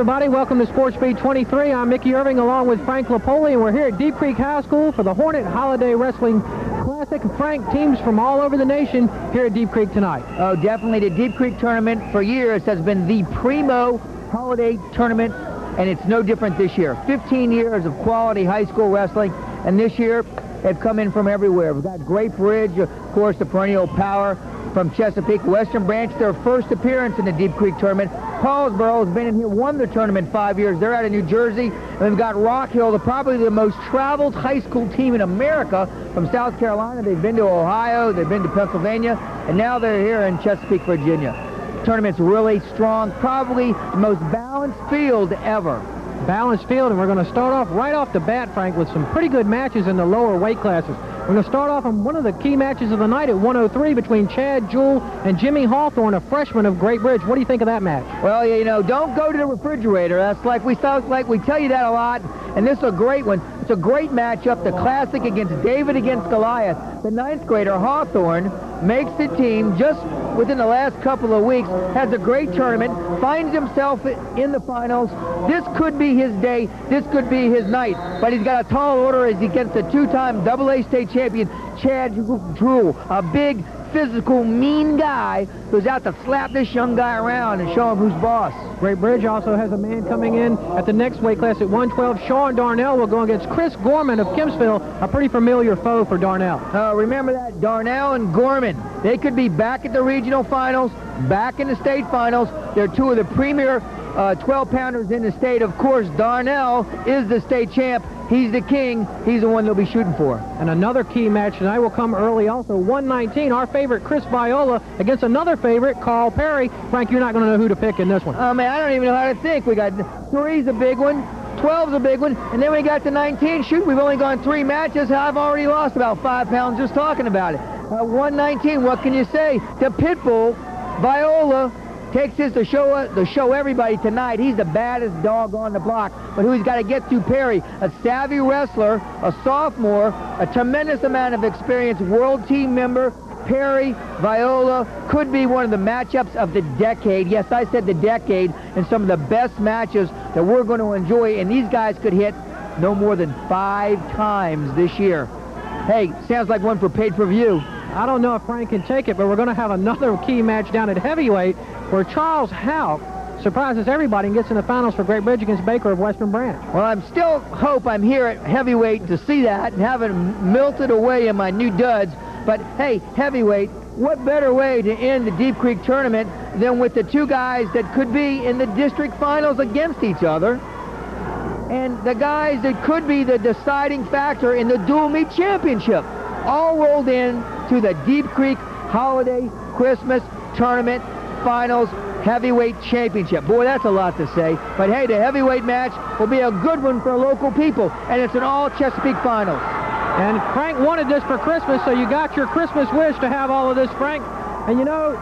everybody. Welcome to Sports Speed 23. I'm Mickey Irving along with Frank Lapoli, and we're here at Deep Creek High School for the Hornet Holiday Wrestling Classic. Frank, teams from all over the nation here at Deep Creek tonight. Oh, definitely. The Deep Creek tournament for years has been the primo holiday tournament, and it's no different this year. 15 years of quality high school wrestling, and this year they've come in from everywhere. We've got Great Bridge, of course, the perennial power from Chesapeake. Western Branch, their first appearance in the Deep Creek tournament. Paulsboro has been in here, won the tournament 5 years. They're out of New Jersey. And we've got Rock Hill, probably the most traveled high school team in America from South Carolina. They've been to Ohio, they've been to Pennsylvania, and now they're here in Chesapeake, Virginia. The tournament's really strong, probably the most balanced field ever. Balanced field, and we're going to start off right off the bat, Frank, with some pretty good matches in the lower weight classes. We're going to start off on one of the key matches of the night at 103 between Chad Jewell and Jimmy Hawthorne, a freshman of Great Bridge. What do you think of that match? Well, you know, don't go to the refrigerator. That's like we tell you that a lot, and this is a great one. It's a great matchup, the classic against David against Goliath. The ninth grader, Hawthorne, makes the team just within the last couple of weeks, has a great tournament, finds himself in the finals. This could be his day. This could be his night. But he's got a tall order as he gets the two-time AA state champion, Chad Jewell, a big, physical, mean guy who's out to slap this young guy around and show him who's boss. Great Bridge also has a man coming in at the next weight class at 112. Sean Darnell will go against Chris Gorman of Kempsville, a pretty familiar foe for Darnell. Remember that, Darnell and Gorman. They could be back at the regional finals, back in the state finals. They're two of the premier 12-pounders in the state. Of course, Darnell is the state champ. He's the king. He's the one they'll be shooting for. And another key match tonight will come early also. 119, our favorite Chris Viola against another favorite, Carl Perry. Frank, you're not going to know who to pick in this one. Oh, man, I don't even know how to think. We got 3's a big one, 12's a big one, and then we got to 19. Shoot, we've only gone 3 matches. I've already lost about 5 pounds just talking about it. 119, what can you say? The Pitbull, Viola, takes this to show everybody tonight. He's the baddest dog on the block. But who he's got to get to, Perry, a savvy wrestler, a sophomore, a tremendous amount of experience, world team member. Perry, Viola, could be one of the matchups of the decade. Yes, I said the decade, and some of the best matches that we're going to enjoy. And these guys could hit no more than 5 times this year. Hey, sounds like one for pay-per-view. I don't know if Frank can take it, but we're going to have another key match down at heavyweight where Charles Houck surprises everybody and gets in the finals for Great Bridge against Baker of Western Branch. Well, I'm still hope I'm here at heavyweight to see that and haven't melted away in my new duds. But, hey, heavyweight, what better way to end the Deep Creek tournament than with the 2 guys that could be in the district finals against each other, and the guys that could be the deciding factor in the dual meet championship, all rolled in to the Deep Creek Holiday Christmas Tournament Finals Heavyweight Championship. Boy, that's a lot to say. But hey, the heavyweight match will be a good one for local people, and it's an all Chesapeake Finals. And Frank wanted this for Christmas, so you got your Christmas wish to have all of this, Frank. And you know,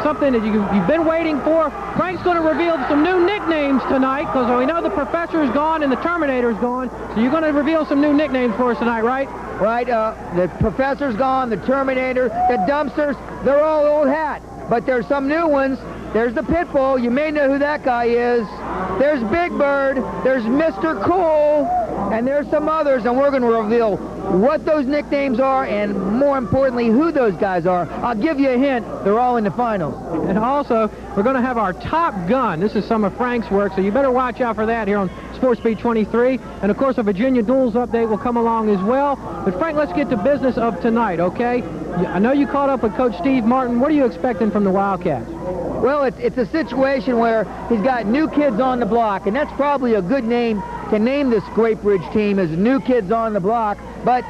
something that you've been waiting for, Frank's going to reveal some new nicknames tonight, because we know the Professor's gone and the Terminator's gone, so you're going to reveal some new nicknames for us tonight, right? Right, the Professor's gone, the Terminator, the Dumpsters, they're all old hat. But there's some new ones. There's the Pitbull. You may know who that guy is. There's Big Bird. There's Mr. Cool. And there's some others, and we're going to reveal what those nicknames are and, more importantly, who those guys are. I'll give you a hint. They're all in the finals. And also, we're going to have our Top Gun. This is some of Frank's work, so you better watch out for that here on Sports Speed 23. And, of course, a Virginia Duels update will come along as well. But, Frank, let's get to business of tonight, okay? I know you caught up with Coach Steve Martin. What are you expecting from the Wildcats? Well, it's a situation where he's got new kids on the block, and that's probably a good name to name this Great Bridge team as New Kids on the Block, but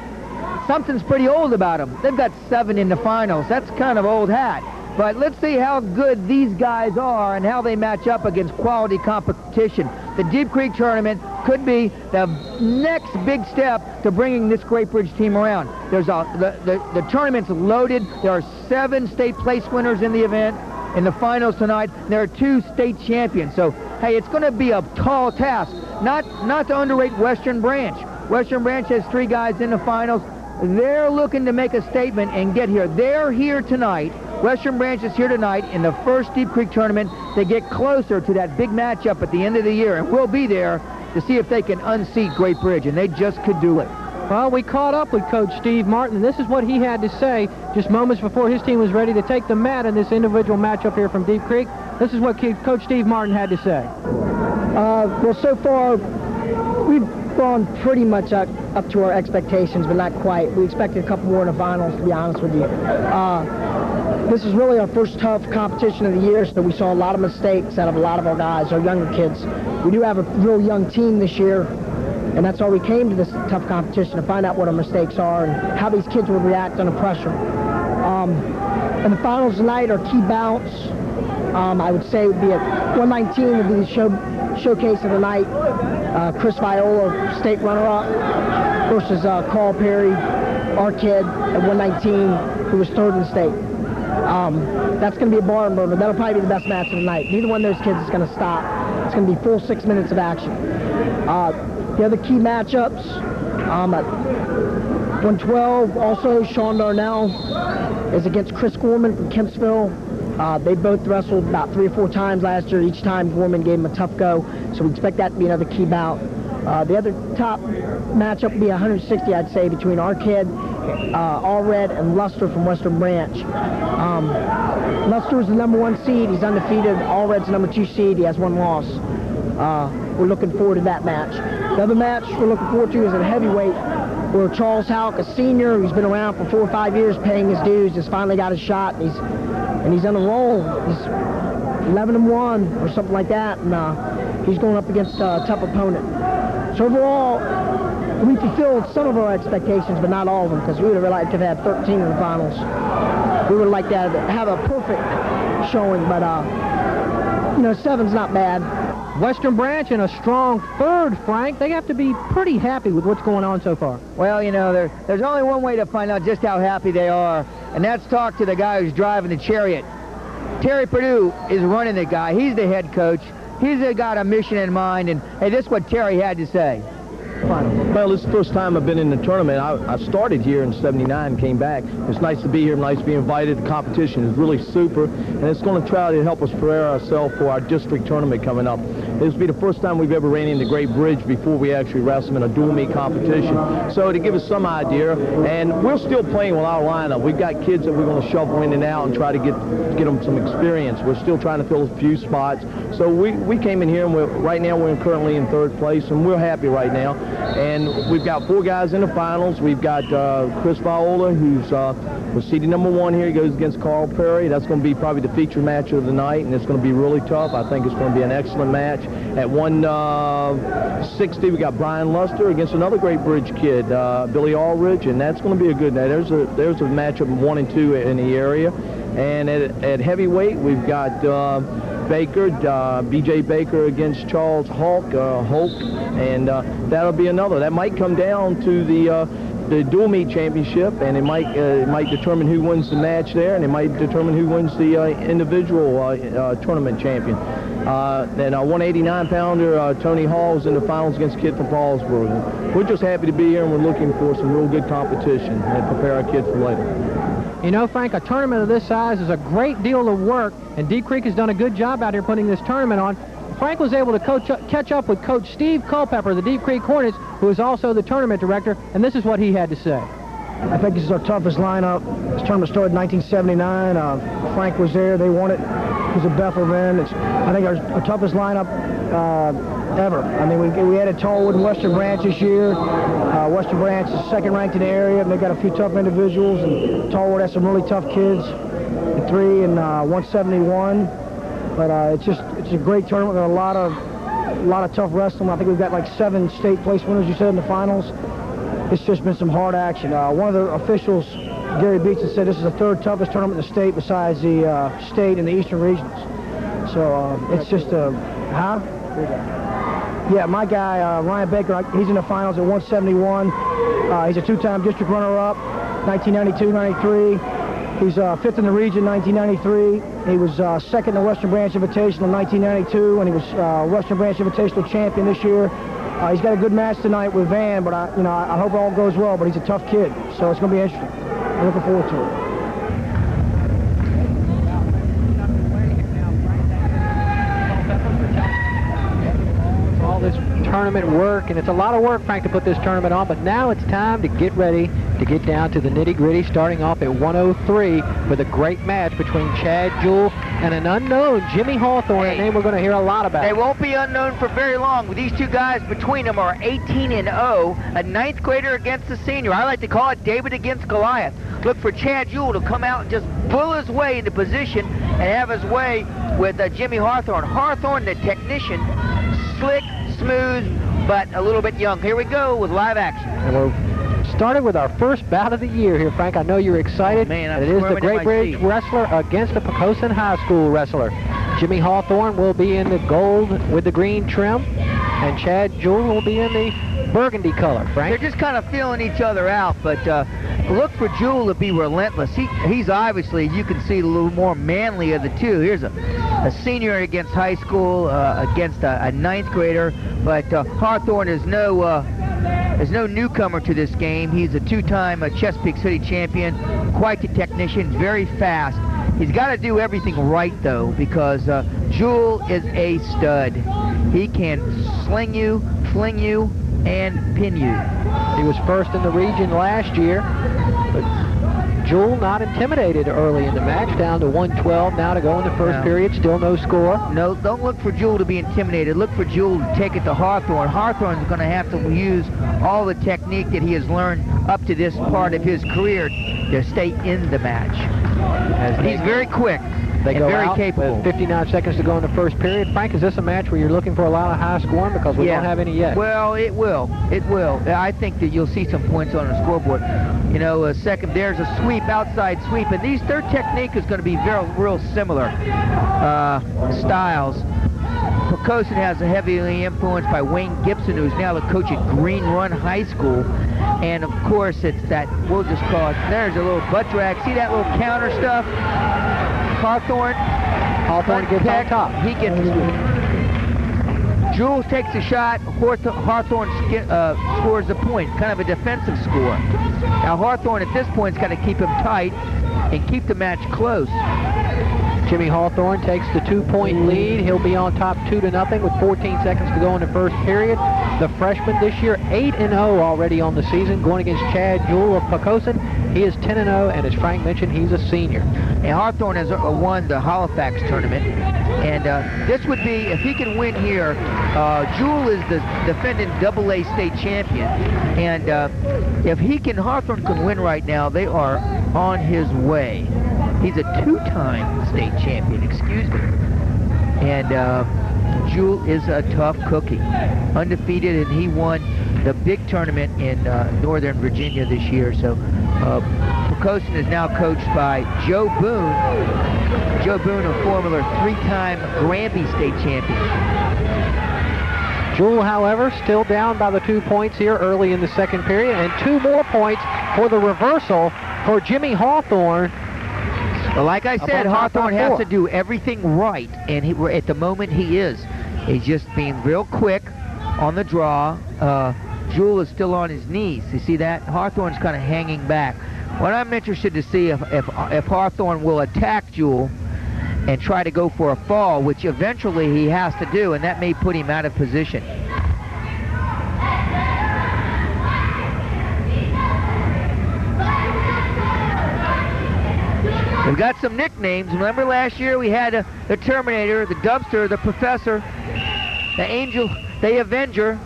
something's pretty old about them. They've got 7 in the finals. That's kind of old hat. But let's see how good these guys are and how they match up against quality competition. The Deep Creek tournament could be the next big step to bringing this Great Bridge team around. There's the tournament's loaded. There are 7 state place winners in the event. In the finals tonight, there are 2 state champions. So, hey, it's going to be a tall task. Not to underrate Western Branch. Western Branch has 3 guys in the finals. They're looking to make a statement and get here. They're here tonight Western Branch is here tonight in the first Deep Creek tournament to get closer to that big matchup at the end of the year, and we'll be there to see if they can unseat Great Bridge, and they just could do it. Well, we caught up with Coach Steve Martin, and this is what he had to say just moments before his team was ready to take the mat in this individual matchup here from Deep Creek. This is what Coach Steve Martin had to say. Well, so far, we've gone pretty much up to our expectations, but not quite. We expected a couple more in the finals, to be honest with you. This is really our first tough competition of the year, so we saw a lot of mistakes out of a lot of our guys, our younger kids. We do have a real young team this year, and that's why we came to this tough competition, to find out what our mistakes are and how these kids will react under pressure. In the finals tonight, our key bounce, I would say, would be at 119 would be the showcase of the night. Chris Viola, state runner-up, versus Carl Perry, our kid, at 119, who was third in the state. That's going to be a barn burner. That'll probably be the best match of the night. Neither one of those kids is going to stop. It's going to be full 6 minutes of action. The other key matchups, at 112, also Sean Darnell is against Chris Gorman from Kempsville. They both wrestled about 3 or 4 times last year. Each time Gorman gave him a tough go, so we expect that to be another key bout. The other top matchup would be 160, I'd say, between our kid, Allred, and Luster from Western Branch. Luster is the #1 seed. He's undefeated. Allred's the #2 seed. He has 1 loss. We're looking forward to that match. The other match we're looking forward to is at heavyweight, where Charles Houck, a senior who's been around for 4 or 5 years paying his dues, has finally got his shot, and he's on a roll. He's 11-1 or something like that, and he's going up against a tough opponent. So overall, we fulfilled some of our expectations, but not all of them, because we would have liked to have had 13 in the finals. We would have liked to have a perfect showing, but 7's not bad. Western Branch in a strong third, Frank. They have to be pretty happy with what's going on so far. Well, there's only one way to find out just how happy they are, and that's talk to the guy who's driving the chariot. Terry Perdue is running the guy. He's the head coach. He's got a mission in mind, and hey, this is what Terry had to say. Well, this is the first time I've been in the tournament. I started here in '79, came back. It's nice to be here, nice to be invited. The competition is really super, and it's going to try to help us prepare ourselves for our district tournament coming up. This will be the first time we've ever ran into Great Bridge before we actually wrestle in a dual meet competition. So to give us some idea, and we're still playing with our lineup. We've got kids that we're going to shuffle in and out and try to get them some experience. We're still trying to fill a few spots. So we came in here, and right now we're currently in 3rd place, and we're happy right now. And we've got 4 guys in the finals. We've got Chris Viola, who's was seeded #1 here. He goes against Carl Perry. That's going to be probably the feature match of the night, and it's going to be really tough. I think it's going to be an excellent match. At 160, we got Brian Luster against another Great Bridge kid, Billy Allridge, and that's going to be a good night. There's a matchup 1 and 2 in the area. And at heavyweight, we've got Baker, B.J. Baker against Charles Holt, and that'll be another. That might come down to the dual meet championship, and it might determine who wins the match there, and it might determine who wins the individual tournament champion. Then 189-pounder Tony Hall is in the finals against a kid from Paulsburg. We're just happy to be here, and we're looking for some real good competition and prepare our kids for later. Frank, a tournament of this size is a great deal of work, and Deep Creek has done a good job out here putting this tournament on. Frank was able to catch up with Coach Steve Culpepper, the Deep Creek Hornets, who is also the tournament director, and this is what he had to say. I think this is our toughest lineup. This tournament started in 1979. Frank was there. They won it. It was at Bethel then. I think our toughest lineup ever. I mean, we added Tallwood and Western Branch this year. Western Branch is 2nd ranked in the area, and they've got a few tough individuals. And Tallwood has some really tough kids at 3 and 171. But it's a great tournament. There are a lot of tough wrestling. I think we've got like 7 state place winners, you said, in the finals. It's just been some hard action. One of the officials, Gary Beatson, said this is the 3rd toughest tournament in the state besides the state and the eastern regions. So it's just Yeah, my guy, Ryan Baker, he's in the finals at 171. He's a 2-time district runner-up, 1992-93. He's 5th in the region, 1993. He was 2nd in the Western Branch Invitational in 1992, and he was Western Branch Invitational champion this year. He's got a good match tonight with Van, but I hope it all goes well. But he's a tough kid, so it's going to be interesting. I'm looking forward to it. All this tournament work, and it's a lot of work, Frank, to put this tournament on, but now it's time to get ready to get down to the nitty-gritty, starting off at 103 with a great match between Chad Jewell and an unknown Jimmy Hawthorne, a name we're going to hear a lot about. They won't be unknown for very long. These two guys between them are 18-0, a ninth grader against a senior. I like to call it David against Goliath. Look for Chad Jewell to come out and just bull his way into position and have his way with Jimmy Hawthorne. Hawthorne, the technician, slick, smooth, but a little bit young. Here we go with live action. And we're started with our first bout of the year here, Frank. I know you're excited. Man, it is the Great Bridge wrestler against the Poquoson High School wrestler. Jimmy Hawthorne will be in the gold with the green trim, and Chad Jewell will be in the burgundy color, Frank. They're just kind of feeling each other out, but look for Jewell to be relentless. He's obviously, you can see, a little more manly of the two. Here's a senior against high school, against a ninth grader, but Hawthorne is no newcomer to this game. He's a two-time Chesapeake City champion, quite the technician, very fast. He's got to do everything right, though, because Jewell is a stud. He can sling you, fling you, and pin you. He was first in the region last year, but Jewell not intimidated early in the match, down to 112 now to go in the first period, still no score. No, don't look for Jewell to be intimidated. Look for Jewell to take it to Hawthorne. Hawthorne's going to have to use all the technique that he has learned up to this part of his career to stay in the match. He's very quick. They go very out capable. with 59 seconds to go in the first period. Frank, is this a match where you're looking for a lot of high scoring, because we don't have any yet? Well, it will. It will. I think that you'll see some points on the scoreboard. You know, there's a sweep, outside sweep, and their technique is going to be real similar styles. Poquoson has a heavily influenced by Wayne Gibson, who's now the coach at Green Run High School. And, of course, it's that, we'll just call it, there's a little butt drag. See that little counter stuff? Hawthorne gets on top. He gets the sweep. Jewell takes a shot. Hawthorne scores the point, kind of a defensive score. Now Hawthorne at this point has got to keep him tight and keep the match close. Jimmy Hawthorne takes the 2-point lead. He'll be on top 2-0 with 14 seconds to go in the first period. The freshman this year, 8-0 already on the season, going against Chad Jewell of Poquoson. He is 10-0, and as Frank mentioned, he's a senior. And Hawthorne has won the Halifax tournament, and this would be, if he can win here, Jewell is the defending AA state champion, and if Hawthorne can win right now, they are on his way. He's a two-time state champion, excuse me. And Jewell is a tough cookie. Undefeated, and he won the big tournament in Northern Virginia this year. So Poquoson is now coached by Joe Boone. Joe Boone, a former three-time Granby state champion. Jewell, however, still down by the 2 points here early in the second period, and 2 more points for the reversal for Jimmy Hawthorne. Well, like I said, Hawthorne has to do everything right, and at the moment he is. He's just being real quick on the draw. Jewell is still on his knees. You see that? Hawthorne's kind of hanging back. What I'm interested to see if Hawthorne will attack Jewell and try to go for a fall, which eventually he has to do, and that may put him out of position. We've got some nicknames. Remember last year we had the Terminator, the Dumpster, the Professor, the Angel, the Avenger,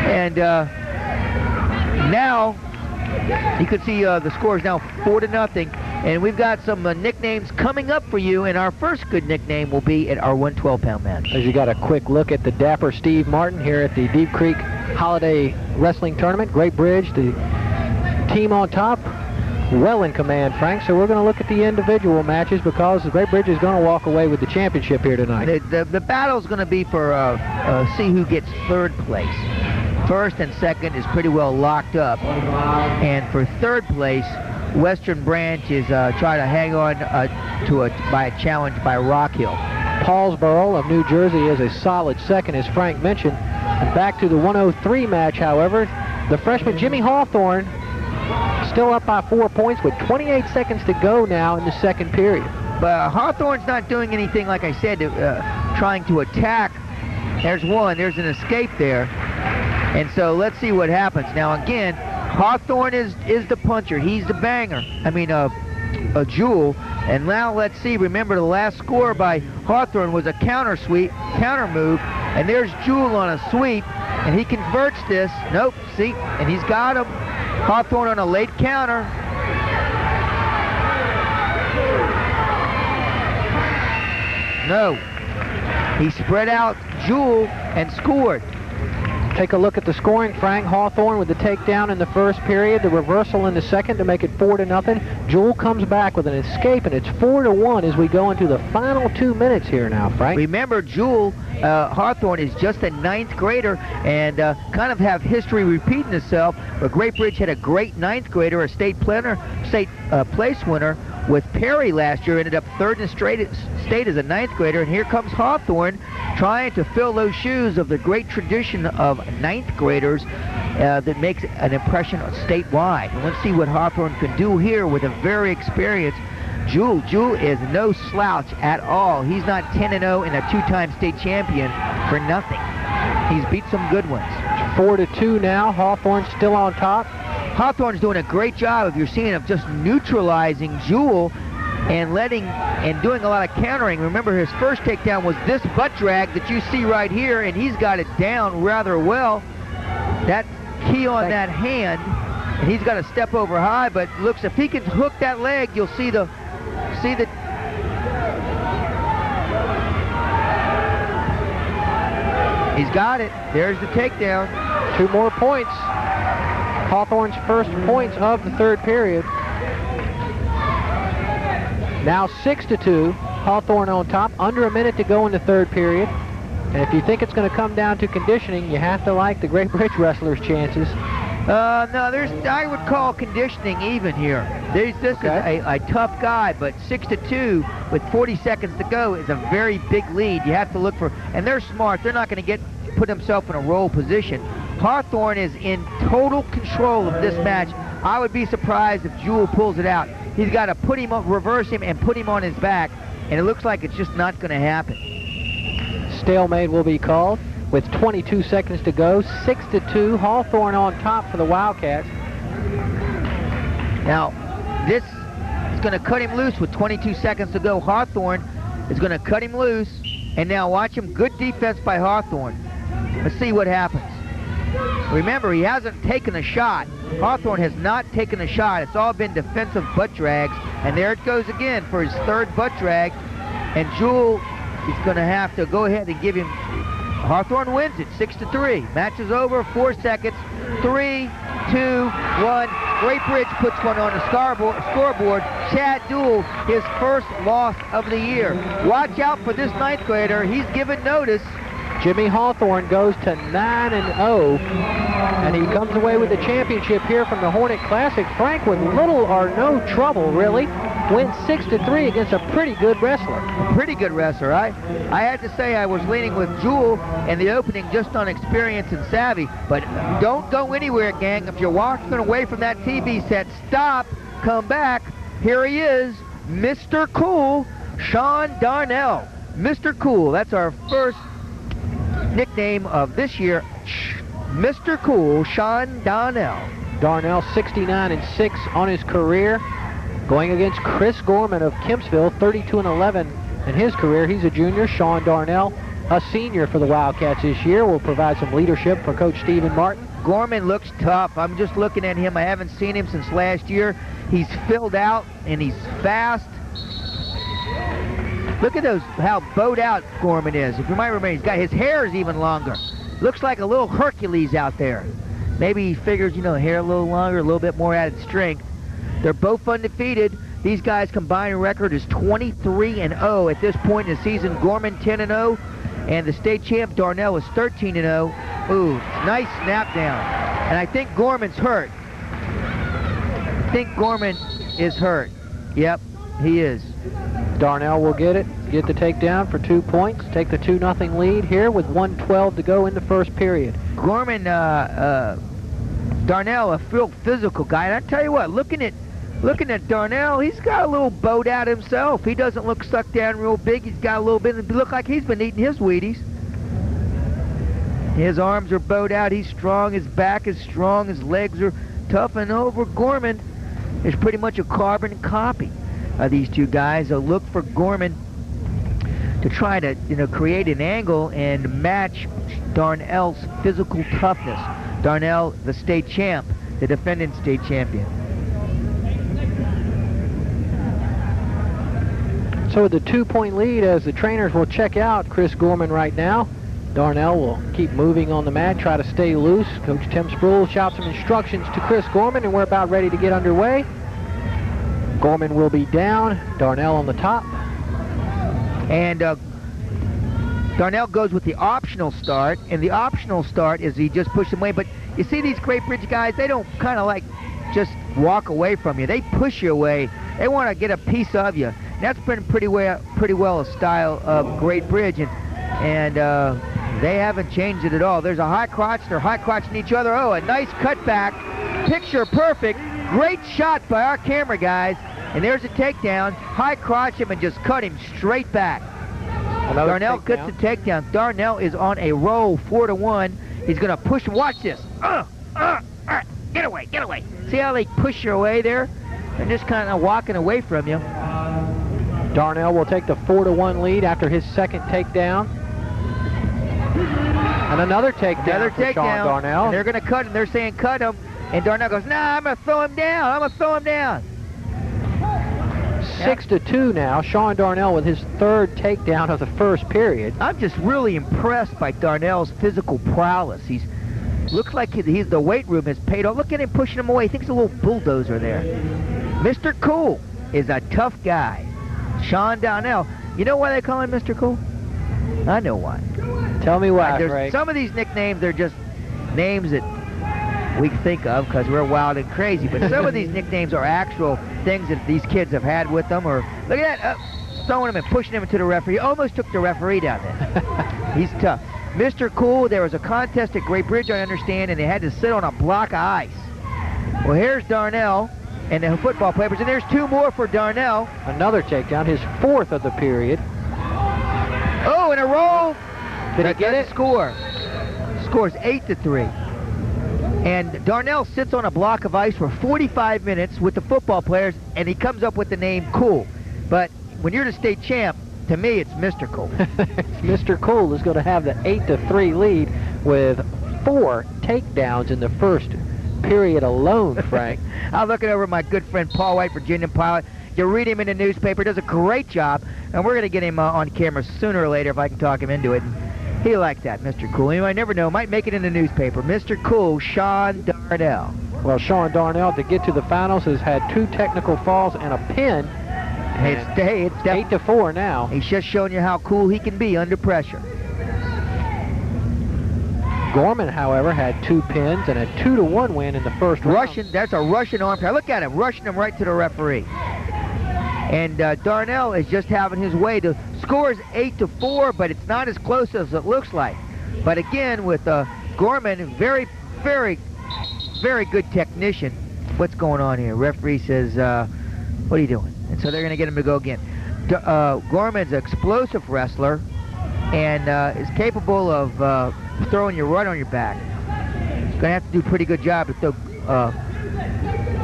and now you can see the score is now 4-0, and we've got some nicknames coming up for you, and our first good nickname will be at our 112-pound match. As you got a quick look at the dapper Steve Martin here at the Deep Creek Holiday Wrestling Tournament. Great Bridge, the team on top, well in command, Frank. So we're going to look at the individual matches, because the Great Bridge is going to walk away with the championship here tonight. The battle's going to be for see who gets third place. First and second is pretty well locked up, and for third place, Western Branch is trying to hang on by a challenge by Rock Hill. Paulsboro of New Jersey is a solid second, as Frank mentioned. And back to the 103 match, however, the freshman Jimmy Hawthorne still up by 4 points with 28 seconds to go now in the second period. But Hawthorne's not doing anything, like I said, to trying to attack. There's one. There's an escape there. And so let's see what happens. Now again, Hawthorne is the puncher. He's the banger. I mean, Jewel. And now let's see. Remember, the last score by Hawthorne was a counter move. And there's Jewel on a sweep. And he converts this. Nope, see? And he's got him. Hawthorne on a late counter. No. He spread out Jewel and scored. Take a look at the scoring. Frank Hawthorne with the takedown in the first period, the reversal in the second to make it 4-0. Jewel comes back with an escape, and it's 4-1 as we go into the final 2 minutes here now, Frank. Remember, Jewel Hawthorne is just a 9th grader and kind of have history repeating itself. But Great Bridge had a great 9th grader, a state place winner with Perry last year, ended up 3rd in the state as a 9th grader. And here comes Hawthorne trying to fill those shoes of the great tradition of 9th graders that makes an impression statewide. And let's see what Hawthorne can do here with a very experienced Jewel. Jewel is no slouch at all. He's not 10-0 and a 2-time state champion for nothing. He's beat some good ones. 4-2 now. Hawthorne still on top. Hawthorne's doing a great job, if you're seeing, of just neutralizing Jewel and doing a lot of countering. Remember, his first takedown was this butt drag that you see right here, and he's got it down rather well. That key on that hand, and he's got to step over high, but looks, if he can hook that leg, you'll see the he's got it. There's the takedown. 2 more points. Hawthorne's first points of the 3rd period. Now 6-2. Hawthorne on top. Under a minute to go in the 3rd period. And if you think it's going to come down to conditioning, you have to like the Great Bridge wrestlers' chances. No, I would call conditioning even here. This is a tough guy, but 6-2 with 40 seconds to go is a very big lead. You have to look for, and they're smart. They're not going to put himself in a roll position. Hawthorne is in total control of this match. I would be surprised if Jewel pulls it out. He's got to put him up, reverse him, and put him on his back, and it looks like it's just not going to happen. Stalemate will be called with 22 seconds to go. 6-2. Hawthorne on top for the Wildcats. Now, this is going to cut him loose with 22 seconds to go. Hawthorne is going to cut him loose, and now watch him. Good defense by Hawthorne. Let's see what happens. Remember, he hasn't taken a shot. Hawthorne has not taken a shot. It's all been defensive butt drags. And there it goes again for his 3rd butt drag. And Jewel is going to have to go ahead and give him. Hawthorne wins it, 6-3. Match is over, 4 seconds. 3, 2, 1. Great Bridge puts one on the scoreboard. Chad Jewel, his first loss of the year. Watch out for this 9th grader. He's given notice. Jimmy Hawthorne goes to 9-0, and he comes away with the championship here from the Hornet Classic. Frank, with little or no trouble, really, wins 6-3 against a pretty good wrestler. Pretty good wrestler. I had to say I was leaning with Jewel in the opening just on experience and savvy, but don't go anywhere, gang. If you're walking away from that TV set, stop, come back. Here he is, Mr. Cool, Sean Darnell. Mr. Cool, that's our first nickname of this year, Mr. Cool, Sean Darnell. Darnell 69-6 on his career, going against Chris Gorman of Kempsville, 32-11 in his career. He's a junior. Sean Darnell, a senior for the Wildcats this year, will provide some leadership for Coach Stephen Martin. Gorman looks tough. I'm just looking at him. I haven't seen him since last year. He's filled out and he's fast. Look at those, how bowed out Gorman is. If you might remember, his hair is even longer. Looks like a little Hercules out there. Maybe he figures, hair a little longer, a little bit more added strength. They're both undefeated. These guys' combined record is 23-0 at this point in the season. Gorman 10-0, and the state champ Darnell is 13-0. Ooh, nice snap down. And I think Gorman's hurt. I think Gorman is hurt. Yep, he is. Darnell will get the takedown for 2 points, take the 2-0 lead here with 1:12 to go in the first period. Gorman, Darnell, a real physical guy. And I tell you what, looking at looking at Darnell, he's got a little bowed out himself. He doesn't look sucked down real big. He's got a little bit, look like he's been eating his Wheaties. His arms are bowed out. He's strong. His back is strong. His legs are tough and over. Gorman is pretty much a carbon copy of these two guys. So look for Gorman to try to, create an angle and match Darnell's physical toughness. Darnell, the state champ, the defending state champion. So with the 2-point lead, as the trainers will check out Chris Gorman right now, Darnell will keep moving on the mat, try to stay loose. Coach Tim Spruill shouts some instructions to Chris Gorman, and we're about ready to get underway. Gorman will be down, Darnell on the top. And Darnell goes with the optional start, and the optional start is he just pushes him away. But you see these Great Bridge guys, they don't kind of like just walk away from you. They push you away. They want to get a piece of you. And that's been pretty well a style of Great Bridge, and they haven't changed it at all. There's a high crotch. They're high crotching each other. Oh, a nice cutback. Picture perfect. Great shot by our camera guys. And there's a takedown. High crotch him and just cut him straight back. Darnell gets the takedown. Darnell is on a roll, 4-1. He's going to push him. Watch this. Get away, get away. See how they push you away there? They're just kind of walking away from you. Darnell will take the 4-1 lead after his second takedown. And another takedown for Sean Darnell. And they're going to cut him. They're saying cut him. And Darnell goes, nah, I'm going to throw him down. I'm going to throw him down. 6-2 now. Sean Darnell with his third takedown of the first period. I'm just really impressed by Darnell's physical prowess. Looks like the weight room has paid off. Look at him pushing him away. He thinks a little bulldozer there. Mr. Cool is a tough guy. Sean Darnell. You know why they call him Mr. Cool? I know why. Tell me why, Frank. Some of these nicknames, they're just names that we think of because we're wild and crazy. But some of these nicknames are actual things that these kids have had with them. Or look at that, throwing him and pushing him into the referee. Almost took the referee down there. He's tough. Mr. Cool, there was a contest at Great Bridge, I understand, and they had to sit on a block of ice. Well, here's Darnell and the football players, and there's two more for Darnell. Another takedown, his fourth of the period. Oh, in a roll. Did he get it? Scores 8-3. And Darnell sits on a block of ice for 45 minutes with the football players, and he comes up with the name Cool. But when you're the state champ, to me, it's Mr. Cool. Mr. Cool is going to have the 8-3 lead with 4 takedowns in the first period alone, Frank. I'm looking over my good friend Paul White, Virginian pilot. You read him in the newspaper, does a great job, and we're going to get him on camera sooner or later if I can talk him into it. He liked that, Mr. Cool. I never know, might make it in the newspaper. Mr. Cool, Sean Darnell. Well, Sean Darnell, to get to the finals, has had 2 technical falls and a pin. It's 8-4 now. He's just showing you how cool he can be under pressure. Gorman, however, had 2 pins and a 2-1 win in the first round. That's a Russian arm tie. Look at him, rushing him right to the referee. And Darnell is just having his way. The score is 8-4, but it's not as close as it looks like. But again, with Gorman, very, very, very good technician. What's going on here? Referee says, what are you doing? And so they're going to get him to go again. Gorman's an explosive wrestler and is capable of throwing you right on your back. He's going to have to do a pretty good job to throw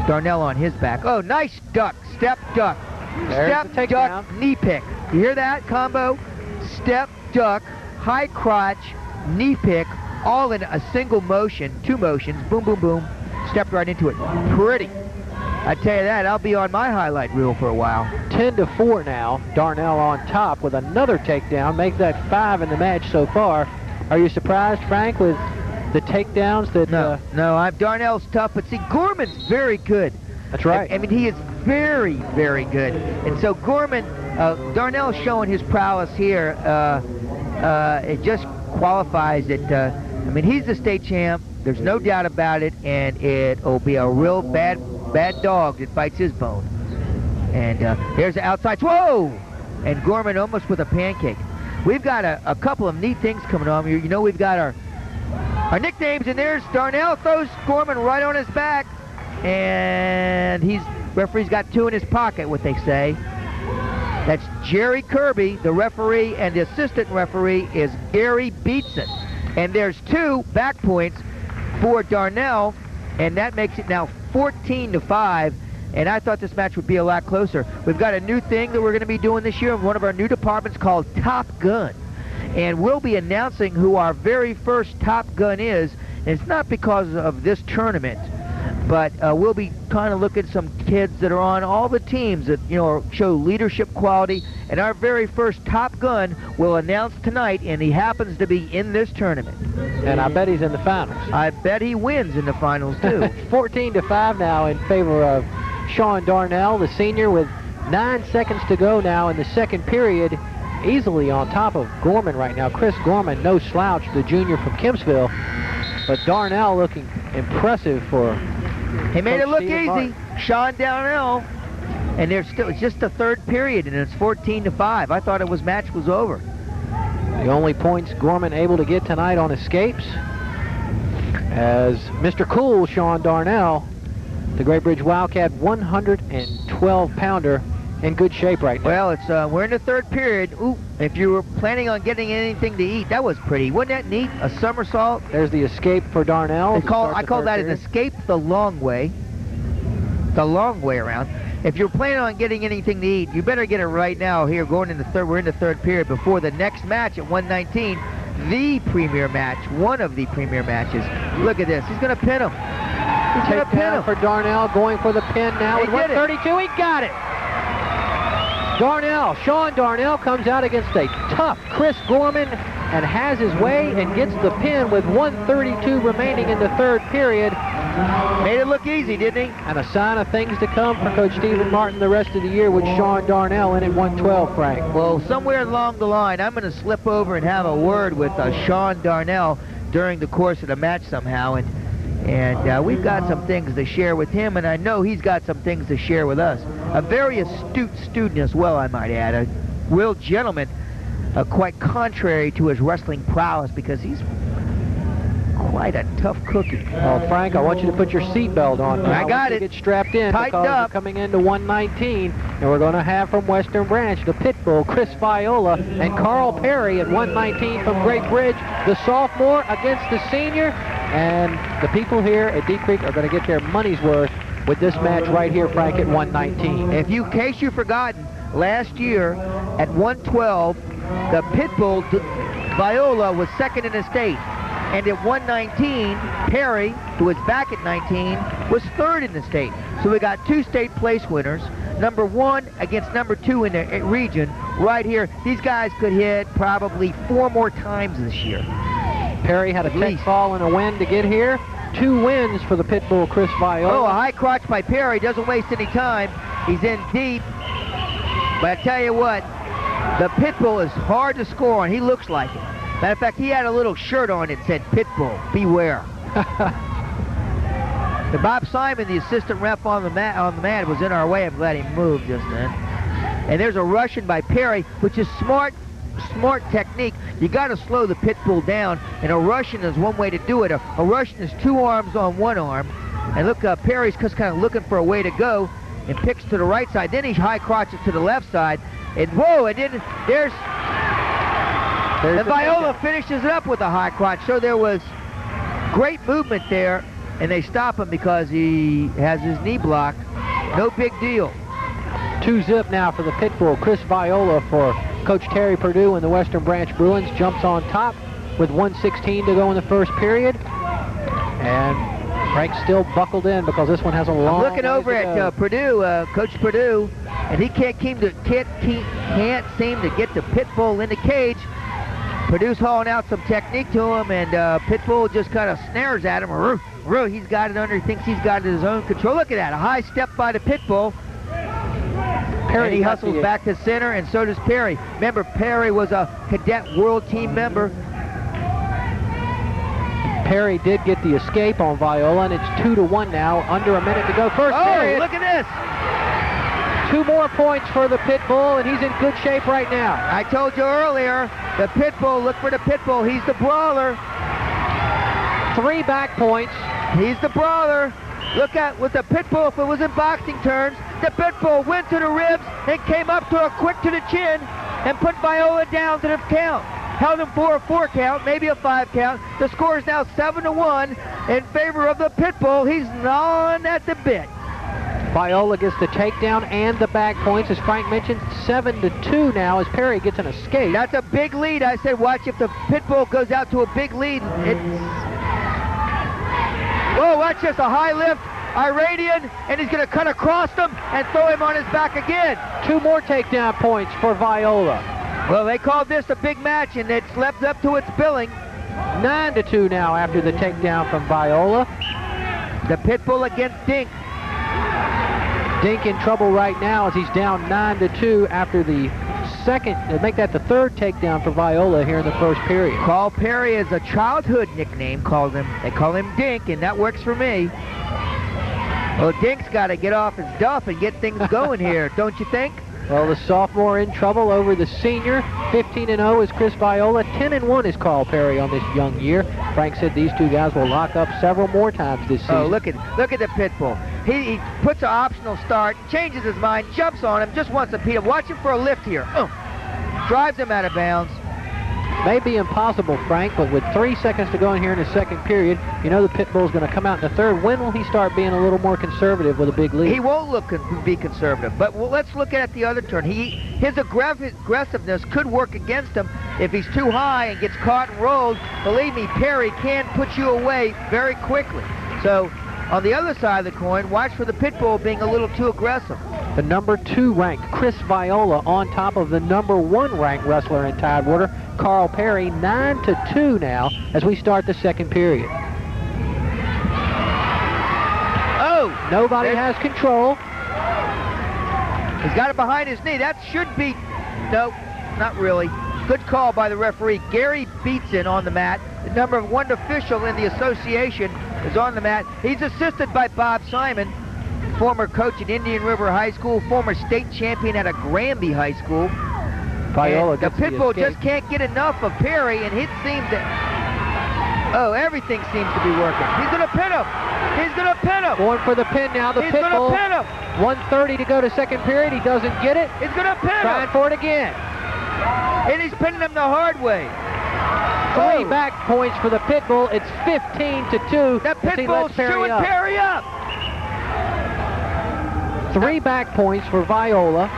Darnell on his back. Oh, nice duck, step duck. There's step duck, knee pick. You hear that combo? Step duck, high crotch, knee pick, all in a single motion, 2 motions, boom, boom, boom. Stepped right into it. Pretty. I tell you that, I'll be on my highlight reel for a while. 10-4 now. Darnell on top with another takedown. Make that 5 in the match so far. Are you surprised, Frank, with the takedowns that... No, Darnell's tough, but see, Gorman's very good. That's right. I mean, he is very, very good. And so Gorman, Darnell's showing his prowess here. It just qualifies it. I mean, he's the state champ. There's no doubt about it, and it'll be a real bad dog that bites his bone. And here's the outside. Whoa! And Gorman almost with a pancake. We've got a couple of neat things coming on here. You know, we've got our nicknames, and there's Darnell throws Gorman right on his back. and referee's got 2 in his pocket, what they say. That's Jerry Kirby, the referee, and the assistant referee is Gary Beatson. And there's 2 back points for Darnell, and that makes it now 14-5. And I thought this match would be a lot closer. We've got a new thing that we're going to be doing this year in one of our new departments called Top Gun. And we'll be announcing who our very first Top Gun is. And it's not because of this tournament, but we'll be kind of looking at some kids that are on all the teams that, you know, show leadership quality. And our very first Top Gun will announce tonight, and he happens to be in this tournament. And I bet he's in the finals. I bet he wins in the finals, too. 14-5 now in favor of Sean Darnell, the senior, with 9 seconds to go now in the second period. Easily on top of Gorman right now. Chris Gorman, no slouch, the junior from Kempsville. But Darnell looking impressive for He made it look Stephen easy. Martin. Sean Darnell. And there's still, it's just the third period, and it's 14-5. I thought it was match was over. The only points Gorman able to get tonight on escapes, as Mr. Cool, Sean Darnell, the Great Bridge Wildcat 112-pounder, in good shape right now. Well, it's we're in the third period. Ooh, if you were planning on getting anything to eat, that was pretty. Wasn't that neat? A somersault. There's the escape for Darnell. I call that an escape the long way. The long way around. If you're planning on getting anything to eat, you better get it right now. Here, going in the third, we're in the third period before the next match at 119, the premier match, one of the premier matches. Look at this. He's going to pin him. He's going to pin him. For Darnell, going for the pin now at 132. He got it. Darnell, Sean Darnell comes out against a tough Chris Gorman and has his way and gets the pin with 132 remaining in the third period. Made it look easy, didn't he? And a sign of things to come for Coach Stephen Martin the rest of the year with Sean Darnell in at 112, Frank. Well, somewhere along the line, I'm going to slip over and have a word with Sean Darnell during the course of the match somehow, and we've got some things to share with him, and I know he's got some things to share with us. A very astute student as well, I might add. A real gentleman, quite contrary to his wrestling prowess, because he's quite a tough cookie. Well, Frank, I want you to put your seatbelt on now. I got it. Get strapped in. Tightened because up. We're coming into 119, and we're going to have from Western Branch the Pitbull, Chris Viola, and Carl Perry at 119 from Great Bridge, the sophomore against the senior. And the people here at Deep Creek are going to get their money's worth with this match right here, Frank, at 119. In case you've forgotten, last year at 112, the Pitbull Viola was second in the state. And at 119, Perry, who was back at 19, was third in the state. So we got 2 state place winners, number 1 against number 2 in the region right here. These guys could hit probably 4 more times this year. Perry had a 10 fall and a win to get here. 2 wins for the Pitbull, Chris Viola. Oh, a high crotch by Perry. Doesn't waste any time. He's in deep. But I tell you what, the Pitbull is hard to score on. He looks like it. Matter of fact, he had a little shirt on that said, "Pitbull, beware." The Bob Simon, the assistant ref on the mat, was in our way. I'm glad he moved just then. And there's a Russian by Perry, which is smart technique. You got to slow the Pitbull down, and a Russian is one way to do it. A Russian is 2 arms on 1 arm. And look, Perry's just kind of looking for a way to go and picks to the right side. Then he high crotches to the left side. And whoa, and then there's and Viola finishes it up with a high crotch. So there was great movement there, and they stop him because he has his knee blocked. No big deal. 2-zip now for the Pitbull. Chris Viola for Coach Terry Perdue and the Western Branch Bruins jumps on top with 1:16 to go in the first period. And Frank's still buckled in because this one has a long I'm looking over at Perdue, Coach Perdue, and he can't seem to get the Pitbull in the cage. Purdue's hauling out some technique to him, and Pitbull just kind of snares at him. He's got it under. He thinks he's got it in his own control. Look at that, a high step by the Pitbull. Perry, and he hustles back to center, and so does Perry. Remember, Perry was a cadet world team member. Perry did get the escape on Viola, and it's 2-1 now. Under a minute to go. First period. Look at this. 2 more points for the Pitbull, and he's in good shape right now. I told you earlier, the Pitbull, look for the Pitbull. He's the brawler. 3 back points. He's the brawler. Look at with the pit bull, if it was in boxing terms, the pit bull went to the ribs and came up to a quick to the chin and put Viola down to the count. Held him for a 4 count, maybe a 5 count. The score is now 7-1 in favor of the pit bull. He's gnawing at the bit. Viola gets the takedown and the back points. As Frank mentioned, 7-2 now as Perry gets an escape. That's a big lead. I said, watch if the pit bull goes out to a big lead. Whoa, that's just a high lift. Iranian, and he's going to cut across him and throw him on his back again. 2 more takedown points for Viola. Well, they called this a big match, and it's lived up to its billing. 9-2 now after the takedown from Viola. The pit bull against Dink. Dink in trouble right now as he's down 9-2 after the second, make that the third takedown for Viola here in the first period. Carl Perry is a childhood nickname, they call him Dink, and that works for me. Well, Dink's got to get off his duff and get things going here, don't you think? Well, the sophomore in trouble over the senior. 15-0 is Chris Viola. 10-1 is Carl Perry on this young year. Frank said these two guys will lock up several more times this season. Oh, look at the pit bull. He puts an optional start, changes his mind, jumps on him, just wants to beat him. Watch him for a lift here. Drives him out of bounds. May be impossible, Frank, but with 3 seconds to go in here in the second period, you know the pit bull's going to come out in the third. When will he start being a little more conservative with a big lead? He won't be conservative, but let's look at the other turn. His aggressiveness could work against him if he's too high and gets caught and rolled. Believe me, Perry can put you away very quickly. So on the other side of the coin, watch for the pit bull being a little too aggressive. The number 2 ranked Chris Viola on top of the number 1 ranked wrestler in Tidewater, Carl Perry. 9-2 now as we start the second period. Oh! Nobody has control. He's got it behind his knee. That should be... No, not really. Good call by the referee. Gary Beatson on the mat. The number 1 official in the association is on the mat. He's assisted by Bob Simon, former coach at Indian River High School, former state champion at a Granby High School. Viola the pit bull just can't get enough of Perry, and it seems to... Oh, everything seems to be working. He's going to pin him. He's going to pin him. Going for the pin now. The He's pit bull. He's going to pin him. 1:30 to go to second period. He doesn't get it. He's going to pin him. Trying for it again. And he's pinning him the hard way. 3 back points for the pit bull. It's 15-2. That pit bull's chewing Perry up. 3 back points for Viola.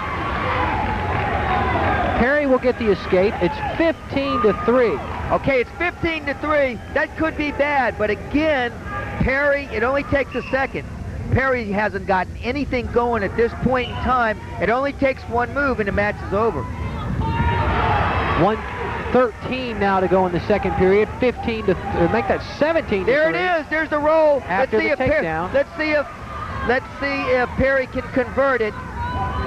Perry will get the escape. It's 15-3. Okay, it's 15-3. That could be bad, but again, Perry, it only takes a second. Perry hasn't gotten anything going at this point in time. It only takes 1 move and the match is over. 1:13 now to go in the second period. 15 to make that 17. There it is. There's the roll. After the takedown. Let's see if Perry can convert it.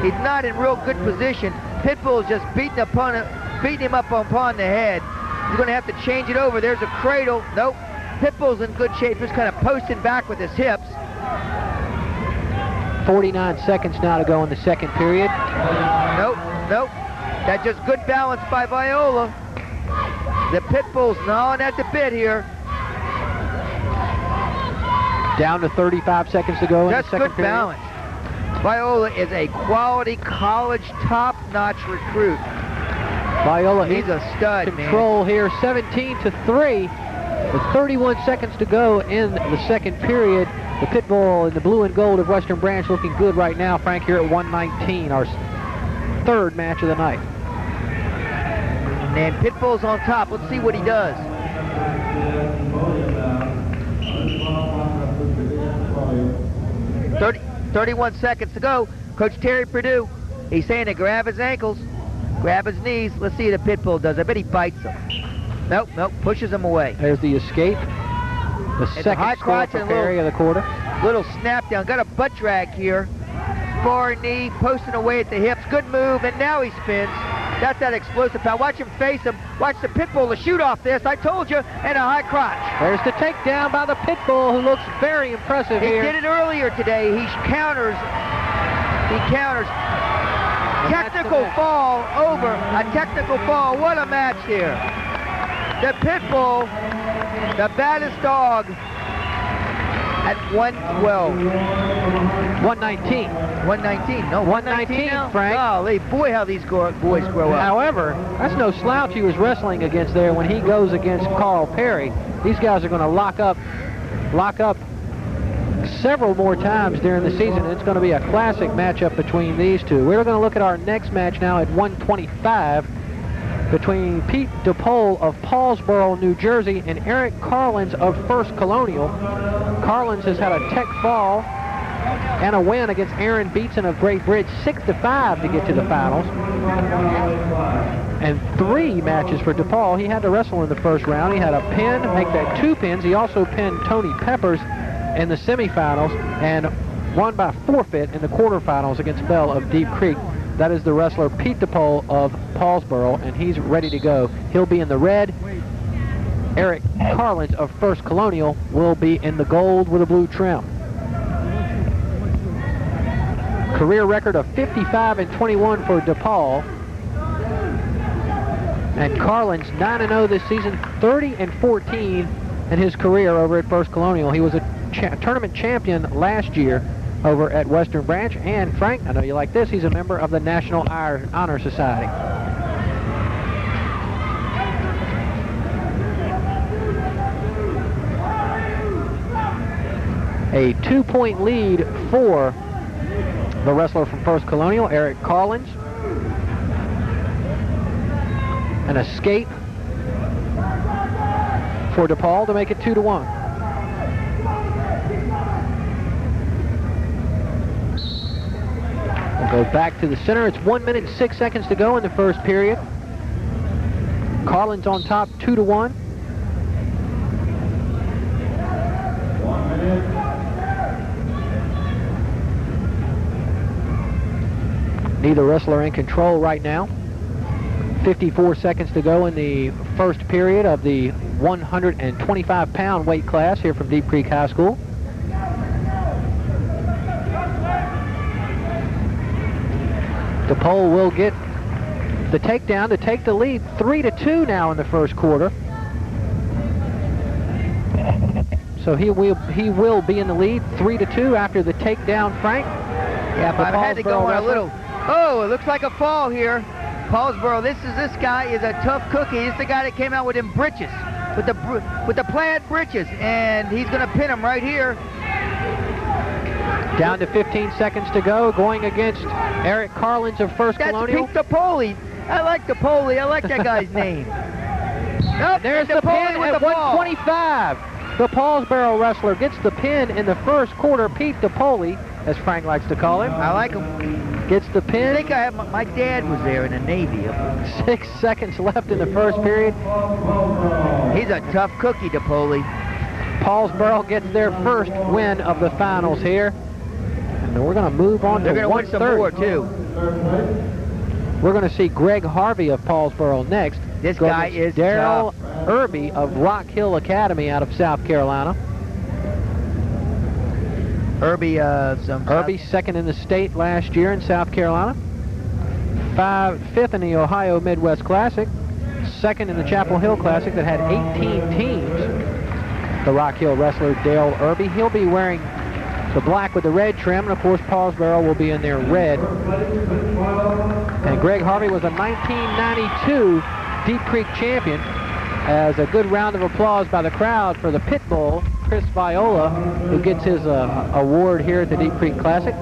He's not in real good position. Pitbull's just beating him up upon the head. He's going to have to change it over. There's a cradle. Nope. Pitbull's in good shape. Just kind of posting back with his hips. 49 seconds now to go in the second period. Nope. That's just good balance by Viola. The Pitbull's gnawing at the bit here. Down to 35 seconds to go in the second period. That's good balance. Viola is a quality college top-notch recruit. Viola, he's a stud, control here, 17-3. With 31 seconds to go in the second period. The Pitbull in the blue and gold of Western Branch looking good right now. Frank here at 119, our third match of the night. And Pitbull's on top. Let's see what he does. 31 seconds to go. Coach Terry Perdue, he's saying to grab his ankles, grab his knees. Let's see what the Pitbull does. I bet he bites him. Nope, pushes him away. There's the escape. The second score for Perry of the quarter. Little snap down. Got a butt drag here. Far knee, posting away at the hips. Good move, and now he spins. That's that explosive power. Watch him face him. Watch the Pitbull to shoot off this. I told you, and a high crotch. There's the takedown by the Pitbull, who looks very impressive here. He did it earlier today. He counters. Technical fall over. A technical fall. What a match here. The Pitbull, the baddest dog, At 112. 119. 119. No, 119 now? Frank. Golly, boy, how these boys grow up. However, that's no slouch he was wrestling against there when he goes against Carl Perry. These guys are going to lock up several more times during the season. It's going to be a classic matchup between these two. We're going to look at our next match now at 125 between Pete DePaul of Paulsboro, New Jersey, and Eric Carlins of First Colonial. Carlins has had a tech fall and a win against Aaron Beatson of Great Bridge, 6-5 to get to the finals. And 3 matches for DePaul. He had to wrestle in the first round. He had a pin, make that 2 pins. He also pinned Tony Peppers in the semifinals and won by forfeit in the quarterfinals against Bell of Deep Creek. That is the wrestler Pete DePaul of Paulsboro, and he's ready to go. He'll be in the red. Eric Carlins of First Colonial will be in the gold with a blue trim. Career record of 55-21 for DePaul. And Carlins 9-0 this season, 30-14 in his career over at First Colonial. He was a tournament champion last year over at Western Branch. And Frank, I know you like this, he's a member of the National Honor Society. A 2-point lead for the wrestler from First Colonial, Eric Carlins. An escape for DePaul to make it 2-1. We'll go back to the center. It's 1 minute and 6 seconds to go in the first period. Carlins on top, 2-1. Neither wrestler in control right now. 54 seconds to go in the first period of the 125-pound weight class here from Deep Creek High School. DePaul will get the takedown to take the lead, 3-2 now in the first quarter. So he will be in the lead, 3-2 after the takedown, Frank. Yeah, but I had to go on a little. Oh, it looks like a fall here. Paulsboro, this guy is a tough cookie. This is the guy that came out with them britches, with the plaid britches, and he's going to pin him right here. Down to 15 seconds to go, going against Eric Carlins of First Colonial. That's Pete DePaul. I like DePaul. I like that guy's name. Nope, there's the pin with at 125. The Paulsboro wrestler gets the pin in the first quarter. Pete DePaul, as Frank likes to call him. I like him. Gets the pin. I think I have my dad was there in the Navy. 6 seconds left in the first period. He's a tough cookie, DePaul. Paulsboro gets their first win of the finals here. And we're going to move on They're to going to win some more, too. We're going to see Greg Harvey of Paulsboro next. This guy is Daryl Irby of Rock Hill Academy out of South Carolina. Irby, second in the state last year in South Carolina. Fifth in the Ohio Midwest Classic. Second in the Chapel Hill Classic that had 18 teams. The Rock Hill wrestler Dale Irby. He'll be wearing the black with the red trim, and of course Paulsboro will be in their red. And Greg Harvey was a 1992 Deep Creek champion. As a good round of applause by the crowd for the Pitbull, Chris Viola, who gets his award here at the Deep Creek Classic.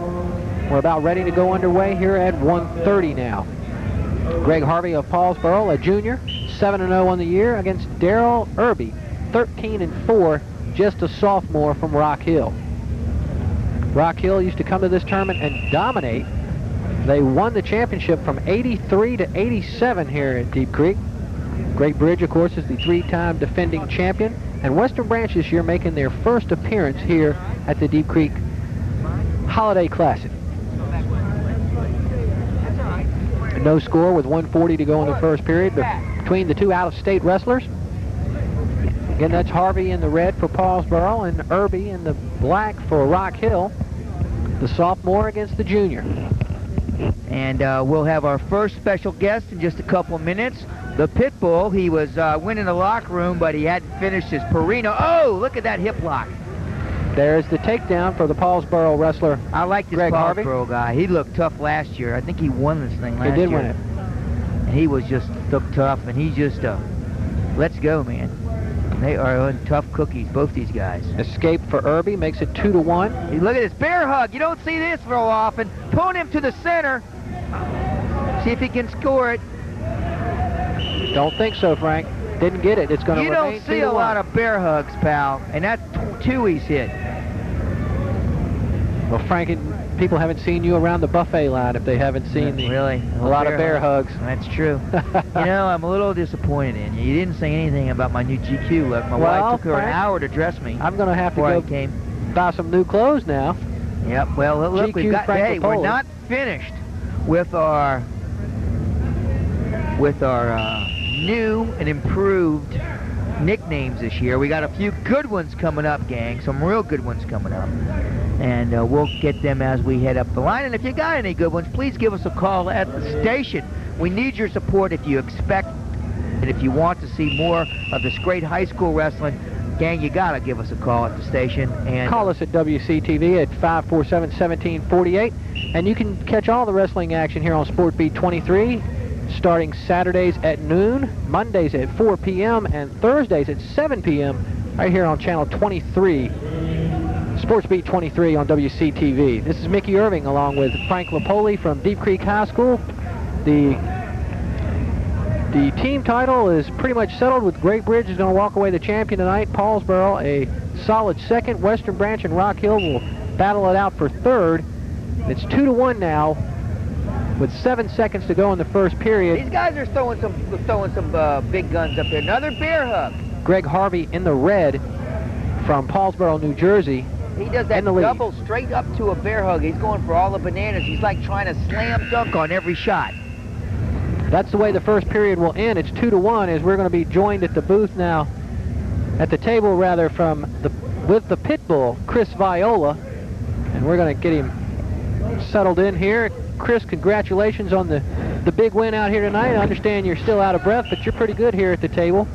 We're about ready to go underway here at 1:30 now. Greg Harvey of Paulsboro, a junior, 7-0 on the year against Daryl Irby, 13-4, just a sophomore from Rock Hill. Rock Hill used to come to this tournament and dominate. They won the championship from 83 to 87 here at Deep Creek. Great Bridge, of course, is the 3-time defending champion. And Western Branch this year making their first appearance here at the Deep Creek Holiday Classic. No score with 1:40 to go in the first period between the two out-of-state wrestlers. Again, that's Harvey in the red for Paulsboro and Irby in the black for Rock Hill. The sophomore against the junior. And we'll have our first special guest in just a couple of minutes. The Pitbull, he was winning the locker room, but he hadn't finished his Perino. Oh, look at that hip lock. There's the takedown for the Paulsboro wrestler. I like this Greg Harvey. Paulsboro guy. He looked tough last year. I think he won this thing last year. He did win it. And he was just looked tough, and he's just let's go, man. They are tough cookies, both these guys. Escape for Irby makes it 2-1. Hey, look at this bear hug. You don't see this real often. Pulling him to the center. See if he can score it. Don't think so, Frank. Didn't get it. It's going to You remain don't see a 2-1. lot of bear hugs, pal. And that's 2 he's hit. Well, Frank, people haven't seen you around the buffet line if they haven't seen Really? a lot of bear hugs. That's true. You know, I'm a little disappointed in you. You didn't say anything about my new GQ look. My wife took her an Frank, hour to dress me. I'm going to have to before go I came. buy some new clothes now. Yep. Well, look, we've GQ got. Frank Hey, we're Rapoli. not finished with our new and improved nicknames this year. We got a few good ones coming up, gang. Some real good ones coming up. And we'll get them as we head up the line. And if you got any good ones, please give us a call at the station. We need your support if you expect and if you want to see more of this great high school wrestling. Gang, you got to give us a call at the station. And Call us at WCTV at 547-1748. And you can catch all the wrestling action here on Sport Beat 23, starting Saturdays at noon, Mondays at 4 p.m., and Thursdays at 7 p.m. right here on Channel 23. Sports Beat 23 on WCTV. This is Mickey Irving along with Frank Rapoli from Deep Creek High School. The team title is pretty much settled with Great Bridge is going to walk away the champion tonight. Paulsboro, a solid second. Western Branch and Rock Hill will battle it out for third. It's 2-1 now with 7 seconds to go in the first period. these guys are throwing some big guns up there. Another bear hug. Greg Harvey in the red from Paulsboro, New Jersey. He does that In the lead. double straight up to a bear hug. He's going for all the bananas. He's like trying to slam dunk on every shot. That's the way the first period will end. It's 2-1 as we're going to be joined at the booth now, at the table rather, with the pit bull, Chris Viola, and we're going to get him settled in here. Chris, congratulations on the big win out here tonight. I understand you're still out of breath, but you're pretty good here at the table.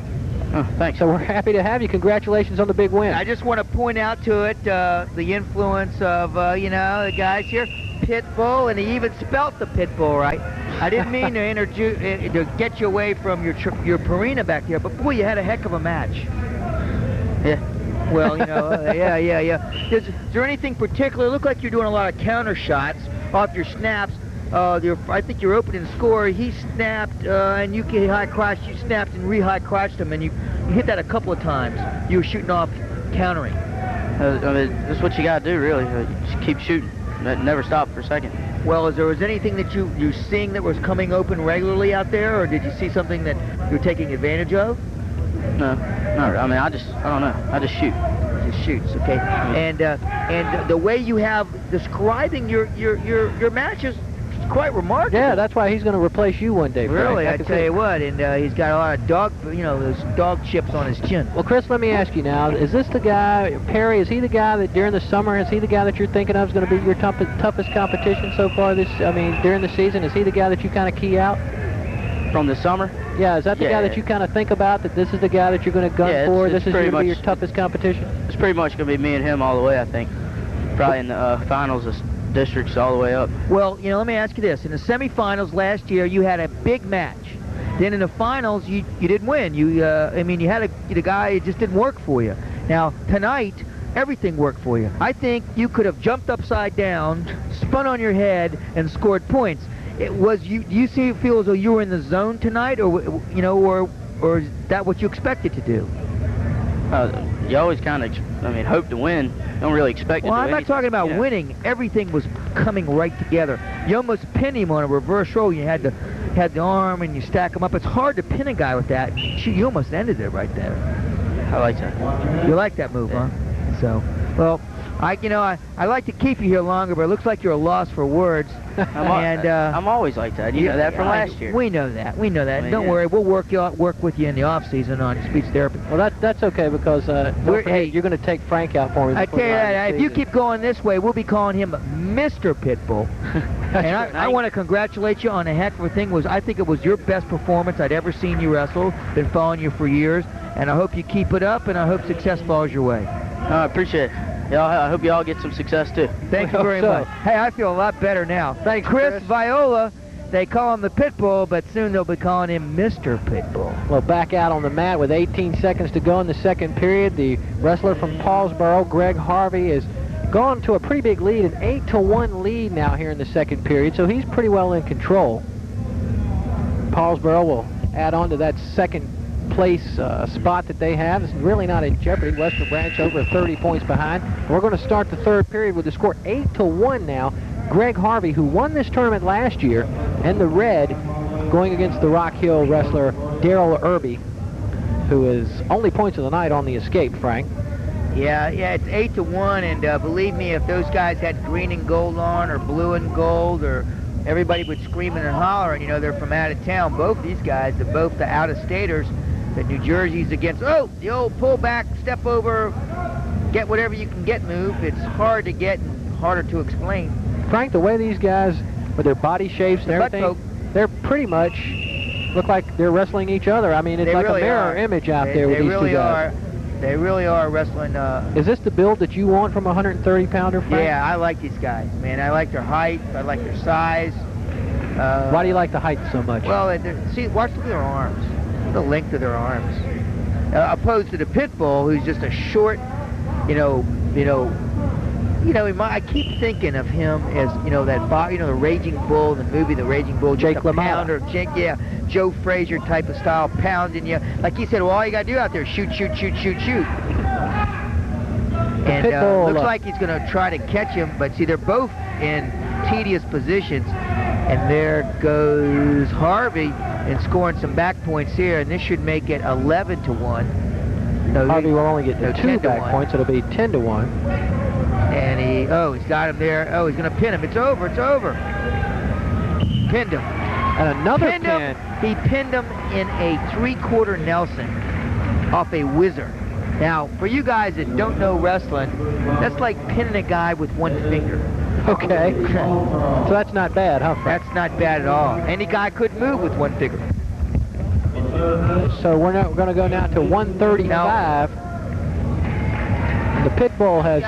Oh, thanks. So we're happy to have you. Congratulations on the big win. I just want to point out to it the influence of, the guys here. Pitbull, and he even spelt the Pitbull right. I didn't mean to get you away from your Purina back there, but boy, you had a heck of a match. Yeah. Well, yeah. Is there anything particular? It looked like you're doing a lot of counter shots off your snaps. I think your opening score, he snapped, and you high crotched. You snapped and re-high crotched him, and you hit that a couple of times. You were shooting off countering. I mean, that's what you got to do, really. Just keep shooting. Never stop for a second. Well, was anything that you're seeing that was coming open regularly out there, or did you see something that you're taking advantage of? No. I mean, I don't know. I just shoot. Just shoots, okay. And the way you have describing your matches is quite remarkable. Yeah, that's why he's going to replace you one day, Frank. Really, I can tell see. you what, and he's got a lot of those dog chips on his chin. Well, Chris, let me ask you now, is this the guy, Perry, is he the guy that during the summer, is he the guy that you're thinking of is going to be your toughest competition so far during the season? Is he the guy that you kind of key out? From the summer? Yeah, is that the guy that you kind of think about, that this is the guy that you're going to gun for? It's This is going to be pretty your much- toughest competition? It's pretty much going to be me and him all the way, I think. Probably in the finals of districts all the way up. Well, let me ask you this. In the semifinals last year, you had a big match. Then in the finals, you didn't win. You had the guy, it just didn't work for you. Now, tonight, everything worked for you. I think you could have jumped upside down, spun on your head, and scored points. Do you feel as though you were in the zone tonight, or is that what you expected to do? You always kind of, hope to win. Don't really expect to do Well, I'm not anything. talking about winning. Everything was coming right together. You almost pinned him on a reverse roll. You had the arm and you stack him up. It's hard to pin a guy with that. You almost ended it right there. I like that. You like that move, huh? So, well, I like to keep you here longer, but it looks like you're a loss for words. I'm always like that. You know that from last year. We know that. We know that. I mean, Don't yeah. worry. We'll work with you in the off season on speech therapy. Well, that's okay, because you're going to take Frank out for me. I before tell you the end of that, the if you season. keep going this way, we'll be calling him Mr. Pitbull. And I want to congratulate you on a heck of a thing. I think it was your best performance I'd ever seen you wrestle. Been following you for years, and I hope you keep it up, and I hope success falls your way. I appreciate it. I hope y'all get some success too. Thank you very much. Hey, I feel a lot better now. Thanks, Chris Chris. Viola. They call him the Pitbull, but soon they'll be calling him Mr. Pitbull. Well, back out on the mat with 18 seconds to go in the second period. The wrestler from Paulsboro, Greg Harvey, is gone to a pretty big lead, an 8-1 lead now here in the second period, so he's pretty well in control. Paulsboro will add on to that second place spot that they have. It's really not in jeopardy. Western Branch over 30 points behind. We're going to start the third period with the score 8-1 now. Greg Harvey, who won this tournament last year, and the red going against the Rock Hill wrestler Daryl Irby, who is only points of the night on the escape, Frank. Yeah, it's 8-1, and believe me, if those guys had green and gold on, or blue and gold, or everybody would screaming and hollering, you know, they're from out of town. Both these guys, they're both the out-of-staters. The New Jersey's against, the old pullback, step over, get whatever you can get move. It's hard to get and harder to explain. Frank, the way these guys, with their body shapes and everything, they're pretty much look like they're wrestling each other. I mean, it's like a mirror image out there with these two guys. They really are wrestling. Is this the build that you want from a 130-pounder, Frank? Yeah, I like these guys, man. I like their height. I like their size. Why do you like the height so much? Well, see, watch their arms, the length of their arms, opposed to the Pitbull, who's just a short, I keep thinking of him as, the Raging Bull, the movie The Raging Bull, Jake just a LaMotta. pounder, Joe Frazier type of style, pounding you. Like he said, well, all you got to do out there is shoot. And looks like he's going to try to catch him, but see, they're both in tedious positions. And there goes Harvey and scoring some back points here, and this should make it 11-1. No, Harvey will only get 2 back points. It'll be 10-1. And he's got him there. Oh, he's going to pin him. It's over. Pinned him. And another pin. He pinned him in a 3/4 Nelson off a whizzer. Now, for you guys that don't know wrestling, that's like pinning a guy with one finger. Okay. So that's not bad, huh, Frank? That's not bad at all. Any guy could move with one finger. So we're going to go now to 135. The Pitbull has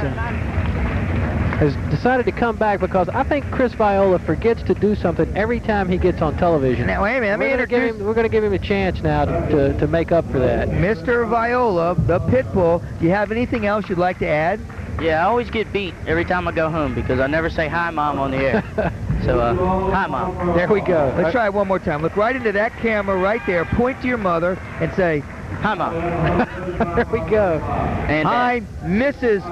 decided to come back because I think Chris Viola forgets to do something every time he gets on television. Now, wait a minute. We're going to give him a chance now to make up for that. Mr. Viola, the Pitbull, do you have anything else you'd like to add? Yeah, I always get beat every time I go home because I never say hi, Mom, on the air. So, hi, Mom. There we go. Let's try it one more time. Look right into that camera right there. Point to your mother and say, hi, Mom. There we go. And, hi, Mrs.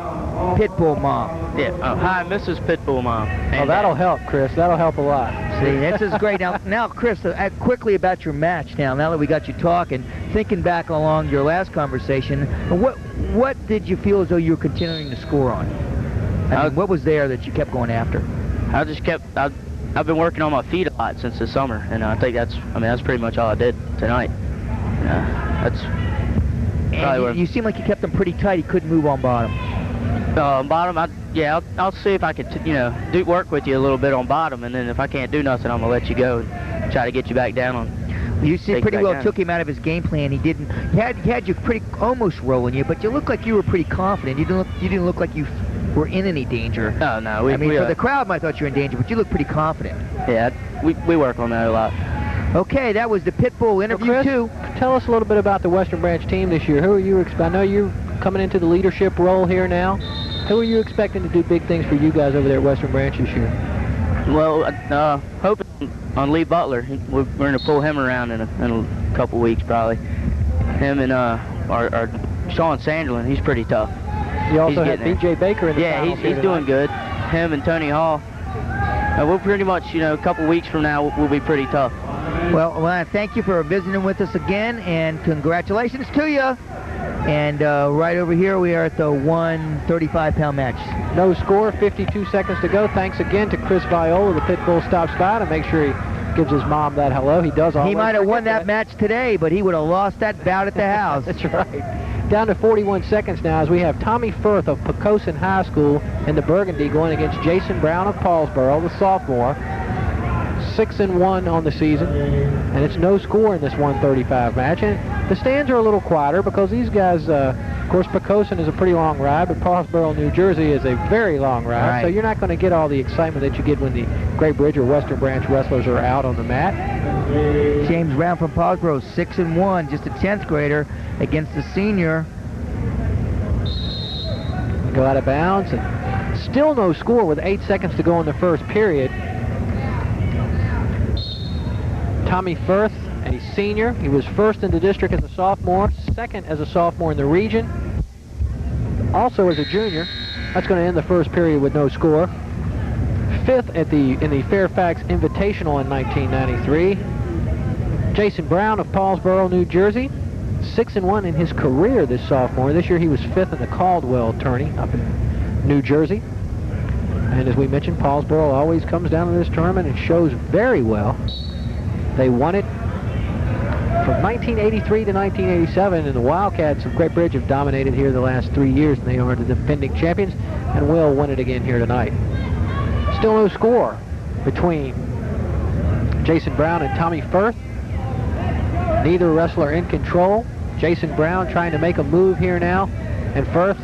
Pitbull Mom. Yeah. Oh, hi, Mrs. Pitbull Mom. And that'll help, Chris. That'll help a lot. See, this is great. Now, Chris, quickly about your match now that we got you talking, thinking back along your last conversation, what did you feel as though you were continuing to score on? I mean, what was there that you kept going after? I've been working on my feet a lot since the summer, and I think that's pretty much all I did tonight. That's probably where... You seem like you kept them pretty tight. You couldn't move on bottom. Bottom, I'll see if I can, do work with you a little bit on bottom, and then if I can't do nothing, I'm gonna let you go and try to get you back down on. You see, pretty well took him out of his game plan. He didn't. He had you pretty almost rolling you, but you looked like you were pretty confident. You didn't look like you were in any danger. Oh no, for the crowd might thought you were in danger, but you look pretty confident. Yeah, we work on that a lot. Okay, that was the Pitbull interview Chris, too. Tell us a little bit about the Western Branch team this year. Who are you? I know you're coming into the leadership role here now. Who are you expecting to do big things for you guys over there at Western Branch this year? Well, hoping on Lee Butler. We're going to pull him around in a couple weeks probably. Him and our Sean Sanderlin. He's pretty tough. You also have B.J. Baker in the finals. Yeah, he's doing good. Him and Tony Hall. We're pretty much, a couple weeks from now, we'll be pretty tough. Well, I thank you for visiting with us again, and congratulations to you. And right over here, we are at the 135-pound match. No score, 52 seconds to go. Thanks again to Chris Viola. The Pitbull stops by to make sure he gives his mom that hello. He does always. He might have won that match today, but he would have lost that bout at the house. That's right. Down to 41 seconds now as we have Tommy Firth of Poquoson High School in the Burgundy going against Jason Brown of Paulsboro, the sophomore. 6-1 on the season, and it's no score in this 135 match. And the stands are a little quieter because these guys Of course, Poquoson is a pretty long ride, but Paulsboro, New Jersey is a very long ride, Right. so you're not going to get all the excitement that you get when the Great Bridge or Western Branch wrestlers are out on the mat. James Brown from Paulsboro, 6-1, just a 10th grader against the senior. Go out of bounds, and still no score with 8 seconds to go in the first period. Tommy Firth, a senior. He was first in the district as a sophomore, second as a sophomore in the region, also as a junior. That's going to end the first period with no score. Fifth in the Fairfax Invitational in 1993. Jason Brown of Paulsboro, New Jersey, 6-1 in his career this sophomore. This year he was fifth in the Caldwell tourney up in New Jersey. And as we mentioned, Paulsboro always comes down to this tournament and shows very well. They won it from 1983 to 1987, and the Wildcats of Great Bridge have dominated here the last 3 years, and they are the defending champions and will win it again here tonight. Still no score between Jason Brown and Tommy Firth. Neither wrestler in control. Jason Brown trying to make a move here now, and Firth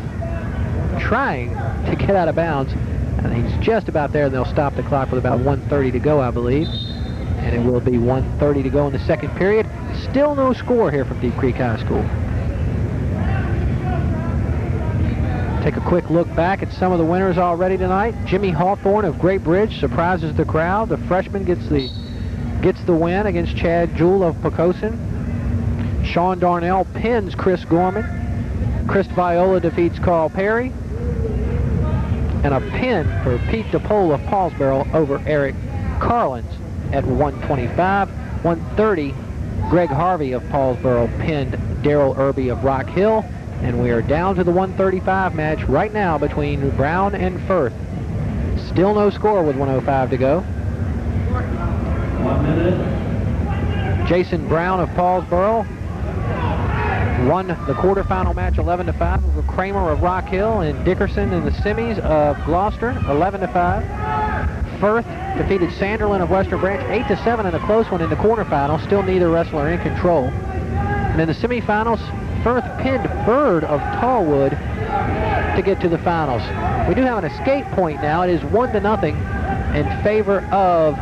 trying to get out of bounds, and he's just about there, and they'll stop the clock with about 1:30 to go, I believe. And it will be 1:30 to go in the second period. Still no score here from Deep Creek High School. Take a quick look back at some of the winners already tonight. Jimmy Hawthorne of Great Bridge surprises the crowd. The freshman gets the win against Chad Jewell of Poquoson. Sean Darnell pins Chris Gorman. Chris Viola defeats Carl Perry. And a pin for Pete DePole of Paulsboro over Eric Carlins at 125. 130, Greg Harvey of Paulsboro pinned Daryl Irby of Rock Hill. And we are down to the 135 match right now between Brown and Firth. Still no score with 1:05 to go. Jason Brown of Paulsboro won the quarterfinal match 11-5 over Kramer of Rock Hill and Dickerson in the semis of Gloucester, 11-5. Firth defeated Sanderlin of Western Branch 8-7 in a close one in the quarterfinal. Still neither wrestler in control. And in the semifinals, Firth pinned Bird of Tallwood to get to the finals. We do have an escape point now. It is 1-0 in favor of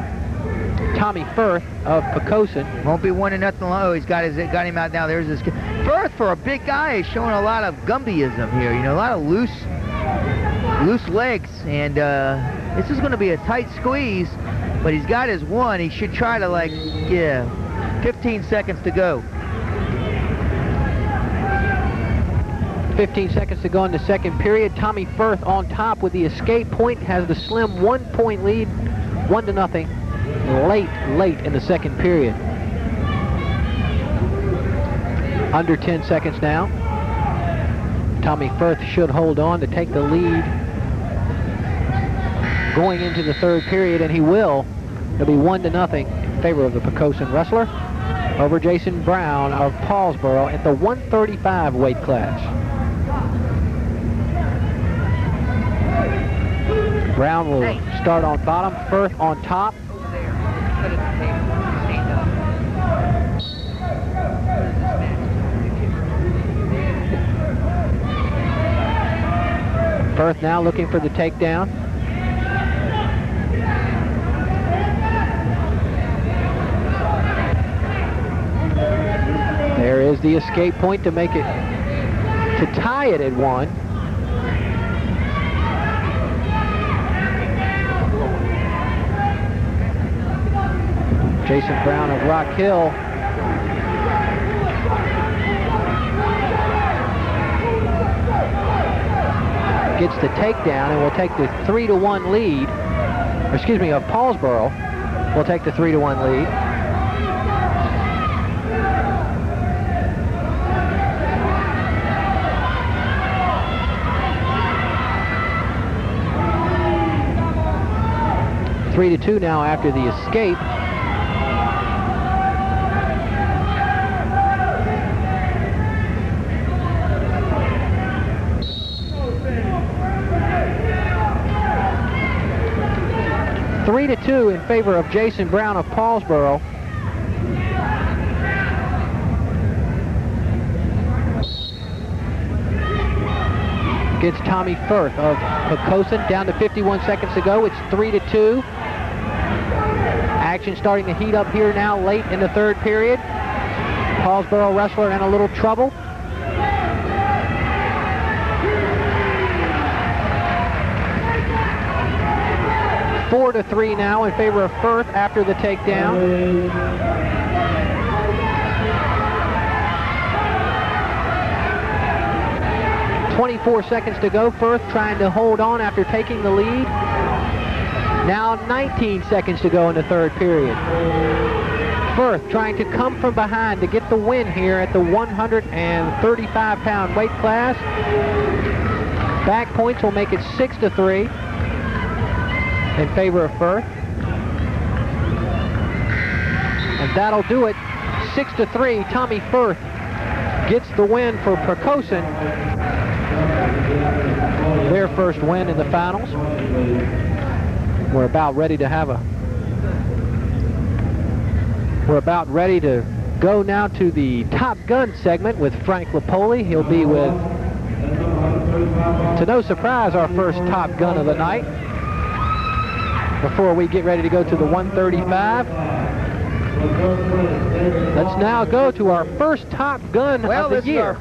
Tommy Firth of Poquoson. Won't be 1-0 low. He's got him out now. There's this Firth, for a big guy, is showing a lot of Gumbyism here. You know, a lot of loose legs, and this is going to be a tight squeeze. But he's got his one. He should try to 15 seconds to go. 15 seconds to go in the second period. Tommy Firth on top with the escape point, has the slim 1-point lead, 1-0. Late in the second period. Under 10 seconds now. Tommy Firth should hold on to take the lead going into the third period, and he will. It'll be 1-0 in favor of the Poquoson wrestler over Jason Brown of Paulsboro at the 135 weight class. Brown will start on bottom, Firth on top. Firth now looking for the takedown. There is the escape point to make it, to tie it at 1. Jason Brown of Rock Hill gets the takedown and will take the 3-1 lead. Or excuse me, of Paulsboro will take the 3-1 lead. Three to 2 now after the escape. Three to 2 in favor of Jason Brown of Paulsboro. against Tommy Firth of Poquoson. Down to 51 seconds to go. It's 3-2. Action starting to heat up here now late in the third period. Paulsboro wrestler in a little trouble. Four to 3 now in favor of Firth after the takedown. 24 seconds to go. Firth trying to hold on after taking the lead. Now 19 seconds to go in the third period. Firth trying to come from behind to get the win here at the 135-pound weight class. Back points will make it 6-3 in favor of Firth. And that'll do it. 6-3. Tommy Firth gets the win for Poquoson. Their first win in the finals. We're about ready to go now to the Top Gun segment with Frank Lipoli. He'll be with, to no surprise, our first Top Gun of the night. Before we get ready to go to the 135, let's now go to our first Top Gun of the year.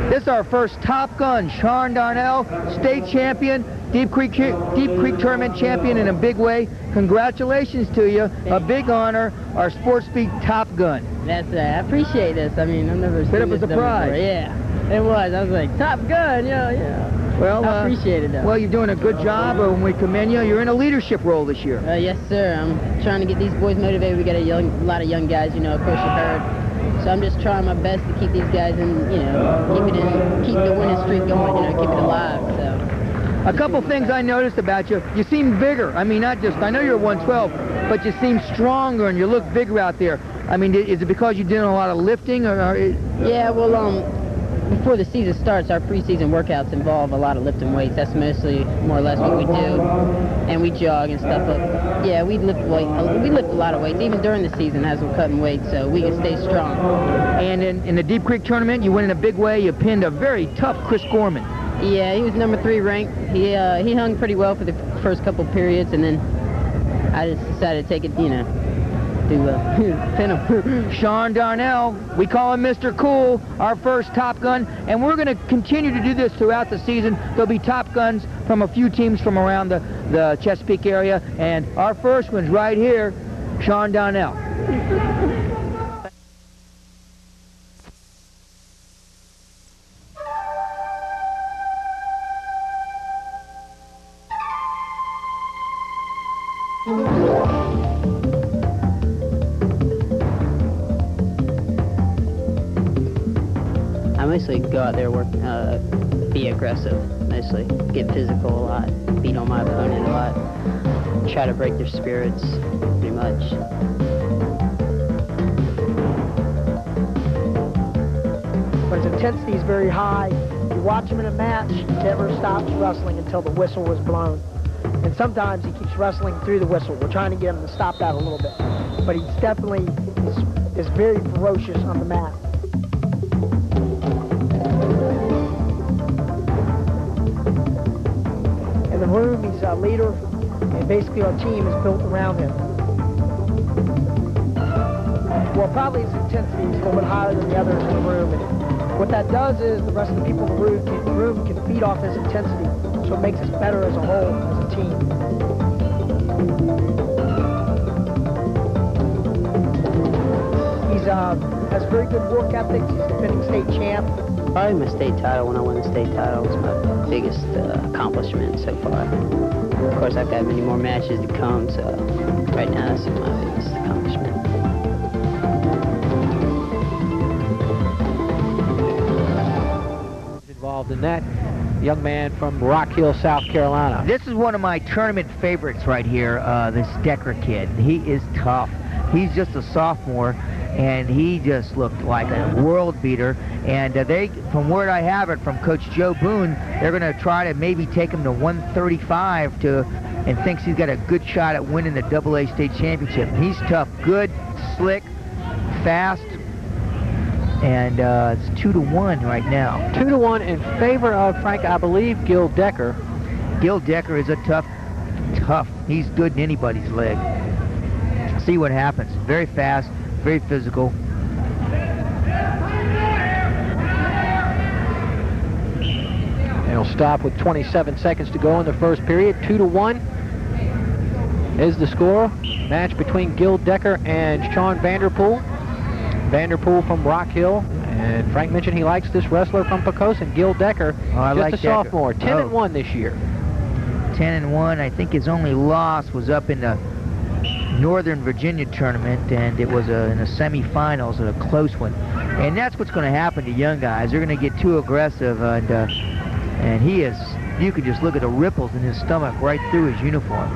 This is our first Top Gun. Sean Darnell, state champion, Deep Creek Tournament champion in a big way. Congratulations to you. A big honor. Our Sports Beat Top Gun. That's I appreciate this. I mean, I've never seen Bit of a this done surprise. before. Yeah, it was. I was like, Top Gun, yeah. Well, I appreciate it, though. Well, you're doing a good job, and we commend you. You're in a leadership role this year. Yes, sir. I'm trying to get these boys motivated. We got a lot of young guys, of course you heard. So I'm just trying my best to keep these guys in, keep the winning streak going, keep it alive. So. A couple things I noticed about you. You seem bigger. I mean, I know you're 112, but you seem stronger and you look bigger out there. I mean, is it because you're doing a lot of lifting? Yeah, well, before the season starts, our preseason workouts involve a lot of lifting weights. That's mostly, more or less, what we do. And we jog and stuff. But, yeah, we lift weight. We lift a lot of weights, even during the season as we're cutting weight, so we can stay strong. And in the Deep Creek tournament, you went in a big way. You pinned a very tough Chris Gorman. Yeah, he was number 3 ranked. He hung pretty well for the first couple periods, and then I just decided to take it, to pin him. Sean Darnell, we call him Mr. Cool, our first Top Gun, and we're going to continue to do this throughout the season. There'll be Top Guns from a few teams from around the Chesapeake area, and our first one's right here, Sean Darnell. I mostly go out there, be aggressive, mostly. Get physical a lot, beat on my opponent a lot, try to break their spirits, pretty much. But his intensity is very high. You watch him in a match, he never stops wrestling until the whistle was blown. And sometimes he keeps wrestling through the whistle. We're trying to get him to stop that a little bit. But he's definitely is very ferocious on the mat. In the room, he's a leader, and basically our team is built around him. Well, probably his intensity is a little bit higher than the others in the room. And what that does is the rest of the people in the room can feed off his intensity, so it makes us better as a whole, as a team. He's has very good work ethic. He's a defending state champ. Probably my state title. When I won the state title, was my biggest accomplishment so far. Of course, I've got many more matches to come, so right now this is my biggest accomplishment. Involved in that, young man from Rock Hill, South Carolina. This is one of my tournament favorites right here, this Decker kid. He is tough. He's just a sophomore, and he just looked like a world beater. And from where I have it, from Coach Joe Boone, they're going to try to maybe take him to 135 and thinks he's got a good shot at winning the AA state championship. He's tough, good, slick, fast. And it's 2-1 right now. 2-1 in favor of Frank, I believe, Gil Decker. Gil Decker is a tough. He's good in anybody's leg. See what happens. Very fast, very physical. It'll stop with 27 seconds to go in the first period. 2-1 is the score. Match between Gil Decker and Sean Vanderpool. Vanderpool from Rock Hill. And Frank mentioned he likes this wrestler from Poquoson, Gil Decker. Just a sophomore. 10-1 this year. 10-1. I think his only loss was up in the Northern Virginia tournament, and it was in the semifinals, a close one. And that's what's going to happen to young guys. They're going to get too aggressive, and he is. You could just look at the ripples in his stomach right through his uniform.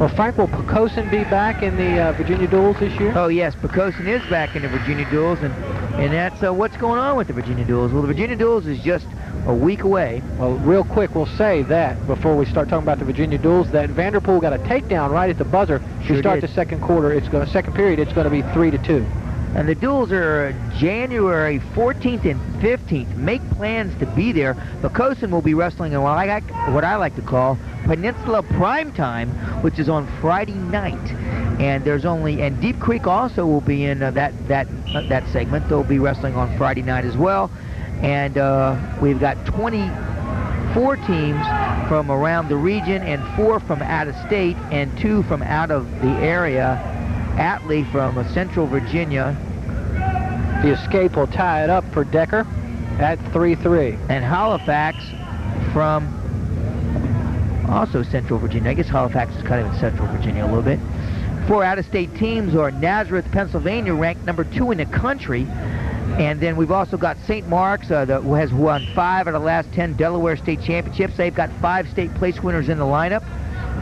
Well, Frank, will Poquoson be back in the Virginia Duels this year? Oh yes, Poquoson is back in the Virginia Duels, and that's what's going on with the Virginia Duels. Well, the Virginia Duels is just a week away. Well, real quick, we'll say that before we start talking about the Virginia Duels, that Vanderpool got a takedown right at the buzzer. Sure we start did. the second quarter. Second period. It's going to be 3-2. And the duels are January 14th and 15th. Make plans to be there. Poquoson will be wrestling in what I like to call Peninsula Prime Time, which is on Friday night. And Deep Creek also will be in that segment. They'll be wrestling on Friday night as well. And we've got 24 teams from around the region, and 4 from out of state, and 2 from out of the area. Atlee from Central Virginia. The escape will tie it up for Decker at 3-3. And Halifax from also Central Virginia. I guess Halifax is kind of in Central Virginia a little bit. 4 out-of-state teams are Nazareth, Pennsylvania, ranked number 2 in the country. And then we've also got St. Mark's, who has won 5 out of the last 10 Delaware State Championships. They've got 5 state place winners in the lineup.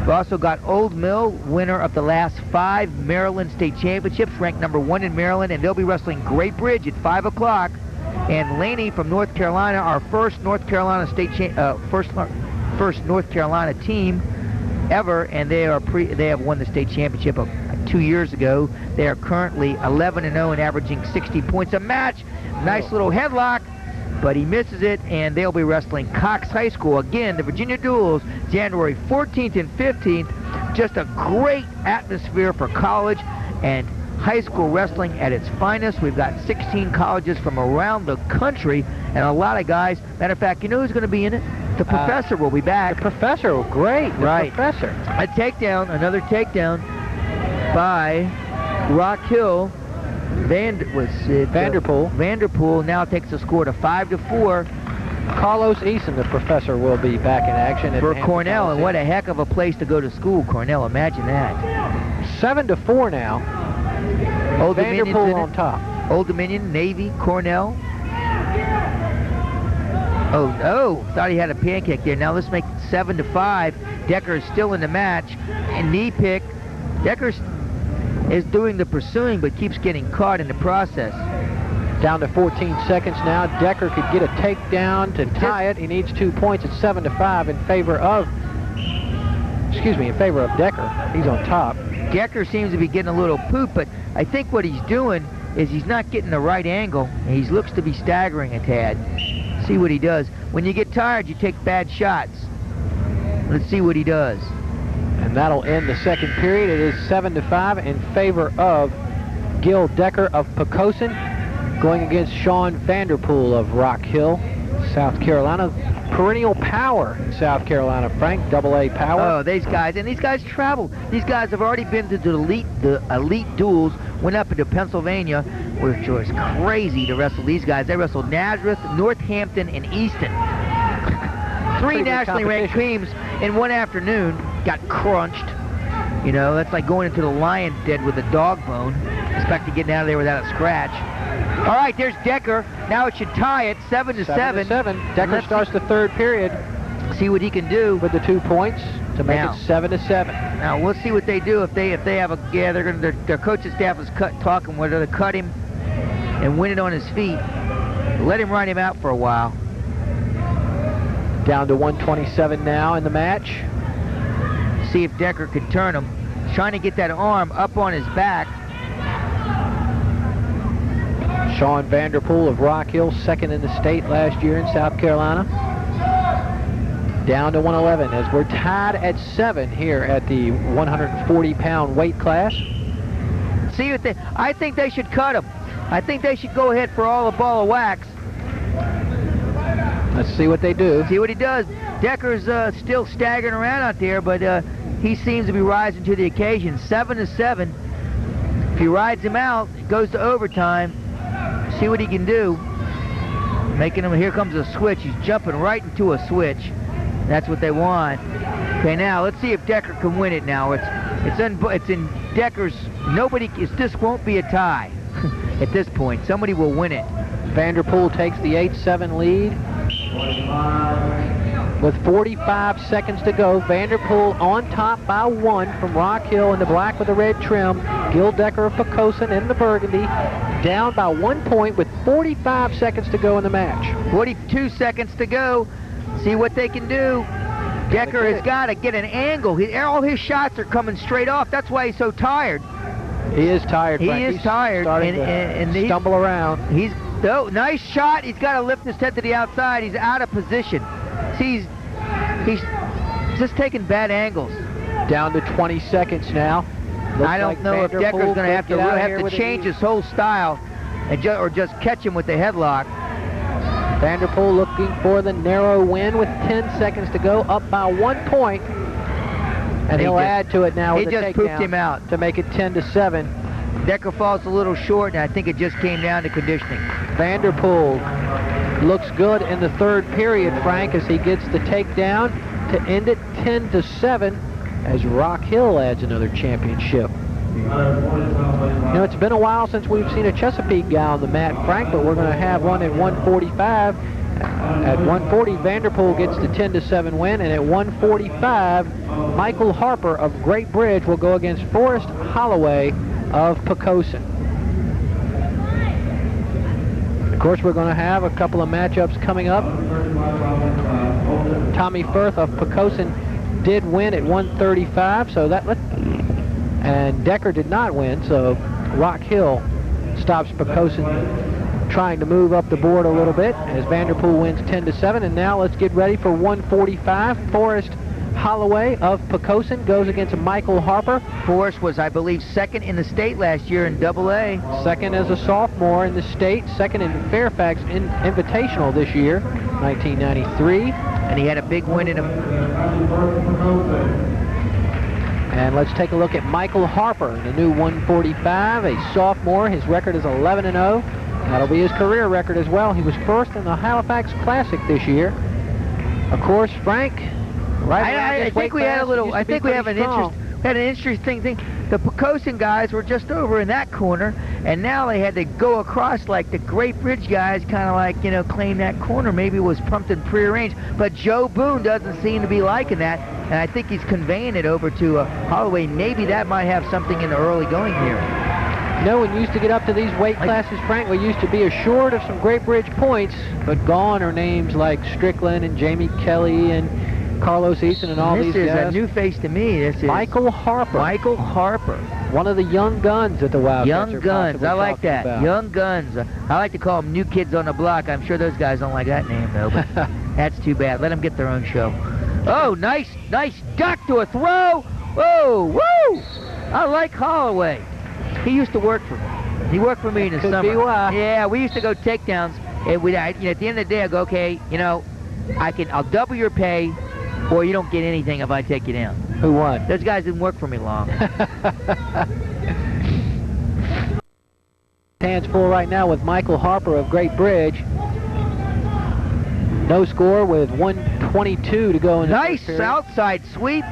We've also got Old Mill, winner of the last 5 Maryland State Championships, ranked number 1 in Maryland, and they'll be wrestling Great Bridge at 5 o'clock. And Laney from North Carolina, our first North Carolina first North Carolina team ever, and they have won the state championship 2 years ago. They are currently 11-0 and averaging 60 points a match. Nice little headlock, but he misses it, and they'll be wrestling Cox High School. Again, the Virginia Duels, January 14th and 15th. Just a great atmosphere for college and high school wrestling at its finest. We've got 16 colleges from around the country and a lot of guys. Matter of fact, you know who's going to be in it? The Professor will be back. The Professor, great. Right. Professor. A takedown, another takedown by Rock Hill. Vanderpool. Vanderpool now takes the score to 5-4. Carlos Eason, the Professor, will be back in action at For Hampton Cornell, and Coliseum. what a heck of a place to go to school, Cornell. Imagine that. 7-4 now. Old Dominion's Vanderpool in on it. top. Old Dominion, Navy, Cornell. Oh, thought he had a pancake there. Now let's make it 7-5. Decker is still in the match. And knee pick. Decker is doing the pursuing, but keeps getting caught in the process. Down to 14 seconds now. Decker could get a takedown to tie it. He needs 2 points. It's 7-5 in favor of Decker. He's on top. Decker seems to be getting a little poop, but I think what he's doing is he's not getting the right angle, and he looks to be staggering a tad. See what he does. When you get tired, you take bad shots. Let's see what he does. And that'll end the second period. It is 7-5 in favor of Gil Decker of Poquoson, going against Sean Vanderpool of Rock Hill, South Carolina. Perennial power in South Carolina, Frank, AA power. Oh, these guys travel. These guys have already been to the elite duels, went up into Pennsylvania, which was crazy to wrestle these guys. They wrestled Nazareth, Northampton, and Easton. 3 nationally ranked teams in one afternoon. Got crunched. You know, that's like going into the lion's den with a dog bone, expecting getting out of there without a scratch. All right, there's Decker. Now it should tie it 7-7. 7-7. Decker starts the third period. See what he can do with the 2 points to make now, it 7-7. Now we'll see what they do if they have a their coaching staff is talking whether to cut him and win it on his feet. Let him ride him out for a while. Down to 127 now in the match. See if Decker can turn him. Trying to get that arm up on his back. Sean Vanderpool of Rock Hill, second in the state last year in South Carolina. Down to 111 as we're tied at 7 here at the 140-pound weight class. See what I think they should cut him. I think they should go ahead for all the ball of wax. Let's see what they do. See what he does. Decker's still staggering around out there, but he seems to be rising to the occasion. 7-7. If he rides him out, it goes to overtime. See what he can do. Making him, here comes a switch. He's jumping right into a switch. That's what they want. Okay, now let's see if Decker can win it now. It's in Decker's, this won't be a tie at this point. Somebody will win it. Vanderpool takes the 8-7 lead. With 45 seconds to go, Vanderpool on top by 1 from Rock Hill in the black with the red trim. Gil Decker of Poquoson in the burgundy, down by 1 point with 45 seconds to go in the match. 42 seconds to go. See what they can do. Decker has got to get an angle. All his shots are coming straight off. That's why he's so tired. He is tired, Frank. He's tired. And stumble around. Nice shot. He's got to lift his head to the outside. He's out of position. See, he's just taking bad angles. Down to 20 seconds now. I don't know if Decker's going to have to change his whole style or just catch him with the headlock. Vanderpool looking for the narrow win with 10 seconds to go, up by 1 point. And he'll add to it now with a takedown. He just pooped him out to make it 10-7. Decker falls a little short, and I think it just came down to conditioning. Vanderpool looks good in the third period, Frank, as he gets the takedown to end it 10-7 as Rock Hill adds another championship. You know, it's been a while since we've seen a Chesapeake guy on the mat, Frank, but we're going to have one at 145. At 140, Vanderpool gets the 10-7 win, and at 145, Michael Harper of Great Bridge will go against Forrest Holloway of Poquoson. Of course, we're going to have a couple of matchups coming up. Tommy Firth of Poquoson did win at 135, so and Decker did not win, so Rock Hill stops Poquoson trying to move up the board a little bit as Vanderpool wins 10-7. And now let's get ready for 145. Forrest Holloway of Poquoson goes against Michael Harper. Forrest was, I believe, second in the state last year in AA. Second as a sophomore in the state, second in Fairfax Invitational this year, 1993. And he had a big win in him. And let's take a look at Michael Harper, the new 145, a sophomore. His record is 11-0. That'll be his career record as well. He was first in the Halifax Classic this year. Of course, Frank, I think we had an interesting thing. The Poquoson guys were just over in that corner, and now they had to go across like the Great Bridge guys, kind of like, you know, claim that corner. Maybe it was pumped prearranged, but Joe Boone doesn't seem to be liking that, and I think he's conveying it over to Holloway. Maybe that might have something in the early going here. You know, when you used to get up to these weight classes, Frank, we used to be assured of some Great Bridge points, but gone are names like Strickland and Jamie Kelly and Carlos Easton and all these guys. This is a new face to me. This is Michael Harper. Michael Harper. One of the young guns at the Wildcats. Young guns. I like that. About. Young guns. I like to call them new kids on the block. I'm sure those guys don't like that name, though, but that's too bad. Let them get their own show. Oh, nice duck to a throw. Whoa, woo! I like Holloway. He used to work for me. He worked for me in the summer. Could be why. Yeah, we used to go takedowns, and at the end of the day, I go, okay, you know, I'll double your pay, or you don't get anything if I take you down. Who won? Those guys didn't work for me long. Hands full right now with Michael Harper of Great Bridge. No score with 1:22 to go in the nice outside sweep,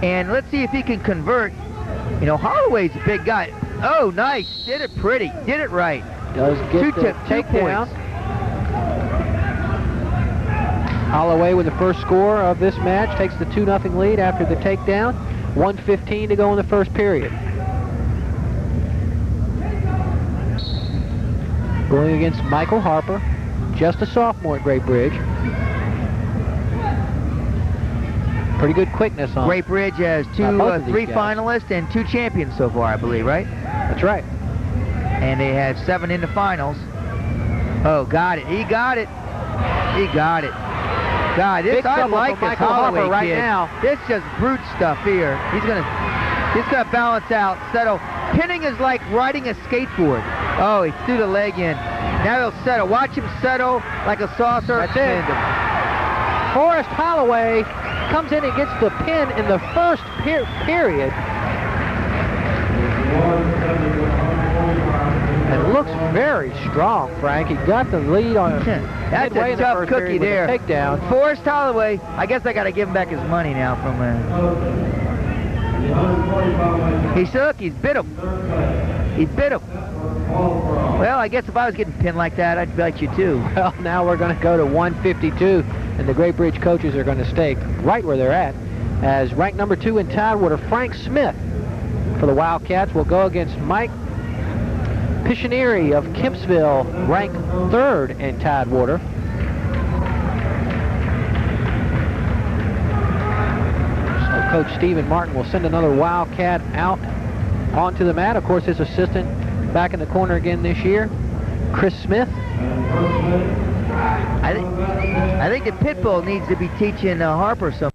and let's see if he can convert. You know, Holloway's a big guy. Oh, nice. Did it pretty. Did it right. Does get the takedown. Holloway with the first score of this match takes the 2-0 lead after the takedown. 1:15 to go in the first period. Going against Michael Harper, just a sophomore at Great Bridge. Pretty good quickness on Great Bridge has three finalists and 2 champions so far, I believe, right? That's right. And they had 7 in the finals. Oh, got it. He got it. He got it. God, this I like this Holloway right now. This just brute stuff here. He's gonna balance out, settle. Pinning is like riding a skateboard. Oh, he threw the leg in. Now he'll settle. Watch him settle like a saucer. That's it. Forrest Holloway comes in and gets the pin in the first period. And looks very strong, Frank. He got the lead on that's a tough cookie there. Takedown. Forrest Holloway, I guess I got to give him back his money now from He's bit him. He bit him. Well, I guess if I was getting pinned like that, I'd bite you too. Well, now we're going to go to 152, and the Great Bridge coaches are going to stay right where they're at, as ranked number 2 in Tidewater, Frank Smith for the Wildcats will go against Mike Piccionieri of Kempsville, ranked 3rd in Tidewater. So Coach Stephen Martin will send another Wildcat out onto the mat. Of course, his assistant back in the corner again this year, Chris Smith. I think the Pitbull needs to be teaching Harper something.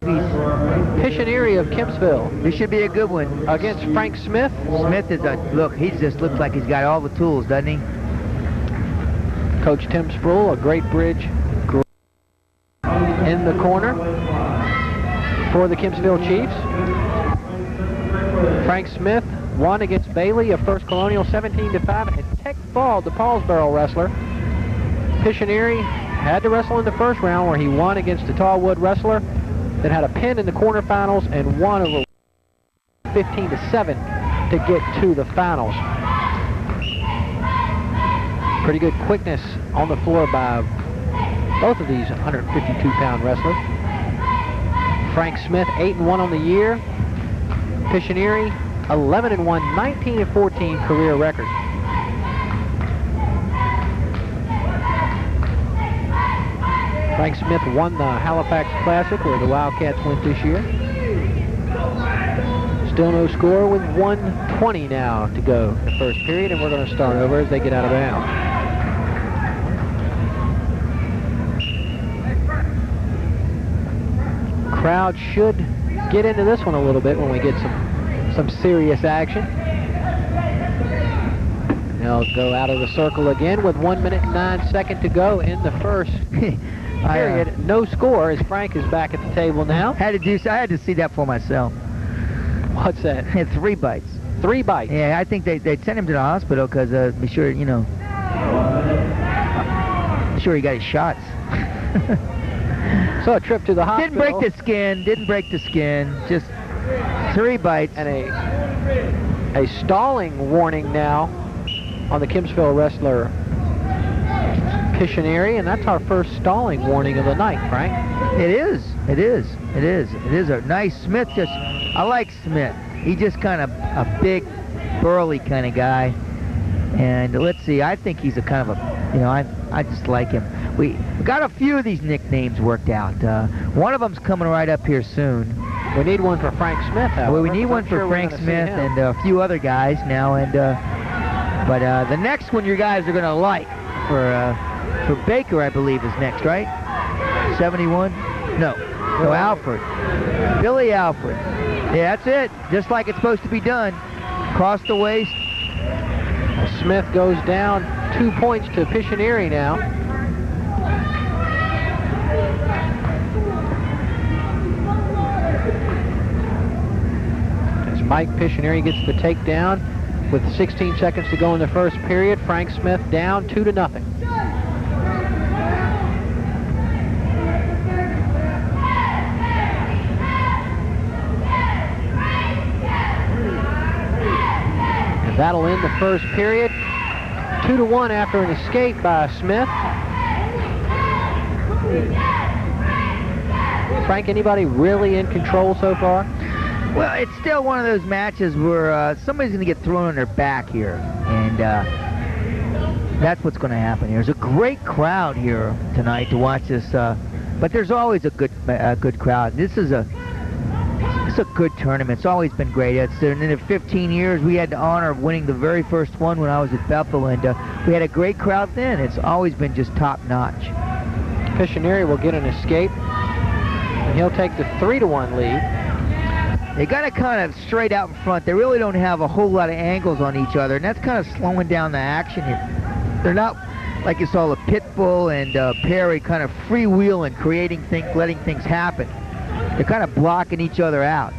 Piccionieri of Kempsville. This should be a good one. Against Frank Smith. Smith is look, he just looks like he's got all the tools, doesn't he? Coach Tim Sproul, a Great Bridge in the corner for the Kempsville Chiefs. Frank Smith won against Bailey of First Colonial 17-5, and Tech Fall, the Paulsboro wrestler. Piccionieri had to wrestle in the first round where he won against the Tallwood wrestler that had a pin in the quarterfinals and won over 15-7 to get to the finals. Pretty good quickness on the floor by both of these 152-pound wrestlers. Frank Smith 8-1 on the year. Piccionieri 11-1, 19-14 career record. Frank Smith won the Halifax Classic where the Wildcats went this year. Still no score with 1:20 now to go in the first period, and we're going to start over as they get out of bounds. Crowd should get into this one a little bit when we get some serious action. They'll go out of the circle again with 1 minute and 9 seconds to go in the first period. No score as Frank is back at the table now. I had to see that for myself. What's that? 3 bites. 3 bites. Yeah, I think they sent him to the hospital because be sure, you know, be sure he got his shots. So a trip to the hospital. Didn't break the skin, just 3 bites. And a stalling warning now on the Kempsville wrestler Piccionieri, and that's our first stalling warning of the night, Frank. It is a nice Smith. I like Smith. He's just kind of a big, burly kind of guy. And let's see, I think he's a kind of a, you know, I just like him. We got a few of these nicknames worked out. One of them's coming right up here soon. We need one for Frank Smith, however. Well, we need one for Frank Smith and a few other guys now. And but the next one you guys are gonna like for Baker, I believe, is next, right? 71? No, Alfred. Billy Alfred. Yeah, that's it. Just like it's supposed to be done. Across the waist. Smith goes down 2 points to Piccionieri now. As Mike Piccionieri gets the takedown with 16 seconds to go in the first period. Frank Smith down 2-0. That'll end the first period. 2-1 after an escape by Smith. Frank, anybody really in control so far? Well, it's still one of those matches where somebody's going to get thrown on their back here. And that's what's going to happen here. There's a great crowd here tonight to watch this. But there's always a good crowd. This is It's a good tournament. It's always been great. In the 15 years, we had the honor of winning the very first one when I was at Bethel, and we had a great crowd then. It's always been just top-notch. Pictionary will get an escape, and he'll take the 3-1 lead. They got it kind of straight out in front. They really don't have a whole lot of angles on each other, and that's kind of slowing down the action here. They're not, like you saw the Pitbull and Perry, kind of freewheeling, creating things, letting things happen. They're kind of blocking each other out.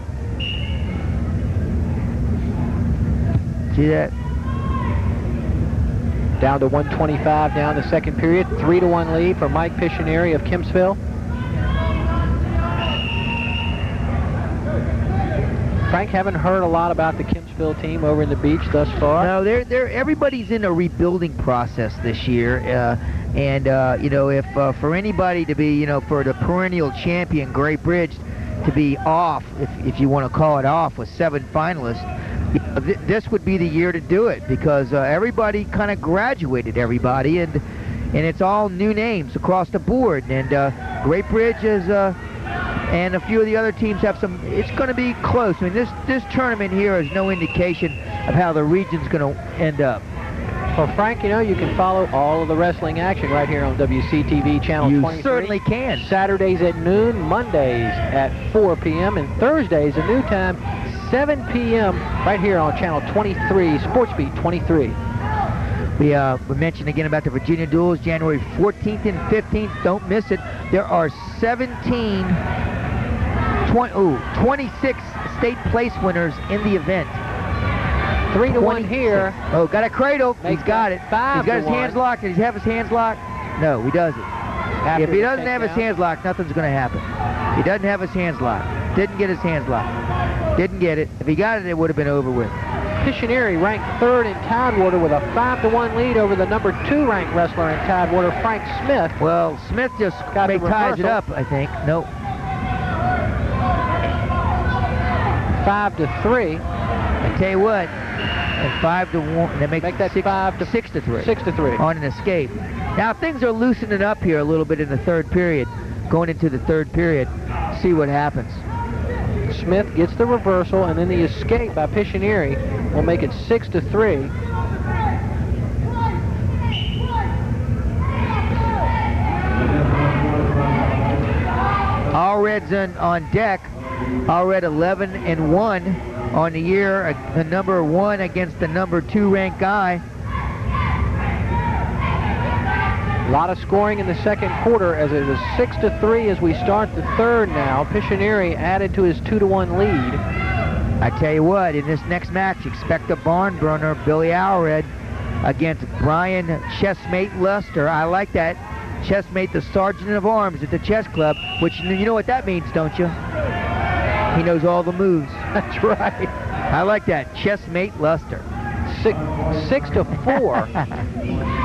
See that? Down to 125 now in the second period. 3-1 lead for Mike Pictionary of Kempsville. Frank, haven't heard a lot about the Kempsville team over in the beach thus far. No, everybody's in a rebuilding process this year. You know, if for anybody to be, you know, for the perennial champion, Great Bridge, to be off, if you want to call it off, with 7 finalists, this would be the year to do it, because everybody kind of graduated, and it's all new names across the board. And Great Bridge is, and a few of the other teams have some. It's going to be close. I mean, this tournament here is no indication of how the region's going to end up. Well, Frank, you know, you can follow all of the wrestling action right here on WCTV Channel 23. You certainly can. Saturdays at noon, Mondays at 4 p.m., and Thursdays, a new time, 7 p.m., right here on Channel 23, SportsBeat 23. We mentioned again about the Virginia Duels, January 14th and 15th. Don't miss it. There are 26 state place winners in the event. 3-1 here. Oh, got a cradle. He's got it. 5-1. He's got his hands locked. Does he have his hands locked? No, he doesn't. If he doesn't have his hands locked, nothing's going to happen. He doesn't have his hands locked. Didn't get his hands locked. Didn't get it. If he got it, it would have been over with. Pictionary ranked 3rd in Tidewater with a 5-1 lead over the number 2 ranked wrestler in Tidewater, Frank Smith. Well, Smith just ties it up, I think. Nope. 5-3. I tell you what, and 5-1, they make that 6-3. 6-3 on an escape. Now things are loosening up here a little bit in the third period. Going into the third period, see what happens. Smith gets the reversal, and then the escape by Pictionary will make it 6-3. All Reds on deck. All Red 11-1 on the year. The number 1 against the number 2 ranked guy. A lot of scoring in the second quarter, as it was 6-3 as we start the third now. Pictionary added to his 2-1 lead. I tell you what, in this next match, expect a barn burner. Billy Allred against Brian Chessmate Luster. I like that. Chessmate, the Sergeant of Arms at the Chess Club, which you know what that means, don't you? He knows all the moves. That's right. I like that. Chessmate Luster. 6-4.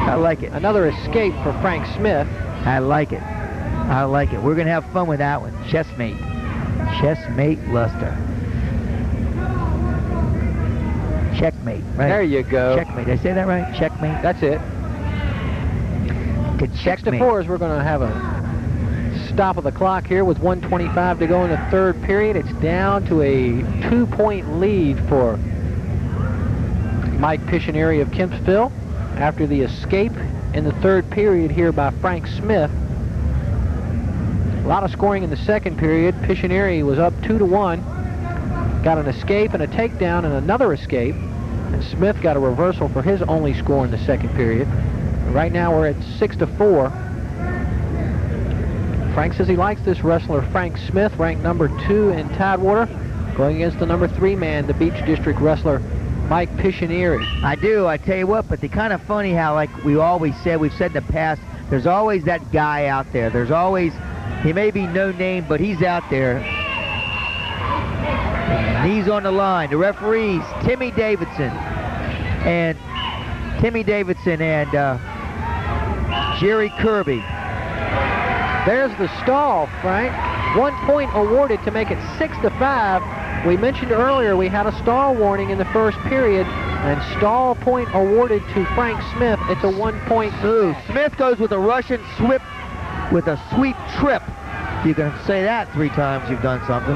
I like it. Another escape for Frank Smith. I like it. I like it. We're going to have fun with that one. Chessmate. Chessmate Luster. Checkmate. Right? There you go. Checkmate. Did I say that right? Checkmate. That's it. To checkmate. 6-4 as we're going to have a stop of the clock here with 1:25 to go in the third period. It's down to a 2-point lead for Mike Pictionary of Kempsville after the escape in the third period here by Frank Smith. A lot of scoring in the second period. Pictionary was up 2-1. Got an escape and a takedown and another escape. And Smith got a reversal for his only score in the second period. Right now we're at 6-4. Frank says he likes this wrestler, Frank Smith, ranked number 2 in Tidewater, going against the number 3 man, the Beach District wrestler, Mike Pictionary. I do. I tell you what, but it's kind of funny how, like we always said, we've said in the past, there's always that guy out there. There's always, he may be no name, but he's out there. And he's on the line. The referees, Timmy Davidson and Jerry Kirby. There's the stall, Frank. 1 point awarded to make it 6-5. We mentioned earlier we had a stall warning in the first period, and stall point awarded to Frank Smith. It's a 1-point move. Smith goes with a Russian sweep, with a sweep trip You can say that 3 times you've done something.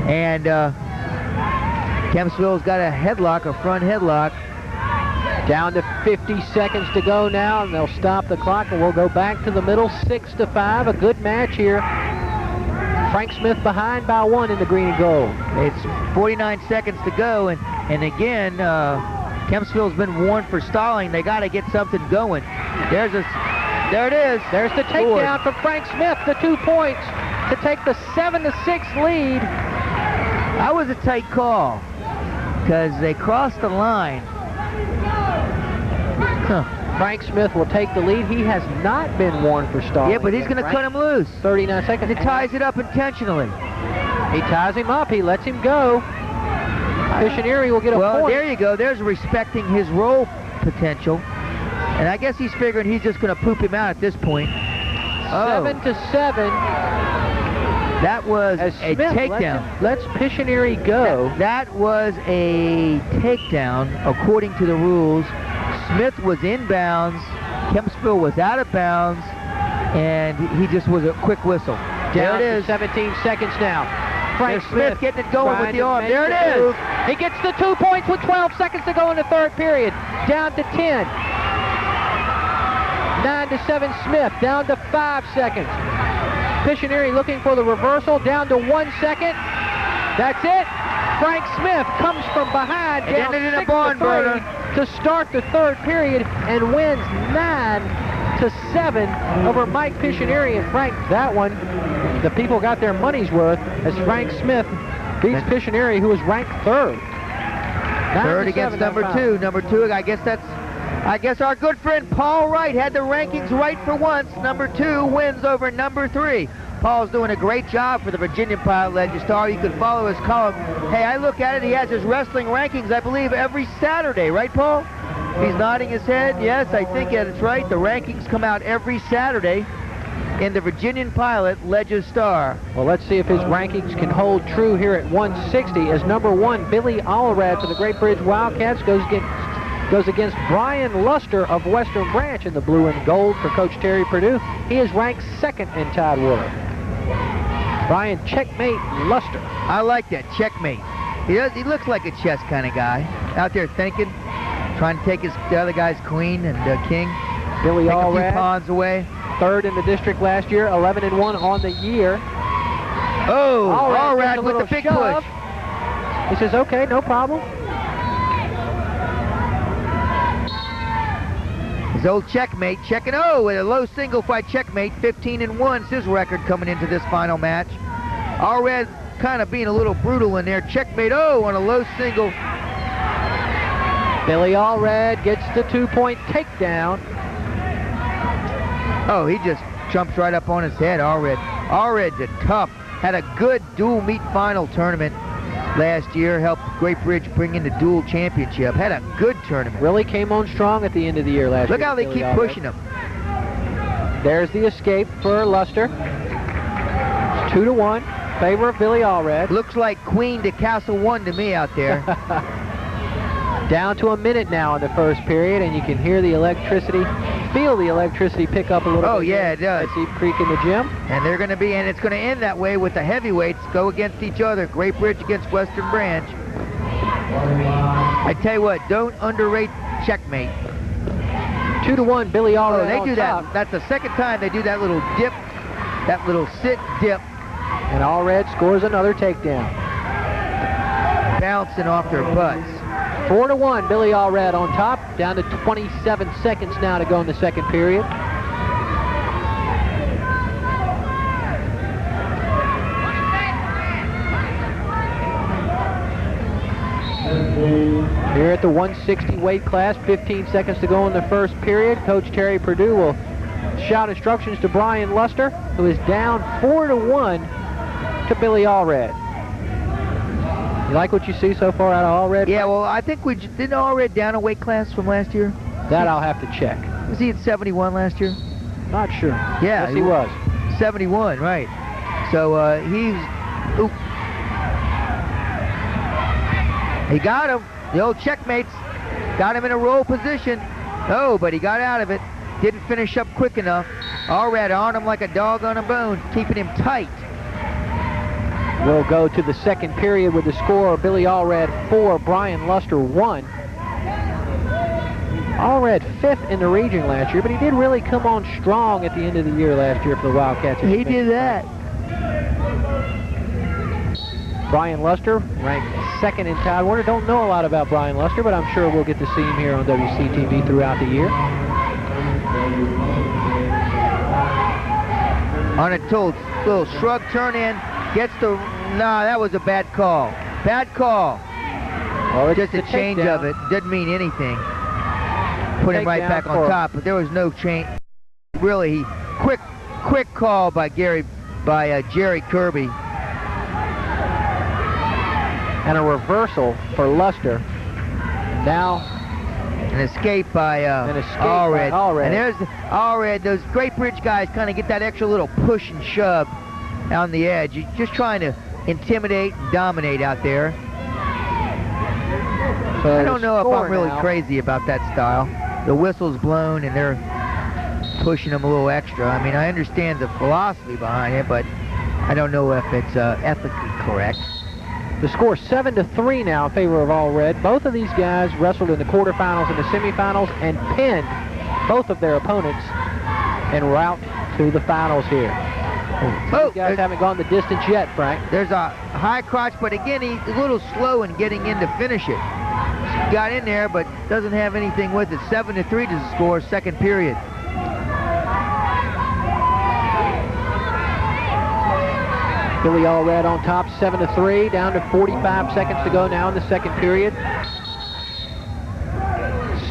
And Kempsville's got a headlock, a front headlock. Down to 50 seconds to go now, and they'll stop the clock, and we'll go back to the middle, 6-5. A good match here. Frank Smith behind by 1 in the green and gold. It's 49 seconds to go, and again, Kempsville's been warned for stalling. They got to get something going. There it is. There's the takedown from Frank Smith, the 2 points to take the 7-6 lead. That was a tight call because they crossed the line. Frank Smith will take the lead. He has not been warned for stalling. Yeah, but he's going to cut him loose. 39 seconds. He ties it up intentionally. He ties him up. He lets him go. Missionary will get a point. Well, there you go. There's respecting his roll potential. And I guess he's figuring he's just going to poop him out at this point. 7-7. That was As a Smith takedown. Lets Missionary go. That was a takedown according to the rules. Smith was in bounds. Kempsville was out of bounds. And he just was a quick whistle. Down there it to is. 17 seconds now. Frank There's Smith getting it going with the arm. trying to There make it the is. move. He gets the 2 points with 12 seconds to go in the third period. Down to 10. 9-7 Smith. Down to 5 seconds. Missionary looking for the reversal. Down to 1 second. That's it. Frank Smith comes from behind. It Down ended in a 6-3 barn burner. to start the third period and wins 9-7 over Mike Missionary. And Frank, that one, the people got their money's worth as Frank Smith beats Missionary, who was ranked third. Third against number 2. Number 2, I guess our good friend Paul Wright had the rankings right for once. Number 2 wins over number 3. Paul's doing a great job for the Virginian Pilot Legistar. You can follow his column. Hey, I look at it, he has his wrestling rankings, I believe, every Saturday, right, Paul? He's nodding his head. Yes, I think that's right. The rankings come out every Saturday in the Virginian Pilot Legistar. Well, let's see if his rankings can hold true here at 160 as number 1, Billy Allred for the Great Bridge Wildcats goes against Brian Luster of Western Branch in the blue and gold for Coach Terry Perdue. He is ranked 2nd in Tidewater. Brian checkmate Luster. I like that, checkmate. He looks like a chess kind of guy. Out there thinking, trying to take the other guy's queen and king. Billy take a few Allred, pawns away. 3rd in the district last year, 11-1 on the year. Oh, Allred Allred with the big shove. push. He says, okay, no problem. His old checkmate checking, with a low single fight checkmate, 15-1 is his record coming into this final match. Allred kind of being a little brutal in there. Checkmate, on a low single. Billy Allred gets the 2-point takedown. Oh, he just jumps right up on his head, Allred. Allred's a tough, had a good dual meet final tournament last year, helped Great Bridge bring in the dual championship. Had a good tournament. Really came on strong at the end of the year last year. Look how they Billy keep Allred. pushing him. There's the escape for Luster. 2-1, favor of Billy Allred. Looks like Queen to Castle 1 to me out there. Down to a minute now in the first period, and you can hear the electricity, feel the electricity pick up a little bit. Oh, yeah, it does. At Deep Creek in the gym. And they're going to be, and it's going to end that way with the heavyweights go against each other. Great Bridge against Western Branch. I tell you what, don't underrate checkmate. 2-1, Billy Allred. Oh, they on do top. that. That's the second time they do that little dip, that little sit dip, And Allred scores another takedown. bouncing off their butts. 4-1, Billy Allred on top. Down to 27 seconds now to go in the second period. Here at the 160 weight class, 15 seconds to go in the first period. Coach Terry Perdue will shout instructions to Brian Luster, who is down 4-1 to Billy Allred. You like what you see so far out of Allred? Yeah, well, I think didn't Allred down a weight class from last year? That I'll have to check. Was he at 71 last year? Not sure. Yeah, Yes, he was. 71, right. So he got him. The old checkmates got him in a roll position. Oh, but he got out of it. Didn't finish up quick enough. Allred on him like a dog on a bone, keeping him tight. We'll go to the second period with the score: Billy Allred 4, Brian Luster 1. Allred 5th in the region last year, but he did really come on strong at the end of the year last year for the Wildcats. He did that. Brian Luster ranked 2nd in Tidewater. Don't know a lot about Brian Luster, but I'm sure we'll get to see him here on WCTV throughout the year. On a little shrug turn in, gets the, nah, that was a bad call. Bad call. Oh, Just a change of it, didn't mean anything. Put him right back on top, but there was no change. Really, quick call by Jerry Kirby. And a reversal for Luster. Now an escape by Allred. And there's Allred. Those Great Bridge guys kind of get that extra little push and shove on the edge. You're just trying to intimidate and dominate out there. So I don't know if I'm really crazy about that style. The whistle's blown and they're pushing them a little extra. I mean, I understand the philosophy behind it, but I don't know if it's ethically correct. The score 7-3 now in favor of Allred. Both of these guys wrestled in the quarterfinals and the semifinals and pinned both of their opponents en route to the finals here. These guys haven't gone the distance yet, Frank. There's a high crotch, but again, he's a little slow in getting in to finish it. Got in there, but doesn't have anything with it. 7-3 is the score, second period. Billy Allred on top, 7-3, down to 45 seconds to go now in the second period.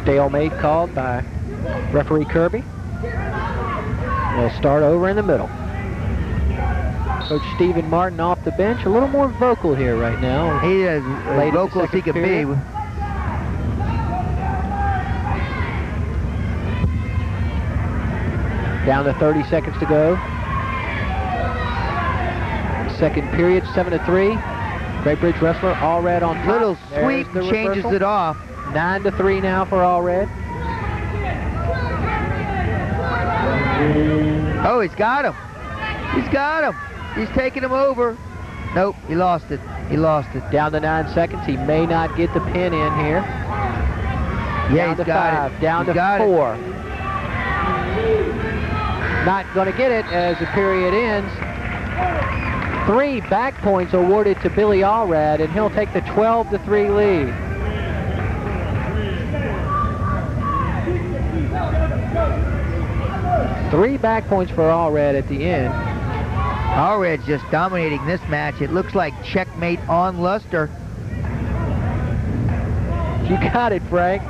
Stalemate called by referee Kirby. We'll start over in the middle. Coach Stephen Martin off the bench, a little more vocal here right now. He is as vocal as he can be. Down to 30 seconds to go. Second period, 7-3. Great Bridge wrestler Allred on top. Little sweep changes it off. 9-3 now for Allred. Oh, he's got him. He's got him. He's taking him over. Nope, he lost it. He lost it. Down to 9 seconds. He may not get the pin in here. Yeah, down he's to got 5. it. Down to 4. Not going to get it as the period ends. 3 back points awarded to Billy Allred, and he'll take the 12-3 lead. Three back points for Allred at the end. Allred's just dominating this match. It looks like checkmate on Luster. You got it, Frank.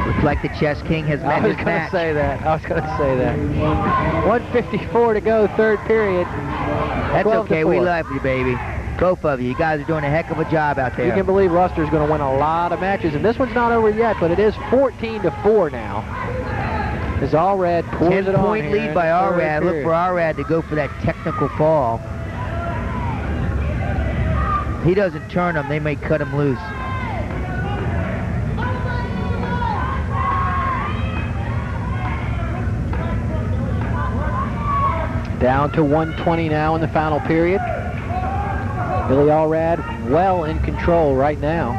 Looks like the Chess King has met his match. I was going to say that. 1:54 to go, third period. That's okay. We love you, baby. Both of you. You guys are doing a heck of a job out there. You can believe Luster's going to win a lot of matches, and this one's not over yet, but it is 14-4 now. As Allred pours it on. 10-point lead by Allred. Look for Allred to go for that technical fall. If he doesn't turn them, they may cut him loose. Down to 1:20 now in the final period. Billy Allred well in control right now.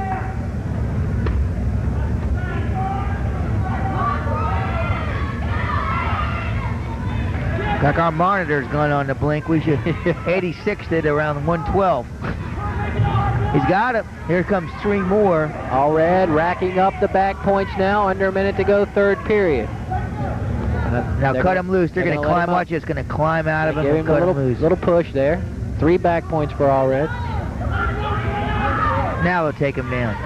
Like our monitor's gone on the blink. We should 86'd it around 112. He's got it. Here comes 3 more. Allred racking up the back points now. Under a minute to go, third period. Now cut him loose. They're going to climb. Watch, it's going to climb out of him and cut him loose. Little push there. 3 back points for Allred. Now they'll take him down.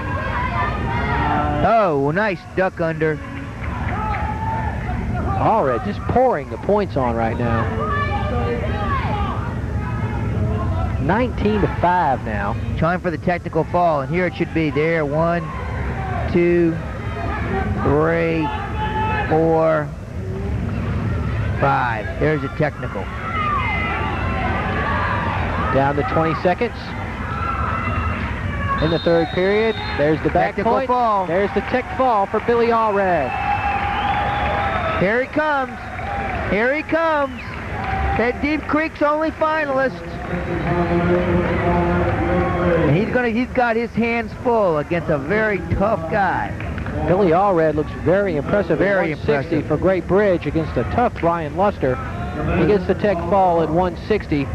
Oh, nice duck under. Allred just pouring the points on right now. 19-5 now. Trying for the technical fall, and here it should be. There, 1, 2, 3, 4, 5. There's a technical. Down to 20 seconds. in the third period. There's the back Technical point. fall. There's the tech fall for Billy Allred. Here he comes. Here he comes. That Deep Creek's only finalist. And he's got his hands full against a very tough guy. Billy Allred looks very impressive. Very at 160 impressive. for Great Bridge against a tough Ryan Luster. He gets the tech fall at 160.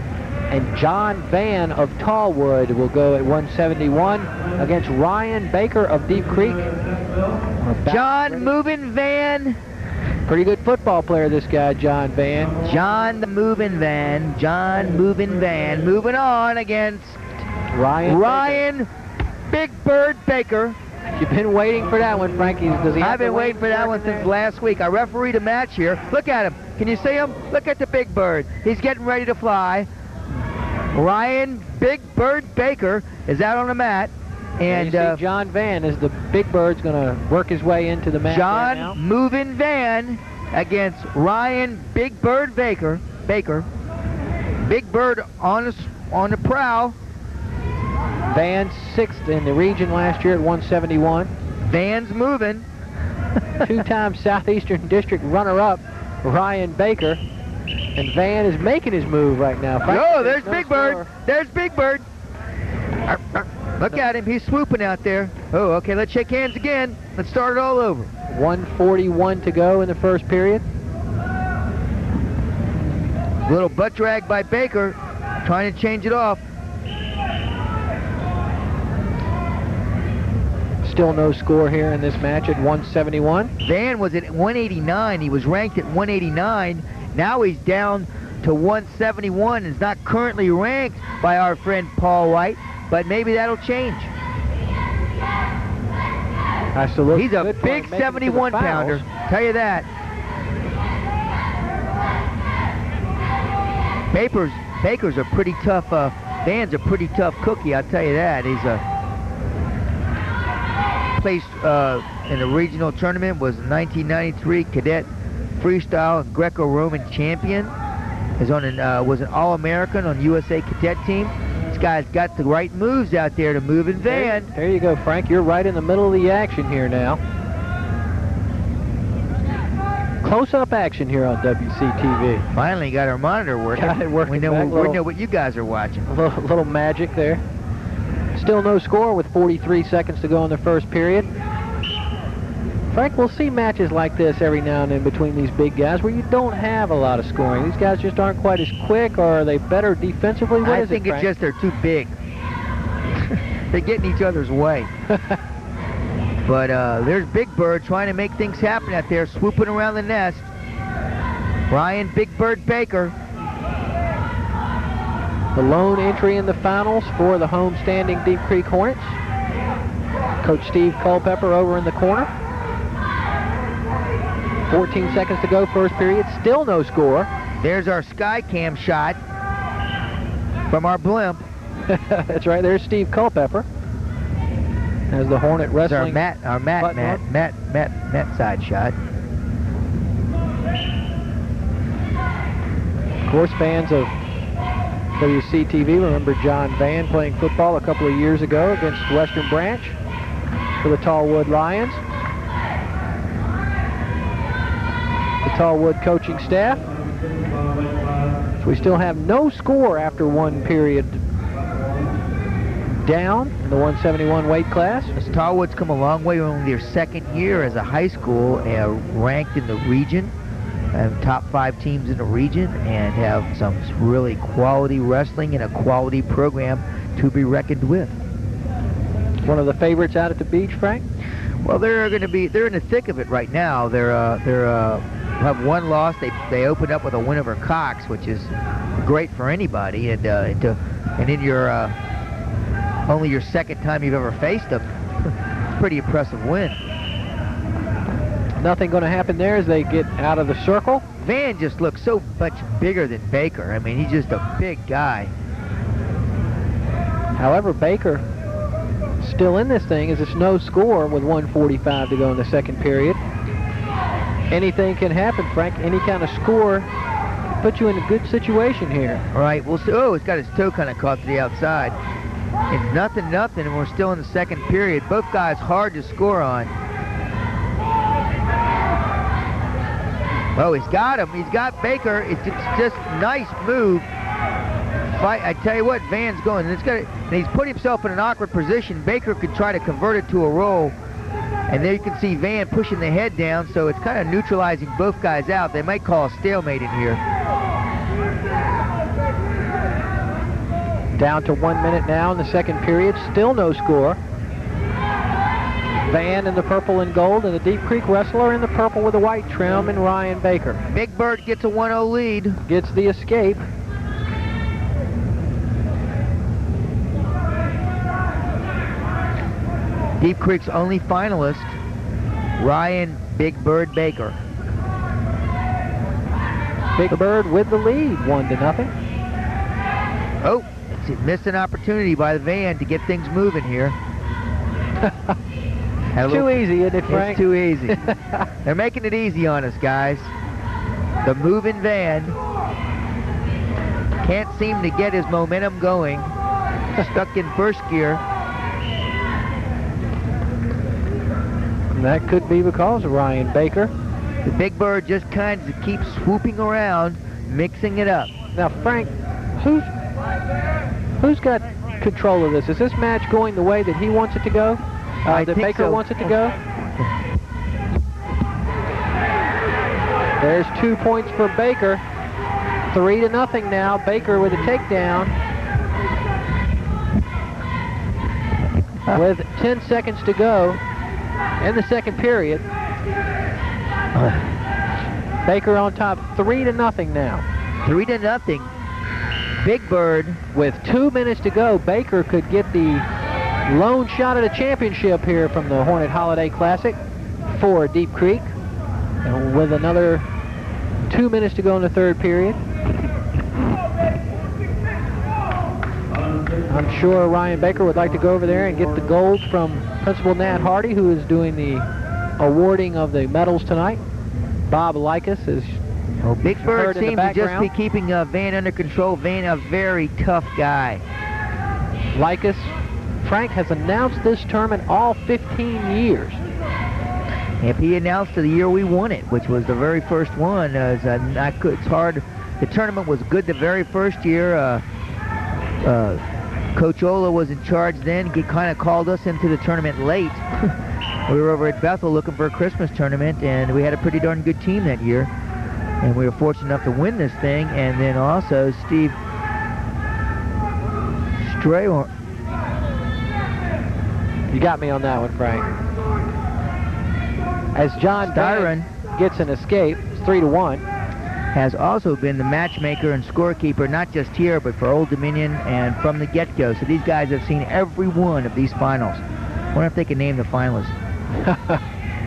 And John Van of Tallwood will go at 171 against Ryan Baker of Deep Creek. John Movin' Van. Pretty good football player, this guy, John Van. John the Movin' Van. John Movin' Van. Moving on against Ryan Big Bird Baker. You've been waiting for that one, Frankie. I've been waiting for that one since last week. I refereed a match here. Look at him. Can you see him? Look at the Big Bird. He's getting ready to fly. Ryan Big Bird Baker is out on the mat. And you see John Van as the Big Bird's going to work his way into the match. John Movin' Van against Ryan Big Bird Baker. Big Bird on the prowl. Van 6th in the region last year at 171. Van's moving. Two-time Southeastern District runner-up Ryan Baker. And Van is making his move right now. Oh, there's Big Bird. There's Big Bird. Look at him. He's swooping out there. Oh, okay. Let's shake hands again. Let's start it all over. 1:41 to go in the first period. Little butt drag by Baker, trying to change it off. Still no score here in this match at 171. Van was at 189. He was ranked at 189. Now he's down to 171 and is not currently ranked by our friend Paul White, but maybe that'll change. He's a big 71-pounder. Tell you that. Baker's a pretty tough. Van's a pretty tough cookie. I'll tell you that. He's placed in the regional tournament. Was 1993 cadet freestyle and Greco-Roman champion. Was an All-American on USA cadet team. This guy's got the right moves out there to move in Van. There you go, Frank. You're right in the middle of the action here now. Close-up action here on WCTV. Finally got our monitor working. Got it working. We know what you guys are watching. A little magic there. Still no score with 43 seconds to go in the first period. Frank, we'll see matches like this every now and then between these big guys where you don't have a lot of scoring. These guys just aren't quite as quick, or are they better defensively? What I is think it, it's Frank? just they're too big. They get in each other's way. But there's Big Bird trying to make things happen out there, swooping around the nest. Ryan Big Bird Baker. The lone entry in the finals for the home-standing Deep Creek Hornets. Coach Steve Culpepper over in the corner. 14 seconds to go, first period. Still no score. There's our sky cam shot from our blimp. That's right. There's Steve Culpepper as the Hornet wrestling. Our Matt side shot. Of course, fans of WCTV remember John Van playing football a couple of years ago against Western Branch for the Tallwood Lions. The Tallwood coaching staff. So we still have no score after one period down in the 171 weight class. As Tallwood's come a long way, only their second year as a high school, ranked in the region, top 5 teams in the region, and have some really quality wrestling and a quality program to be reckoned with. One of the favorites out at the beach, Frank? Well, they're in the thick of it right now. They're have one loss. They opened up with a win over Cox, which is great for anybody, and in your only your second time you've ever faced them. Pretty impressive win. Nothing going to happen there as they get out of the circle. Van just looks so much bigger than Baker. I mean, he's just a big guy. However, Baker still in this thing as it's no score with 1:45 to go in the second period. Anything can happen, Frank. Any kind of score put you in a good situation here. All right, we'll see. Oh, it's got his toe kind of caught to the outside. It's 0-0, and we're still in the second period. Both guys hard to score on. Oh, he's got him. He's got Baker. It's just nice move. Fight. I tell you what, Van's going. And he's put himself in an awkward position. Baker could try to convert it to a roll. And there you can see Van pushing the head down, so it's kind of neutralizing both guys out. They might call a stalemate in here. Down to 1 minute now in the second period. Still no score. Van in the purple and gold, and the Deep Creek wrestler in the purple with the white trim, and Ryan Baker. Big Bird gets a 1-0 lead. Gets the escape. Deep Creek's only finalist, Ryan Big Bird Baker. Big Bird with the lead, 1-0. Oh, it's a missed an opportunity by the Van to get things moving here. Too easy, isn't it, Frank? It's too easy. They're making it easy on us, guys. The moving Van can't seem to get his momentum going. Stuck in first gear. And that could be because of Ryan Baker. The Big Bird just kind of keeps swooping around, mixing it up. Now, Frank, who's got control of this? Is this match going the way that he wants it to go? That Baker so. wants it to go? There's 2 points for Baker. 3-0 now. Baker with a takedown. With 10 seconds to go in the second period. Baker on top, 3-0 now. 3-0. Big Bird. With 2 minutes to go, Baker could get the lone shot at a championship here from the Hornet Holiday Classic for Deep Creek. And with another 2 minutes to go in the third period. I'm sure Ryan Baker would like to go over there and get the gold from Principal Nat Hardy, who is doing the awarding of the medals tonight. Bob Likas is Big Bird heard in the seems to just background. be keeping Van under control. Van, a very tough guy. Likas, Frank, has announced this tournament all 15 years. If he announced the year we won it, which was the very first one, it's hard. The tournament was good the very first year. Coach Ola was in charge then. He kind of called us into the tournament late. We were over at Bethel looking for a Christmas tournament, and we had a pretty darn good team that year. And we were fortunate enough to win this thing. And then also Steve Strayhorn. You got me on that one, Frank. As John Styron gets an escape, it's 3-1. has also been the matchmaker and scorekeeper, not just here, but for Old Dominion and from the get-go. So these guys have seen every one of these finals. I wonder if they can name the finalists.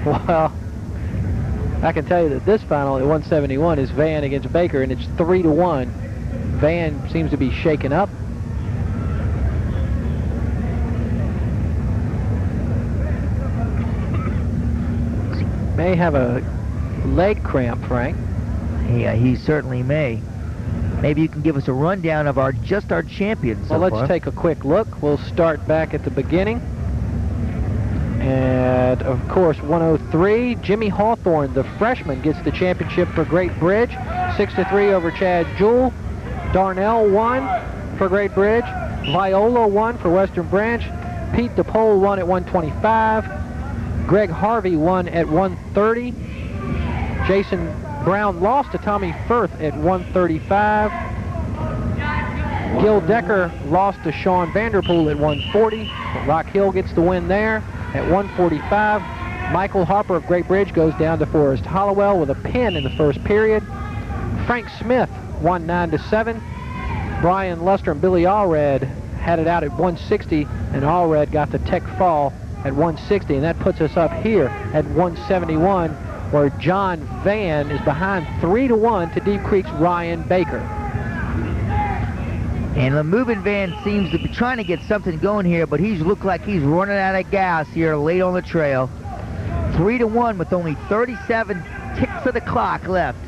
Well, I can tell you that this final at 171 is Van against Baker, and it's 3-1. Van seems to be shaken up. May have a leg cramp, Frank. Yeah, he certainly may. Maybe you can give us a rundown of our champions so Well, let's far. take a quick look. We'll start back at the beginning. And, of course, 103, Jimmy Hawthorne, the freshman, gets the championship for Great Bridge. 6-3 over Chad Jewell. Darnell won for Great Bridge. Viola won for Western Branch. Pete DePole won at 125. Greg Harvey won at 130. Jason Brown lost to Tommy Firth at 135. Gil Decker lost to Sean Vanderpool at 140. Rock Hill gets the win there at 145. Michael Harper of Great Bridge goes down to Forrest Hollowell with a pin in the first period. Frank Smith won 9-7. Brian Luster and Billy Allred had it out at 160, and Allred got the tech fall at 160, and that puts us up here at 171, where John Van is behind 3-1 to Deep Creek's Ryan Baker. And the moving Van seems to be trying to get something going here, but he's looked like he's running out of gas here late on the trail. 3-1 with only 37 ticks of the clock left.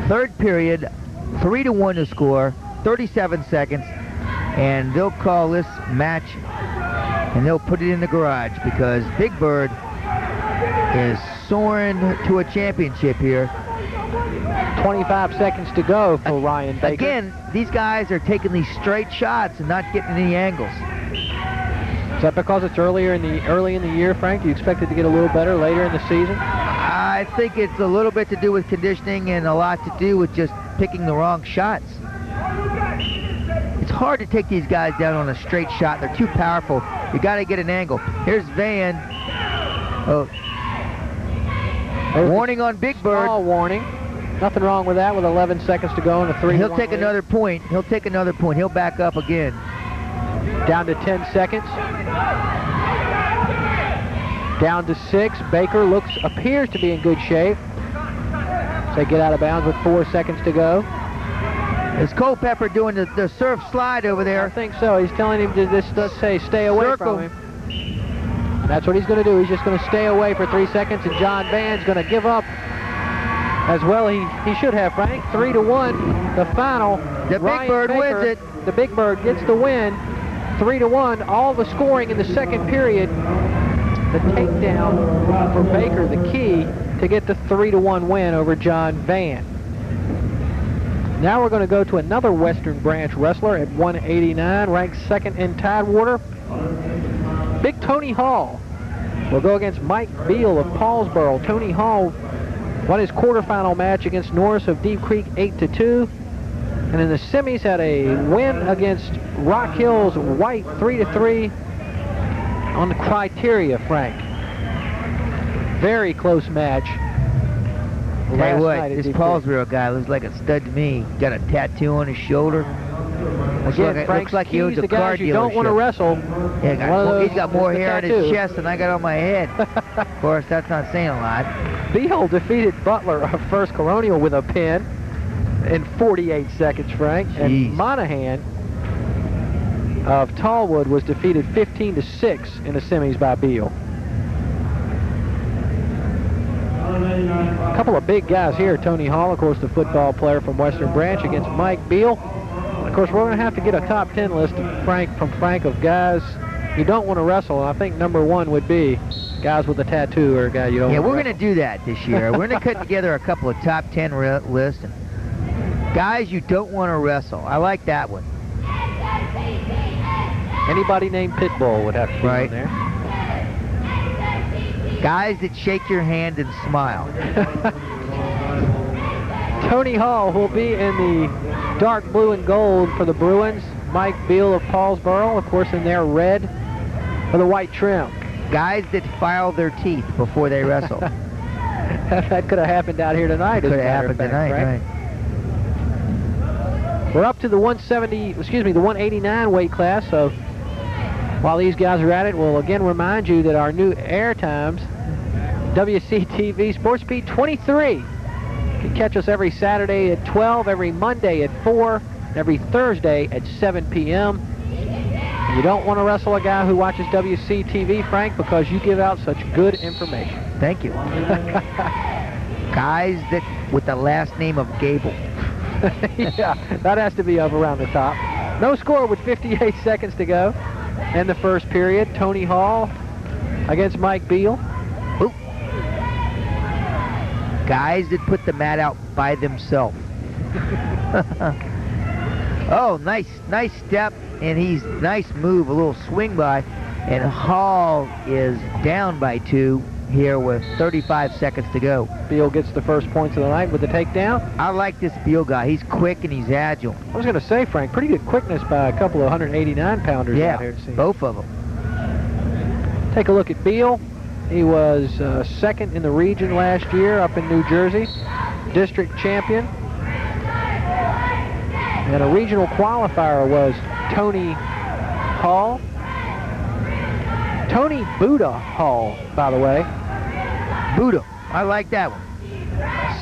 Third period, 3-1 to score, 37 seconds. and they'll call this match, and they'll put it in the garage because Big Bird is soaring to a championship here. 25 seconds to go for Ryan Baker. Again, these guys are taking these straight shots and not getting any angles. Is that because it's early in the year, Frank? Do you expect it to get a little better later in the season? I think it's a little bit to do with conditioning and a lot to do with just picking the wrong shots. It's hard to take these guys down on a straight shot. They're too powerful. You got to get an angle. Here's Van. Oh. Warning on Big Bird. Small warning. Nothing wrong with that with 11 seconds to go and a 3-1 He'll take lead. another point. He'll take another point. He'll back up again. Down to 10 seconds. Down to 6. Baker appears to be in good shape. So they get out of bounds with 4 seconds to go. Is Culpepper doing the surf slide over there? I think so. He's telling him to just stay away Circle. from him. That's what he's going to do. He's just going to stay away for 3 seconds, and John Van's going to give up as well. He should have, Frank. 3-1, the final. The Big Bird wins it. The Big Bird gets the win. 3-1. All the scoring in the second period. The takedown for Baker, the key to get the 3-1 win over John Van. Now we're going to go to another Western Branch wrestler at 189, ranked second in Tidewater. Big Tony Hall will go against Mike Beal of Paulsboro. Tony Hall won his quarterfinal match against Norris of Deep Creek 8-2. And in the semis had a win against Rock Hills White 3-3 on the criteria, Frank. Very close match. Tell you what, night at this Deep Paulsboro guy looks like a stud to me. Got a tattoo on his shoulder. Again, looks like he owns a car you don't want to dealership. wrestle. Yeah, he's got more with the hair on his tattoo. chest than I got on my head. Of course, that's not saying a lot. Beal defeated Butler of First Colonial with a pin in 48 seconds, Frank. Jeez. And Monahan of Tallwood was defeated 15-6 in the semis by Beal. A couple of big guys here. Tony Hall, of course, the football player from Western Branch, against Mike Beal. Of course, we're going to have to get a top 10 list of Frank of guys you don't want to wrestle. And I think number 1 would be guys with a tattoo or a guy you don't want to we're wrestle. going to do that this year. We're going to cut together a couple of top 10 lists. And guys you don't want to wrestle. I like that one. Anybody named Pitbull would have to be on there. Guys that shake your hand and smile. Tony Hall will be in the dark blue and gold for the Bruins. Mike Beal of Paulsboro, of course, in their red for the white trim. Guys that file their teeth before they wrestle. That could have happened out here tonight. Could have happened tonight, right? We're up to the 189 weight class, so while these guys are at it, we'll again remind you that our new air times, WCTV Sports Speed 23. You can catch us every Saturday at 12, every Monday at 4, every Thursday at 7 p.m. You don't want to wrestle a guy who watches WCTV, Frank, because you give out such good information. Thank you. Guys that with the last name of Gable. Yeah, that has to be up around the top. No score with 58 seconds to go in the first period. Tony Hall against Mike Beal. Ooh. Guys that put the mat out by themselves. Oh, nice step, and he's nice move, a little swing by, and Hall is down by 2 here with 35 seconds to go. Beal gets the first points of the night with the takedown. I like this Beal guy. He's quick and he's agile. I was going to say, Frank, pretty good quickness by a couple of 189-pounders out here. Yeah, both of them. Take a look at Beal. He was second in the region last year up in New Jersey, district champion. And a regional qualifier was Tony Hall. Tony Buddha Hall, by the way. Buddha. I like that one.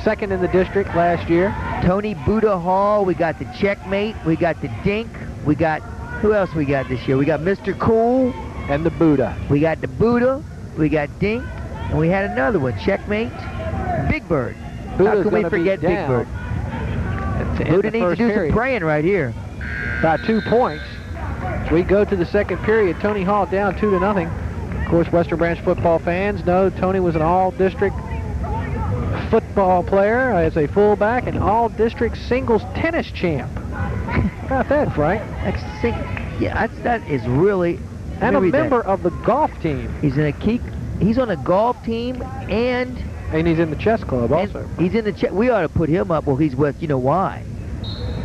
Second in the district last year. Tony Buddha Hall. We got the Checkmate. We got the Dink. We got, who else we got this year? We got Mr. Cool. And the Buddha. We got the Buddha. We got Dink. And we had another one, Checkmate. Big Bird. Buddha's How can we gonna forget be Big down Bird? in Buddha the needs to first do period some praying right here. by 2 points. As we go to the second period, Tony Hall down 2-0. Of course, Western Branch football fans know Tony was an all-district football player as a fullback and all-district singles tennis champ. How about that, Frank? Yeah, that is really... And a member of the golf team. He's on a golf team and he's in the chess club also. He's in the chess. We ought to put him up. Well, he's with, you know why?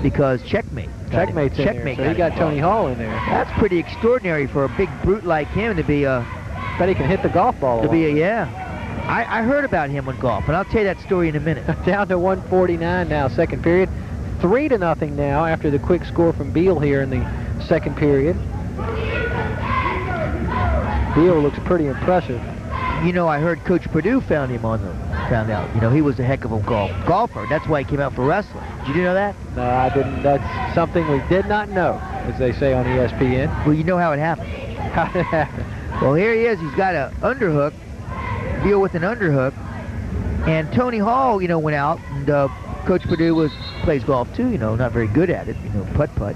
Because Checkmate. Checkmate's in there, so he got Tony Hall in there. That's pretty extraordinary for a big brute like him to be a... Bet he can hit the golf ball. Yeah. I heard about him on golf, and I'll tell you that story in a minute. Down to 149 now, second period. 3-0 now after the quick score from Beal here in the second period. Beal looks pretty impressive. You know, I heard Coach Perdue found out. You know, he was a heck of a golfer. That's why he came out for wrestling. Did you know that? No, I didn't. That's something we did not know, as they say on ESPN. Well, you know how it happened. How did it happen? Well, here he is. He's got an underhook. Beal with an underhook. And Tony Hall, you know, went out, and Coach Perdue plays golf too, you know, not very good at it, you know, putt-putt.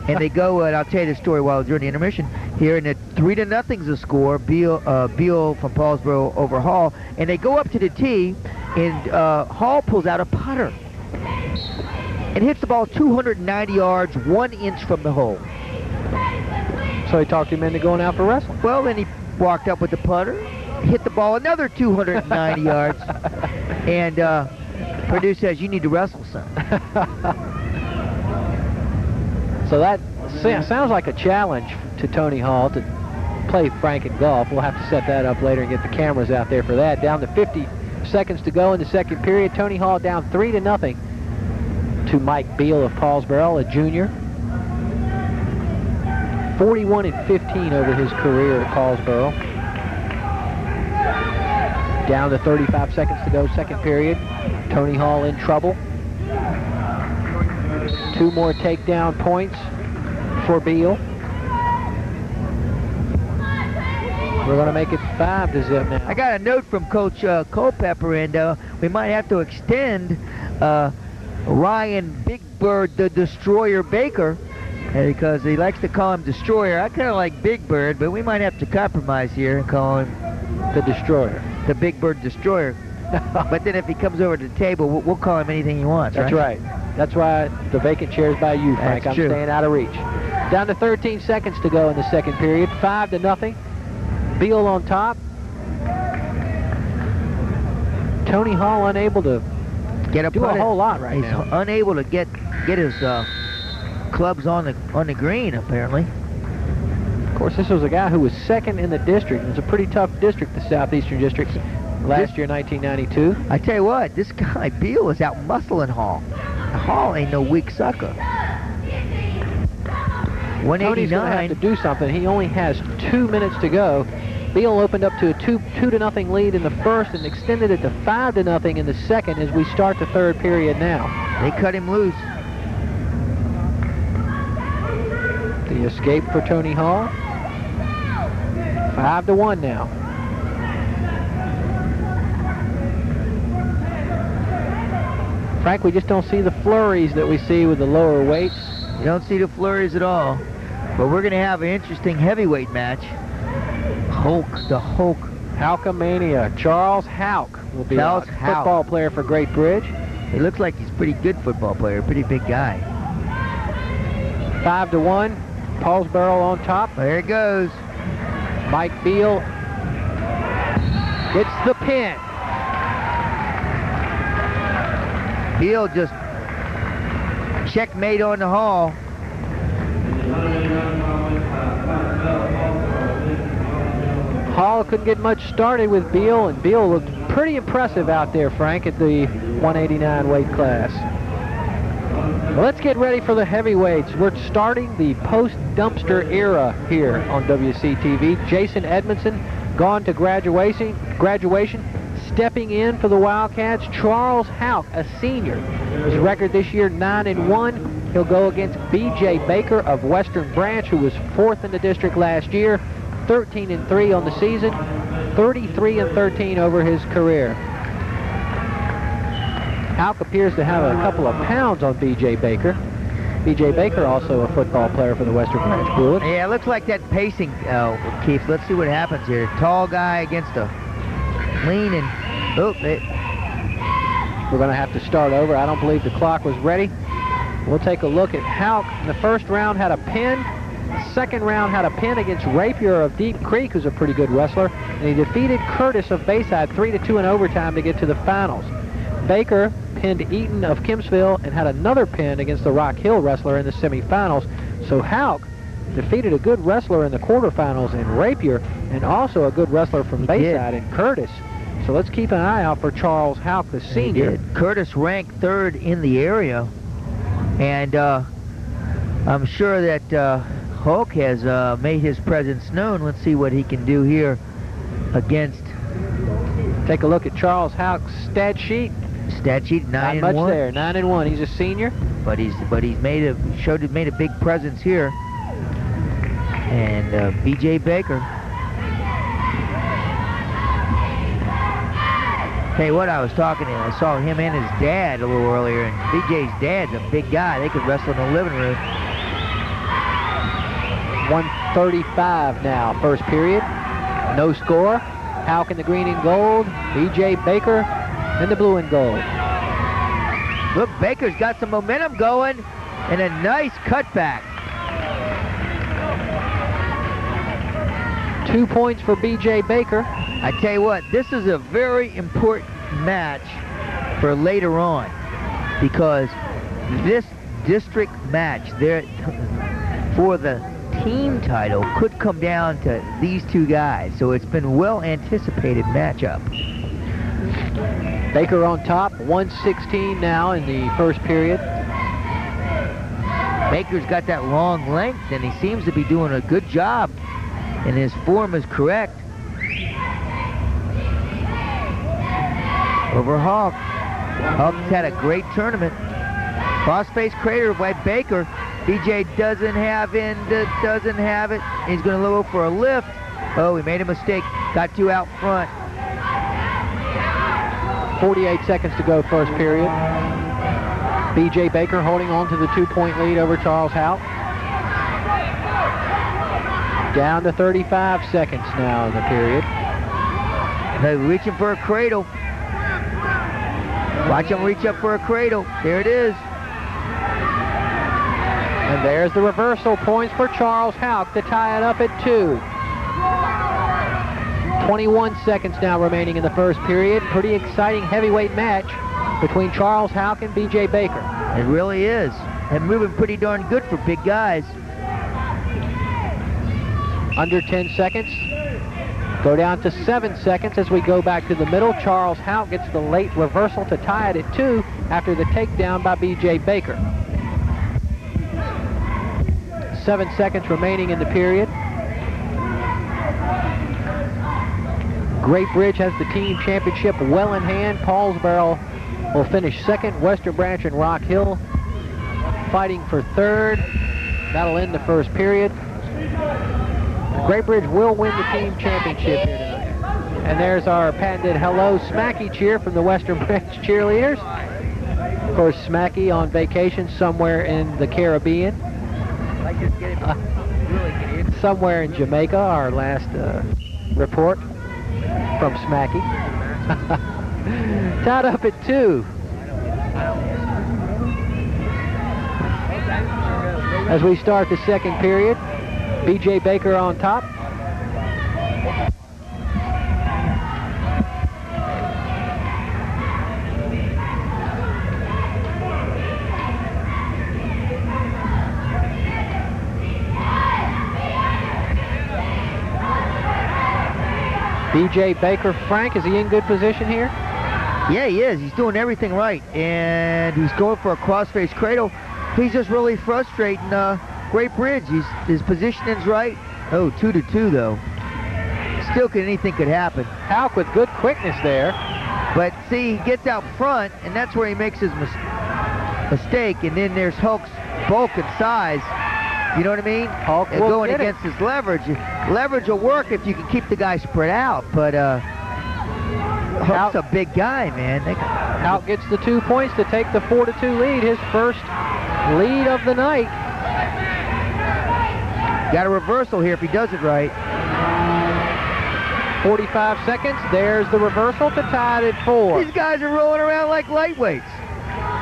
And they go, and I'll tell you the story while during the intermission. Here in the 3-0's the score. Beal from Paulsboro over Hall, and they go up to the tee, and Hall pulls out a putter and hits the ball 290 yards, 1 inch from the hole. So he talked him into going out for wrestling. Well, then he walked up with the putter, hit the ball another 290 yards, and Perdue says, "You need to wrestle, son." So that sounds like a challenge to Tony Hall to play Frank in golf. We'll have to set that up later and get the cameras out there for that. Down to 50 seconds to go in the second period. Tony Hall down 3-0 to Mike Beal of Paulsboro, a junior. 41-15 over his career at Paulsboro. Down to 35 seconds to go, second period. Tony Hall in trouble. 2 more takedown points for Beal. We're going to make it 5-0 now. I got a note from Coach Culpepper, and we might have to extend Ryan Big Bird the Destroyer Baker, because he likes to call him Destroyer. I kind of like Big Bird, but we might have to compromise here and call him the Destroyer. The Big Bird Destroyer. But then if he comes over to the table, we'll call him anything he wants, That's right. That's why the vacant chair is by you, Frank. That's I'm true. staying out of reach. Down to 13 seconds to go in the second period. 5-0. Beal on top. Tony Hall unable to do a whole lot right now. He's unable to get his clubs on the green, apparently. Of course, this was a guy who was second in the district. It was a pretty tough district, the Southeastern District, last year, 1992. I tell you what, this guy Beal is out muscling Hall. Hall ain't no weak sucker. 189. Tony's going to have to do something. He only has 2 minutes to go. Beal opened up to a 2-0 lead in the first and extended it to 5-0 in the second as we start the third period now. They cut him loose. The escape for Tony Hall. 5-1 now. Frank, we just don't see the flurries that we see with the lower weights. You don't see the flurries at all. But we're going to have an interesting heavyweight match. The Hulk. Hulkamania. Charles Houck will be a football player for Great Bridge. He looks like he's a pretty good football player, pretty big guy. 5-1. Paulsboro on top. There it goes. Mike Beal gets the pin. Beal just checkmate on the Hall. Hall couldn't get much started with Beal, and Beal looked pretty impressive out there, Frank, at the 189 weight class. Well, let's get ready for the heavyweights. We're starting the post-dumpster era here on WCTV. Jason Edmondson gone to graduation. Stepping in for the Wildcats, Charles Houck, a senior. His record this year, 9-1. He'll go against B.J. Baker of Western Branch, who was 4th in the district last year, 13-3 on the season, 33-13 over his career. Houck appears to have a couple of pounds on B.J. Baker. B.J. Baker, also a football player for the Western Branch Bullets. Yeah, it looks like that pacing, Keith. Let's see what happens here. Tall guy against a lean and... We're going to have to start over. I don't believe the clock was ready. We'll take a look at Houck. In the first round had a pin. Second round had a pin against Rapier of Deep Creek, who's a pretty good wrestler. And he defeated Curtis of Bayside 3-2 in overtime to get to the finals. Baker pinned Eaton of Kimsville and had another pin against the Rock Hill wrestler in the semifinals. So Houck defeated a good wrestler in the quarterfinals in Rapier and also a good wrestler from Bayside in Curtis. So let's keep an eye out for Charles Houck, the senior. Curtis ranked third in the area. And I'm sure that Hulk has made his presence known. Let's see what he can do here against. Take a look at Charles Houck's stat sheet. Stat sheet 9-1. Not much there. 9-1. He's a senior, but he's made a big presence here. And B.J. Baker. Tell you what, I was talking to him. I saw him and his dad a little earlier, and B.J.'s dad's a big guy. They could wrestle in the living room. 1:35 now, first period. No score. Houck in the green and gold. B.J. Baker in the blue and gold. Look, Baker's got some momentum going and a nice cutback. 2 points for B.J. Baker. I tell you what, this is a very important match for later on, because this district match there for the team title could come down to these two guys. So it's been well anticipated matchup. Baker on top, 1:16 now in the first period. Baker's got that long length, and he seems to be doing a good job, and his form is correct. Over Hawk. Hawk's had a great tournament. Crossface crater by Baker. BJ doesn't have it. He's going to go for a lift. Oh, he made a mistake. Got two out front. 48 seconds to go first period. B.J. Baker holding on to the 2-point lead over Charles Houck. Down to 35 seconds now in the period. They're reaching for a cradle. Watch him reach up for a cradle. There it is. And there's the reversal points for Charles Houck to tie it up at 2. 21 seconds now remaining in the first period. Pretty exciting heavyweight match between Charles Houck and B.J. Baker. It really is. And moving pretty darn good for big guys. Under 10 seconds. Go down to 7 seconds as we go back to the middle. Charles Houck gets the late reversal to tie it at 2 after the takedown by B.J. Baker. 7 seconds remaining in the period. Great Bridge has the team championship well in hand. Paulsboro will finish second. Western Branch and Rock Hill fighting for third. That'll end the first period. Great Bridge will win the team championship here tonight. And there's our patented hello Smacky cheer from the Western Branch cheerleaders. Of course, Smacky on vacation somewhere in the Caribbean. Somewhere in Jamaica, our last report from Smacky. Tied up at 2. As we start the second period, B.J. Baker on top. B.J. Baker, Frank, is he in good position here? Yeah, he is. He's doing everything right. And he's going for a crossface cradle. He's just really frustrating Great Bridge. His positioning's right. Oh, 2-2 though. Still, anything could happen. Houck with good quickness there. But see, he gets out front, and that's where he makes his mistake. And then there's Hulk's bulk and size. You know what I mean? Hulk will going get against his leverage. Leverage will work if you can keep the guy spread out. But Hulk's a big guy, man. Houck gets the 2 points to take the 4-2 lead. His first lead of the night. Got a reversal here if he does it right. 45 seconds. There's the reversal to tie it at 4. These guys are rolling around like lightweights.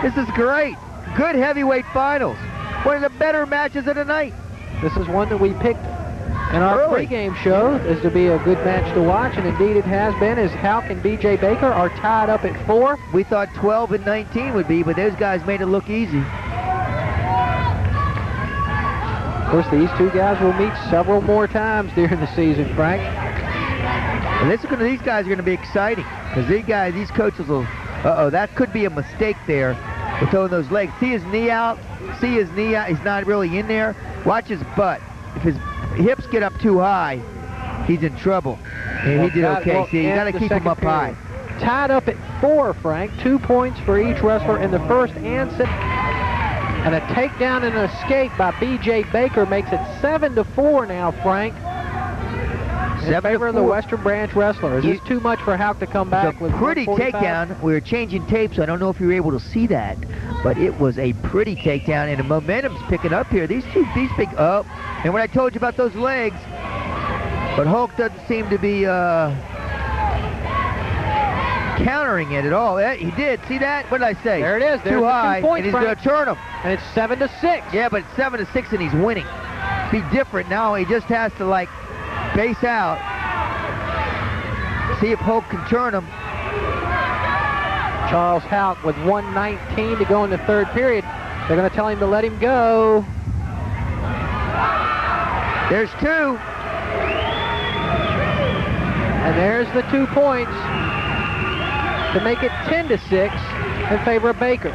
This is great. Good heavyweight finals. One of the better matches of the night. This is one that we picked in our Early. pregame show is to be a good match to watch, and indeed it has been, as Houck and B.J. Baker are tied up at 4. We thought 12 and 19 would be, but those guys made it look easy. Of course, these two guys will meet several more times during the season, Frank. And these guys are going to be exciting because these coaches will. That could be a mistake there with throwing those legs. See his knee out. He's not really in there. Watch his butt. If his hips get up too high, he's in trouble. And he did okay. See, you got to keep him up high. Tied up at 4, Frank. 2 points for each wrestler in the first and second. And a takedown and an escape by B.J. Baker makes it 7-4 now, Frank. In favor of the Western Branch wrestler. Is this too much for Houck to come back with? Pretty takedown. We were changing tapes, so I don't know if you were able to see that, but it was a pretty takedown, and the momentum's picking up here. These big and when I told you about those legs, but Hulk doesn't seem to be countering it at all. He did. See that? What did I say? There it is. There's too high, 2 points, and he's going to turn him. And it's 7-6. Yeah, but it's 7-6, and he's winning. Be different now. He just has to base out. See if Hulk can turn him. Charles Houck with 1:19 to go in the third period. They're going to tell him to let him go. There's 2. And there's the 2 points to make it 10-6 in favor of Baker.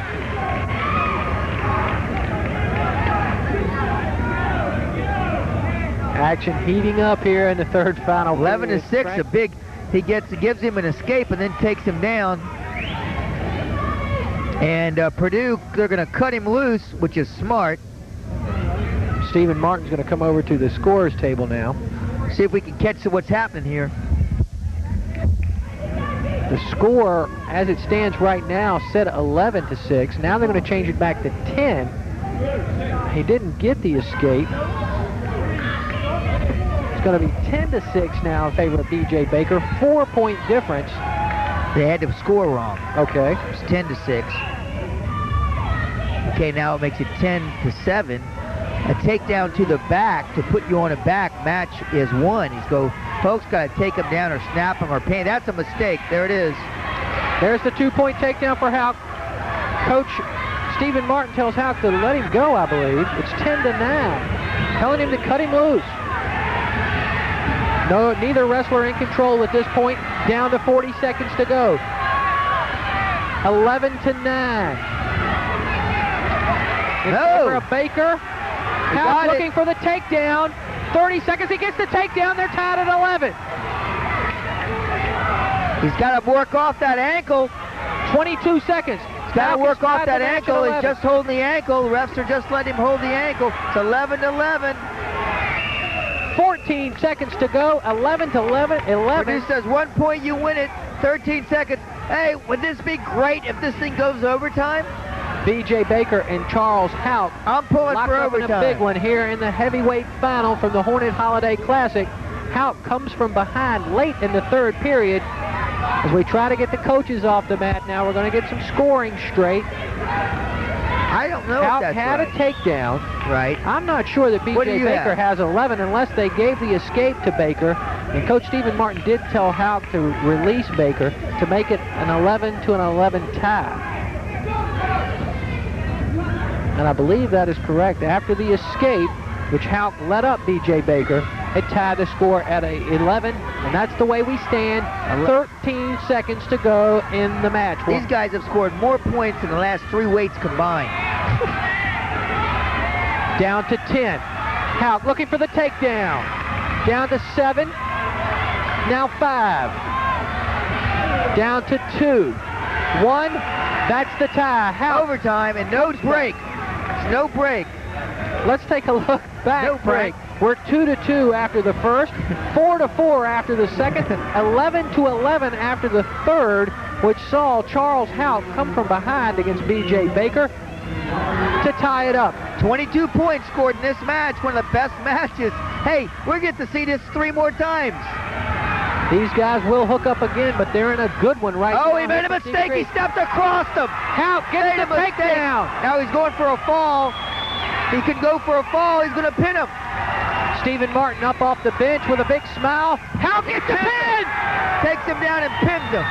Action heating up here in the third final. 11-6, a big. He gives him an escape and then takes him down. And Purdue, they're going to cut him loose, which is smart. Stephen Martin's going to come over to the scorers table now. See if we can catch what's happening here. The score, as it stands right now, set 11-6. Now they're going to change it back to 10. He didn't get the escape. It's going to be 10-6 now in favor of B.J. Baker. 4-point difference. They had to score wrong. Okay. It's 10-6. Okay, now it makes it 10-7. A takedown to the back to put you on a back match is 1. Folks got to take him down or snap him or pin. That's a mistake. There it is. There's the 2-point takedown for Houck. Coach Stephen Martin tells Houck to let him go, I believe. It's 10-9. Telling him to cut him loose. No, neither wrestler in control at this point. Down to 40 seconds to go. 11-9. In favor of Baker. Houck looking for the takedown. 30 seconds. He gets the takedown. They're tied at 11. He's got to work off that ankle. 22 seconds. He's got to work off that ankle. He's just holding the ankle. The refs are just letting him hold the ankle. It's 11-11. 14 seconds to go. 11-11. Purdue says 1 point, you win it. 13 seconds. Hey, would this be great if this thing goes overtime? B.J. Baker and Charles Houck. I'm pulling locked for up overtime. In a big one here in the heavyweight final from the Hornet Holiday Classic. Houck comes from behind late in the third period. As we try to get the coaches off the mat now, we're going to get some scoring straight. I don't know Houck if that's had right. a takedown. Right. I'm not sure that B.J. Baker has 11 unless they gave the escape to Baker. And Coach Stephen Martin did tell Houck to release Baker to make it an 11-11 tie. And I believe that is correct. After the escape, which Houck let up B.J. Baker, it tied the score at 11, and that's the way we stand. 13 seconds to go in the match. These guys have scored more points in the last 3 weights combined. Down to 10. Houck looking for the takedown. Down to 7. Now 5. Down to 2. 1. That's the tie. Houck. Overtime and no break. No break. Let's take a look back. No break. We're 2-2 after the first, 4-4 after the second, 11-11 after the third, which saw Charles Houck come from behind against B.J. Baker. to tie it up. 22 points scored in this match, one of the best matches. Hey, we're going to see this 3 more times. These guys will hook up again, but they're in a good one right now. Oh, he made a mistake. He stepped across them. Houck gets the takedown. Now he's going for a fall. He can go for a fall. He's going to pin him. Stephen Martin up off the bench with a big smile. Houck gets the pin! Takes him down and pins him.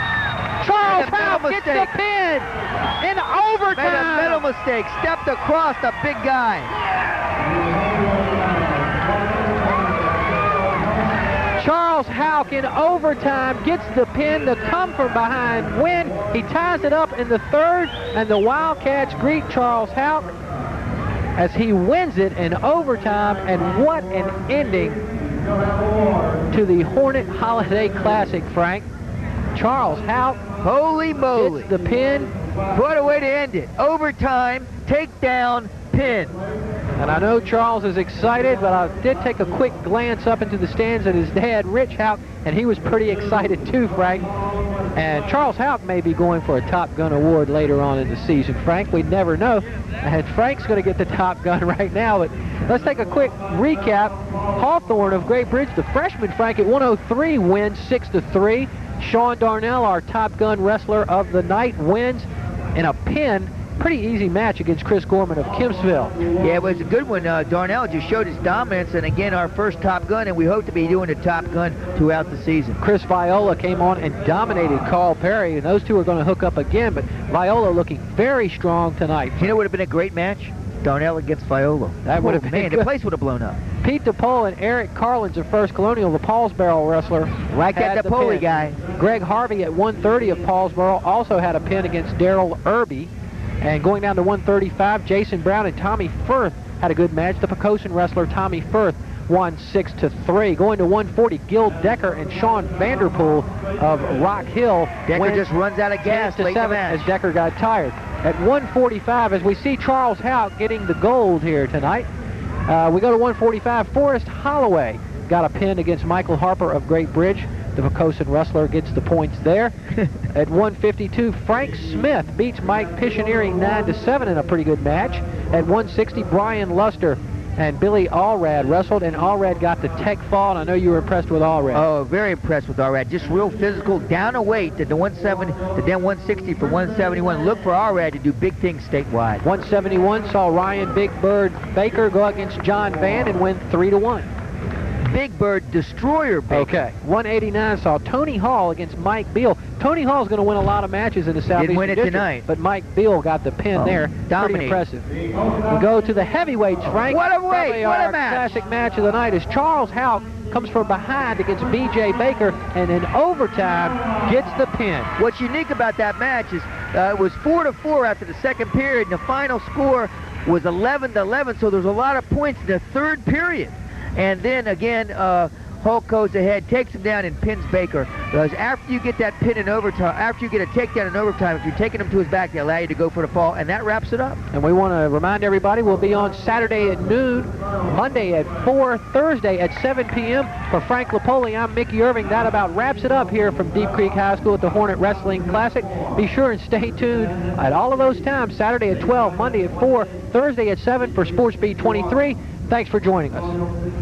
Charles Houck gets the pin in overtime. Made a mental mistake. Stepped across the big guy. Charles Houck in overtime gets the pin, the come from behind win. He ties it up in the third, and the Wildcats greet Charles Houck as he wins it in overtime. And what an ending to the Hornet Holiday Classic, Frank. Charles Houck, holy moly, gets the pin. What a way to end it. Overtime, takedown, pin. And I know Charles is excited, but I did take a quick glance up into the stands at his dad, Rich Houck, and he was pretty excited too, Frank. And Charles Houck may be going for a Top Gun award later on in the season, Frank. We never know. And Frank's going to get the Top Gun right now, but let's take a quick recap. Hawthorne of Great Bridge, the freshman, Frank, at 103 wins 6-3. Sean Darnell, our Top Gun wrestler of the night, wins in a pin. Pretty easy match against Chris Gorman of Kempsville. Yeah, it was a good one. Darnell just showed his dominance, and again, our first Top Gun, and we hope to be doing the Top Gun throughout the season. Chris Viola came on and dominated Carl Perry, and those two are going to hook up again, but Viola looking very strong tonight. You know what would have been a great match? Darnell against Viola. That would have been man, good. The place would have blown up. Pete DePole and Eric Carlins of First Colonial, the Paulsboro wrestler. Like that DePole guy. Greg Harvey at 130 of Paulsboro also had a pin against Daryl Irby. And going down to 135, Jason Brown and Tommy Firth had a good match. The Pocosin wrestler Tommy Firth won 6-3. Going to 140, Gil Decker and Sean Vanderpool of Rock Hill. Decker just runs out of gas late in the match as Decker got tired. At 145, as we see Charles Houck getting the gold here tonight, we go to 145. Forrest Holloway got a pin against Michael Harper of Great Bridge. The Pocosin wrestler gets the points there. At 152, Frank Smith beats Mike Piccionieri 9-7 in a pretty good match. At 160, Brian Luster and Billy Allred wrestled, and Allred got the tech fall, and I know you were impressed with Allred. Oh, very impressed with Allred. Just real physical, down a weight to the 170, to then 160 for 171. Look for Allred to do big things statewide. 171 saw Ryan Big Bird Baker go against John Van and win 3-1. Big Bird Destroyer Baker. Okay. 189 saw Tony Hall against Mike Beal. Tony Hall's going to win a lot of matches in the Southeastern Didn't win it District, tonight. but Mike Beal got the pin there. Pretty impressive. We go to the heavyweights, Frank. What a weight! Probably What a our match! classic match of the night is Charles Houck comes from behind against B.J. Baker, and in overtime gets the pin. What's unique about that match is it was 4-4 after the second period, and the final score was 11-11, so there's a lot of points in the third period. And then again, Hulk goes ahead, takes him down, and pins Baker. Because after you get that pin in overtime, after you get a takedown in overtime, if you're taking him to his back, they allow you to go for the fall, and that wraps it up. And we want to remind everybody we'll be on Saturday at noon, Monday at 4, Thursday at 7 p.m. For Frank Lipoli, I'm Mickey Irving. That about wraps it up here from Deep Creek High School at the Hornet Wrestling Classic. Be sure and stay tuned at all of those times, Saturday at 12, Monday at 4, Thursday at 7 for Sports Beat 23. Thanks for joining us.